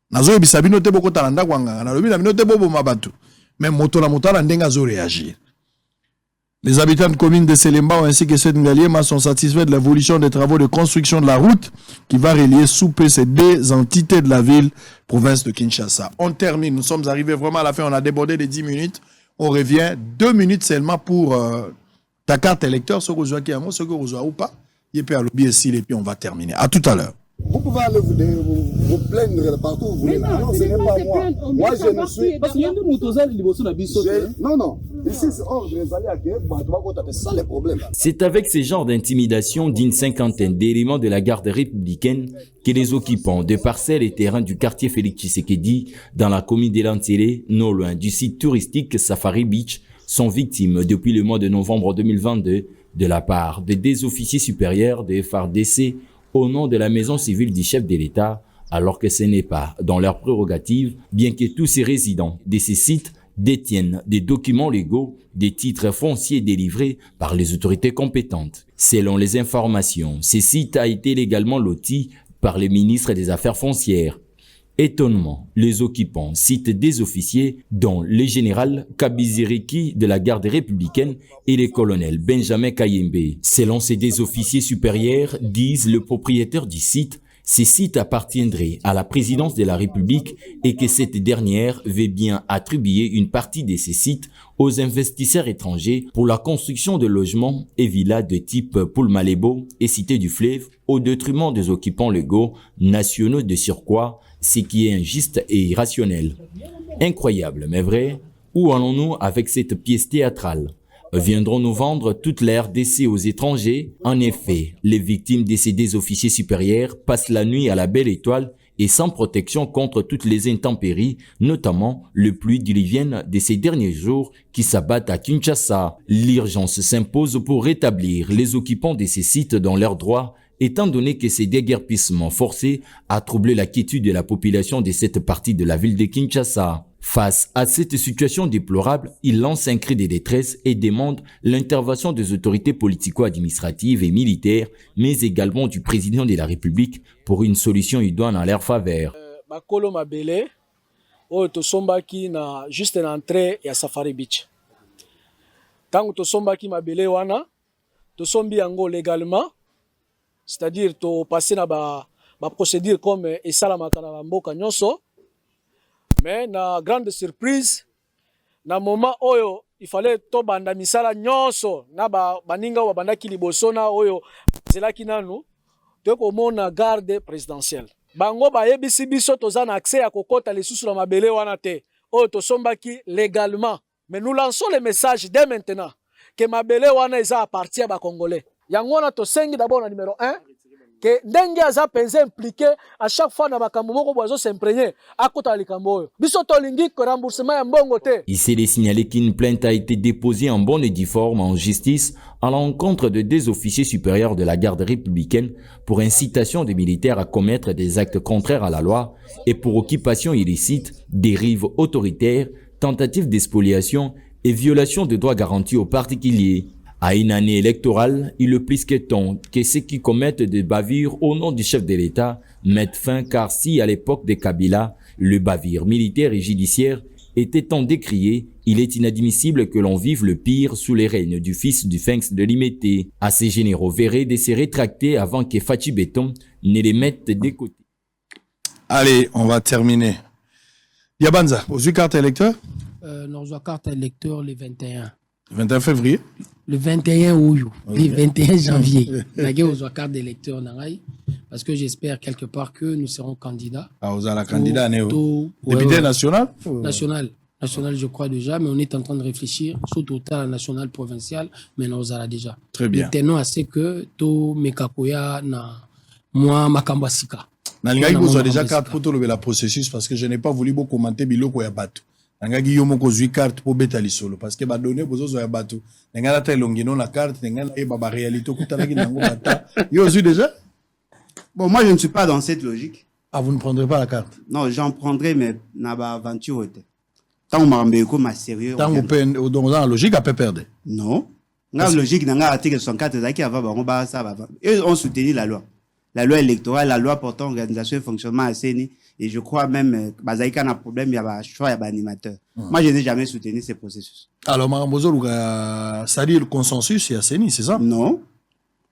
Nazo ebisa bino te bokota na ndako nganga na lobi na bino te bobo mabatu. Mais moto la motala ndenga zo réagir. Les habitants de communes de Selembao ainsi que ceux de Ngaliema sont satisfaits de l'évolution des travaux de construction de la route qui va relier Soupé ces deux entités de la ville, province de Kinshasa. On termine, nous sommes arrivés vraiment à la fin, on a débordé les 10 minutes. On revient 2 minutes seulement pour ta carte électeur, ce que vous avez ce que vous avez ou pas. Et puis à l'objet et puis on va terminer. À tout à l'heure. Vous pouvez aller vous plaindre partout où vous voulez. Non, ce n'est pas moi. Moi, je ne suis pas. Non. Ici, c'est hors des alliés à Kiev. C'est ça le problème. C'est avec ce genre d'intimidation d'une cinquantaine d'éléments de la garde républicaine que les occupants de parcelles et terrains du quartier Félix Tshisekedi dans la commune de Lantsele, non loin du site touristique Safari Beach, sont victimes depuis le mois de novembre 2022 de la part de des officiers supérieurs de FARDC au nom de la maison civile du chef de l'État, alors que ce n'est pas dans leurs prérogatives, bien que tous ces résidents de ces sites détiennent des documents légaux, des titres fonciers délivrés par les autorités compétentes. Selon les informations, ces sites a été légalement lotis par les ministres des Affaires foncières. Étonnement, les occupants citent des officiers dont le général Kabiziriki de la garde républicaine et le colonel Benjamin Kayembe. Selon ces deux officiers supérieurs, disent le propriétaire du site, ces sites appartiendraient à la présidence de la République et que cette dernière veut bien attribuer une partie de ces sites aux investisseurs étrangers pour la construction de logements et villas de type Poulmalebo et Cité du Fleuve au détriment des occupants légaux nationaux de surcroît, ce qui est injuste et irrationnel. Incroyable, mais vrai. Où allons-nous avec cette pièce théâtrale? Viendront-nous vendre toute l'air d'essai aux étrangers? En effet, les victimes décédées officiers supérieurs passent la nuit à la belle étoile et sans protection contre toutes les intempéries, notamment le pluie diluvienne de ces derniers jours qui s'abattent à Kinshasa. L'urgence s'impose pour rétablir les occupants de ces sites dans leurs droits étant donné que ces déguerpissements forcés a troublé la quiétude de la population de cette partie de la ville de Kinshasa. Face à cette situation déplorable, il lance un cri de détresse et demande l'intervention des autorités politico-administratives et militaires, mais également du président de la République pour une solution idoine en leur faveur. Bakolo Mabele, tosombaki na juste l'entrée ya Safari Beach. Tant que tosombaki Mabele wana, tosombi yango légalement, c'est-à-dire to passer na ba procédure comme esalamaka na mboka nyonso. Mais na grande surprise, na moment oyo il fallait to banda misala nyonso na baninga wa bandaki liboso na oyo zelaki nanu to komona garde présidentielle. Bango ba yebisi biso toza na accès à kokota lisusu na mabele wana te oyo tosombaki légalement. Mais nous lançons le message dès maintenant que mabele wana eza appartient à ba Congolais. Yango wana to sengi d'abord na numéro 1 que ndenge aza penze impliqué à chaque fois na bakambo moko bozo s'imprégner akota likambo oyo biso to lingi ko remboursement ya mbongo te. Il s'est signalé qu'une plainte a été déposée en bonne et due forme en justice à l'encontre de 2 officiers supérieurs de la garde républicaine pour incitation des militaires à commettre des actes contraires à la loi et pour occupation illicite, dérive autoritaire, tentative d'expoliation et violation de droits garantis aux particuliers. À une année électorale, il est plus que temps que ceux qui commettent des bavures au nom du chef de l'État mettent fin, car si à l'époque de Kabila, le bavure militaire et judiciaire était tant décrié, il est inadmissible que l'on vive le pire sous les règnes du fils du Sphinx de Limete. À ces généraux verraient de se rétracter avant que Fachi Béton ne les mette de côté. Allez, on va terminer. Yabanza, vous avez carte électeur? Nous avons carte électeur le 21. Le 21 février? Le 21 août, le 21 janvier. Nous avons carte d'électeur parce que j'espère quelque part que nous serons candidats. Ah, vous avez la candidat, député national? National, je crois déjà, mais on est en train de réfléchir, surtout au national, provincial, mais nous avons déjà. Très bien. Maintenant, c'est que tout Mekakoya na moi Makambasika. Nalingaki vous avez déjà carte pour tout le processus parce que je n'ai pas voulu beaucoup commenter biloko ya batu. Nangaki yo moko zui carte pour betali solo parce que ba donner bozo ya batu. Nangala ta longino na carte, nangala e ba réalité kutalaki nango bata. Yo zui déjà? Bon, moi je ne suis pas dans cette logique. Ah, vous ne prendrez pas la carte? Non, j'en prendrai mais na ba aventure. Tant que ma sérieux. Tant que dans la logique à perdre. Non. La logique dans l'article 64 qui avant ba ça va. Ils ont soutenu la loi électorale, la loi portant organisation et fonctionnement à CENI. Et je crois même, Bazaïka n'a problème, il y a un choix, il y a un animateur. Moi, je n'ai jamais soutenu ces processus. Alors, Marambozo, ça dit le consensus, il y a CENI, c'est ça? Non. Le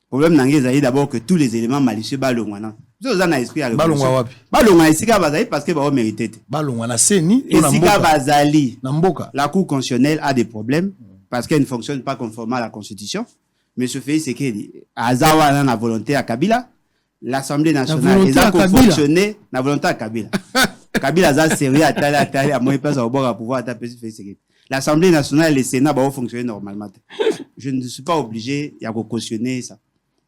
problème, c'est d'abord que tous les éléments malicieux, balongwana. Vous avez un esprit à révolution. Balongwana, ici, Bazaï, parce que vous mérité. Balongwana, CENI, et si Bazali, la Cour constitutionnelle a des problèmes, parce qu'elle ne fonctionne pas conformément à la Constitution. Mais ce fait, c'est que, Azawa a la volonté à Kabila. L'Assemblée nationale, ils ont fonctionné la volonté à Kabila. Kabila a sérieux à tali, à moins personne au bord à pouvoir taper ce fait. L'Assemblée nationale et le Sénat vont fonctionner normalement. Je ne suis pas obligé à cautionner ça.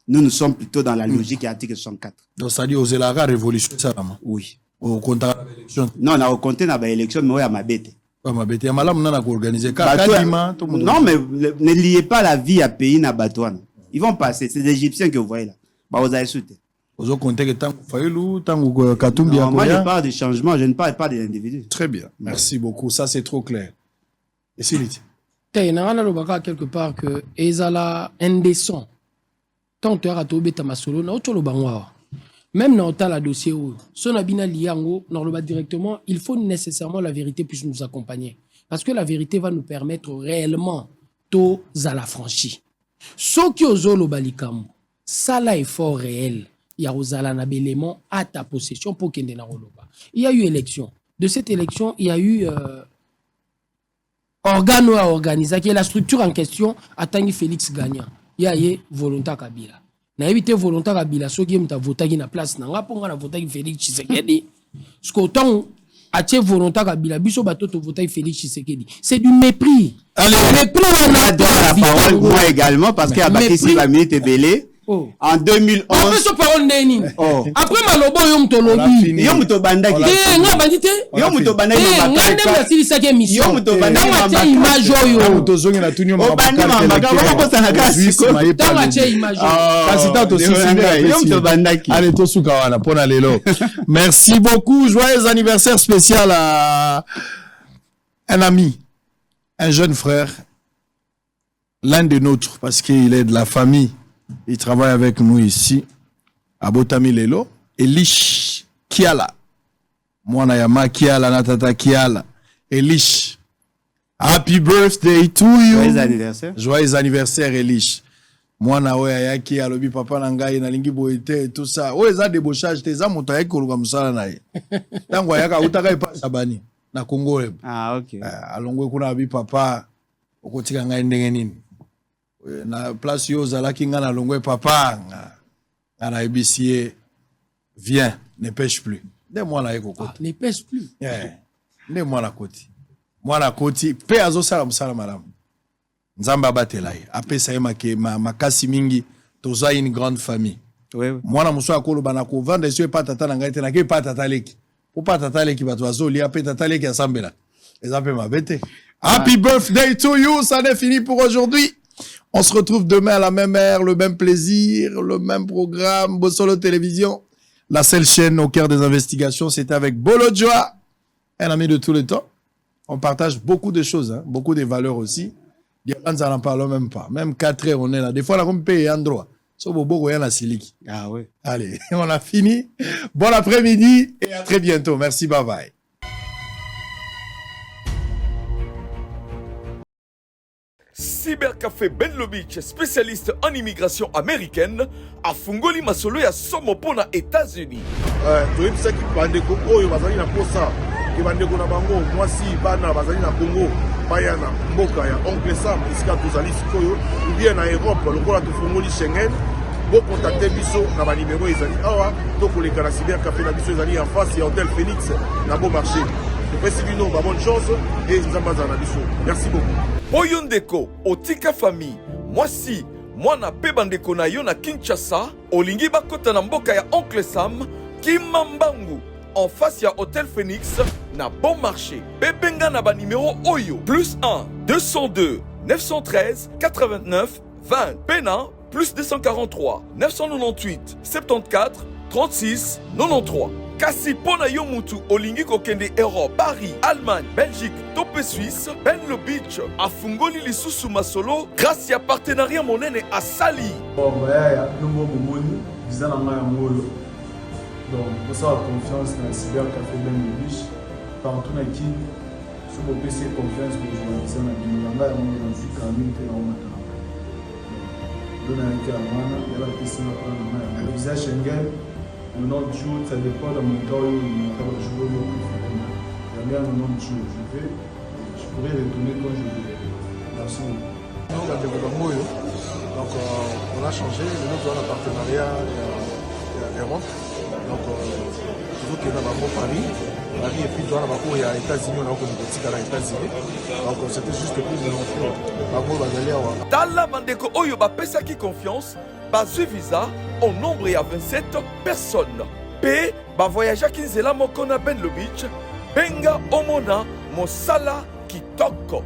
Nous sommes plutôt dans la logique de l'article 64. Donc ça dit aux élargas révolution ça oui. Au compte à l'élection. Non, on a compté dans l'élection mais à ma bête. Ma bête, il y a malade on a organisé non mais ne liez pas la vie à pays na Batouane. Ils vont passer, c'est des Égyptiens que vous voyez là. Bah vous avez sauté. Vous avez compté que tant que Fayoulou, tant que Katumbi. Non, moi je parle de changement, je ne parle pas des individus. Très bien, merci beaucoup, ça c'est trop clair. Et c'est l'idée. Il y a quelque part que Ezala indécent. Tant que tu as tombé ta masolo, na otolo bangwa. Même dans le dossier où son abina liango, directement, il faut nécessairement la vérité puisse nous accompagner. Parce que la vérité va nous permettre réellement to zala franchi. Ce qui ozolo balikam, ça là est fort réel. Il y a ozala na belément à ta possession pour qu'il na roloba. Il y a eu élection. De cette élection, il y a eu organo à organiser, qui est la structure en question, Atangi Félix gagnant. Il y a eu volontaire Kabila. Na évité volontaire Kabila, ceux qui ont voté na place, na ngaponga na voté Félix Tshisekedi. Ce qu'autant a été volontaire Kabila, biso bato to voté Félix Tshisekedi. C'est du mépris. Allez, mépris on a droit à la parole moi également parce qu'il y a Bakissi la minute belé En 2011. Après ce parole neni. Après malobo yo mtolobi. Yo mutobandaki. Nga bandite. Yo mutobandaki. Nga ndem na sili sake mission. Yo mutobandaki. Nga image yo. Mutozongi na tunyo mabakari. Mabaka bako sana kasi. Tanga che image. Kasi ta to sisi. Yo mutobandaki. Allez to suka wana pona lelo. Merci beaucoup. Joyeux anniversaire spécial à un ami, un jeune frère, l'un des nôtres parce qu'il est de la famille. Il travaille avec nous ici, à Botami Lelo. Elish Kiala. Mwana Yama Kiala, Natata Kiala. Elish. Happy birthday to you. Joyeux anniversaire. Joyeux anniversaire, Elish. Mwana oya yaki alobi papa nangai na lingi boite et tout ça. Oye za débauchage te za moto yaki koluka musala na ye. Tango yaka utaka ipa sabani na Kongo. OK. Alongwe kuna abi papa okotika ngai ndenge nini. Na place yo zalaki nga na longwe papa nga na ebisie viens ne pêche plus de moi na eko koti ne pêche plus de moi na koti pe azo sala musala malamu nzamba batela ye apesa ye makasi mingi toza une grande famille mwana muso akolo bana ko vendre so pa tata na ngai te na ke pa tata leki po pa tata leki bato azoli ape tata leki asambela ezape mabete. Happy birthday to you, ça n'est fini pour aujourd'hui. On se retrouve demain à la même heure, le même plaisir, le même programme, Bossolo Télévision, la seule chaîne au cœur des investigations. C'était avec Bolo Joa, un ami de tous les temps. On partage beaucoup de choses, hein, beaucoup de valeurs aussi. On n'en parle même pas. Même 4 heures, on est là. Des fois, on a payé un droit. So, bobo, la siliki. Ah oui. Allez, on a fini. Bon après-midi et à très bientôt. Merci, bye bye. Cybercafé Benlo Beach, spécialiste en immigration américaine, a fungoli masolo ya somo pona États-Unis. toyebisaki bandeko oyo bazali na posa ke bandeko na bango mwasi bana bazali na Congo baya na mboka ya Oncle Sam esika tozali sikoyo ubie na Europe lokola tofungoli Schengen bocontacte biso na banimero ezali awa tokoleka na cybercafé na biso ezali en face ya Hôtel Phoenix na Beau Marché. Topesi bino ba bonne chance et nzamba za na biso. Merci beaucoup. Oyo ndeko otika famille mwasi mwana pe bandeko na yo na Kinshasa olingi bakota na mboka ya Oncle Sam Kimambangu en face ya Hôtel Phoenix na Bon Marché. Bebenga na ba numéro oyo +1 202 913 89 20 Pena +243 998 74 36 93. Kasi pona yo mutu olingi kokende Europe, Paris, Allemagne, Belgique, Topé Suisse, Benlo Beach, afungoli lisusu masolo grâce à partenariat monene à Sali. Bon, ya nombo bomoni, visa na nga moyo. Donc, pour ça confiance dans cybercafé Benlo Beach, partout na qui sur mon PC confiance pour jouer ça na binanga ya moyo na zika minute na omata. Dona yake la mana, ya la pesi na pana na visa Schengen. Le nom de jour, ça dépend de mon temps où je veux le préférer. J'aime bien le nom de jour. Je pourrais retourner quand je veux. Merci. Donc, on a changé. Nous avons un partenariat à Europe. Donc, toujours qu'il y a dans Paris. Paris et puis dans les États-Unis, on a encore une boutique à les États-Unis. Donc, c'était juste plus de l'enfant. Tala bandeko oyo bapesaki confiance. Bazui visa au nombre ya 27 personnes. P ba voyageur qui nzela moko na Benlo Beach benga omona mosala kitoko.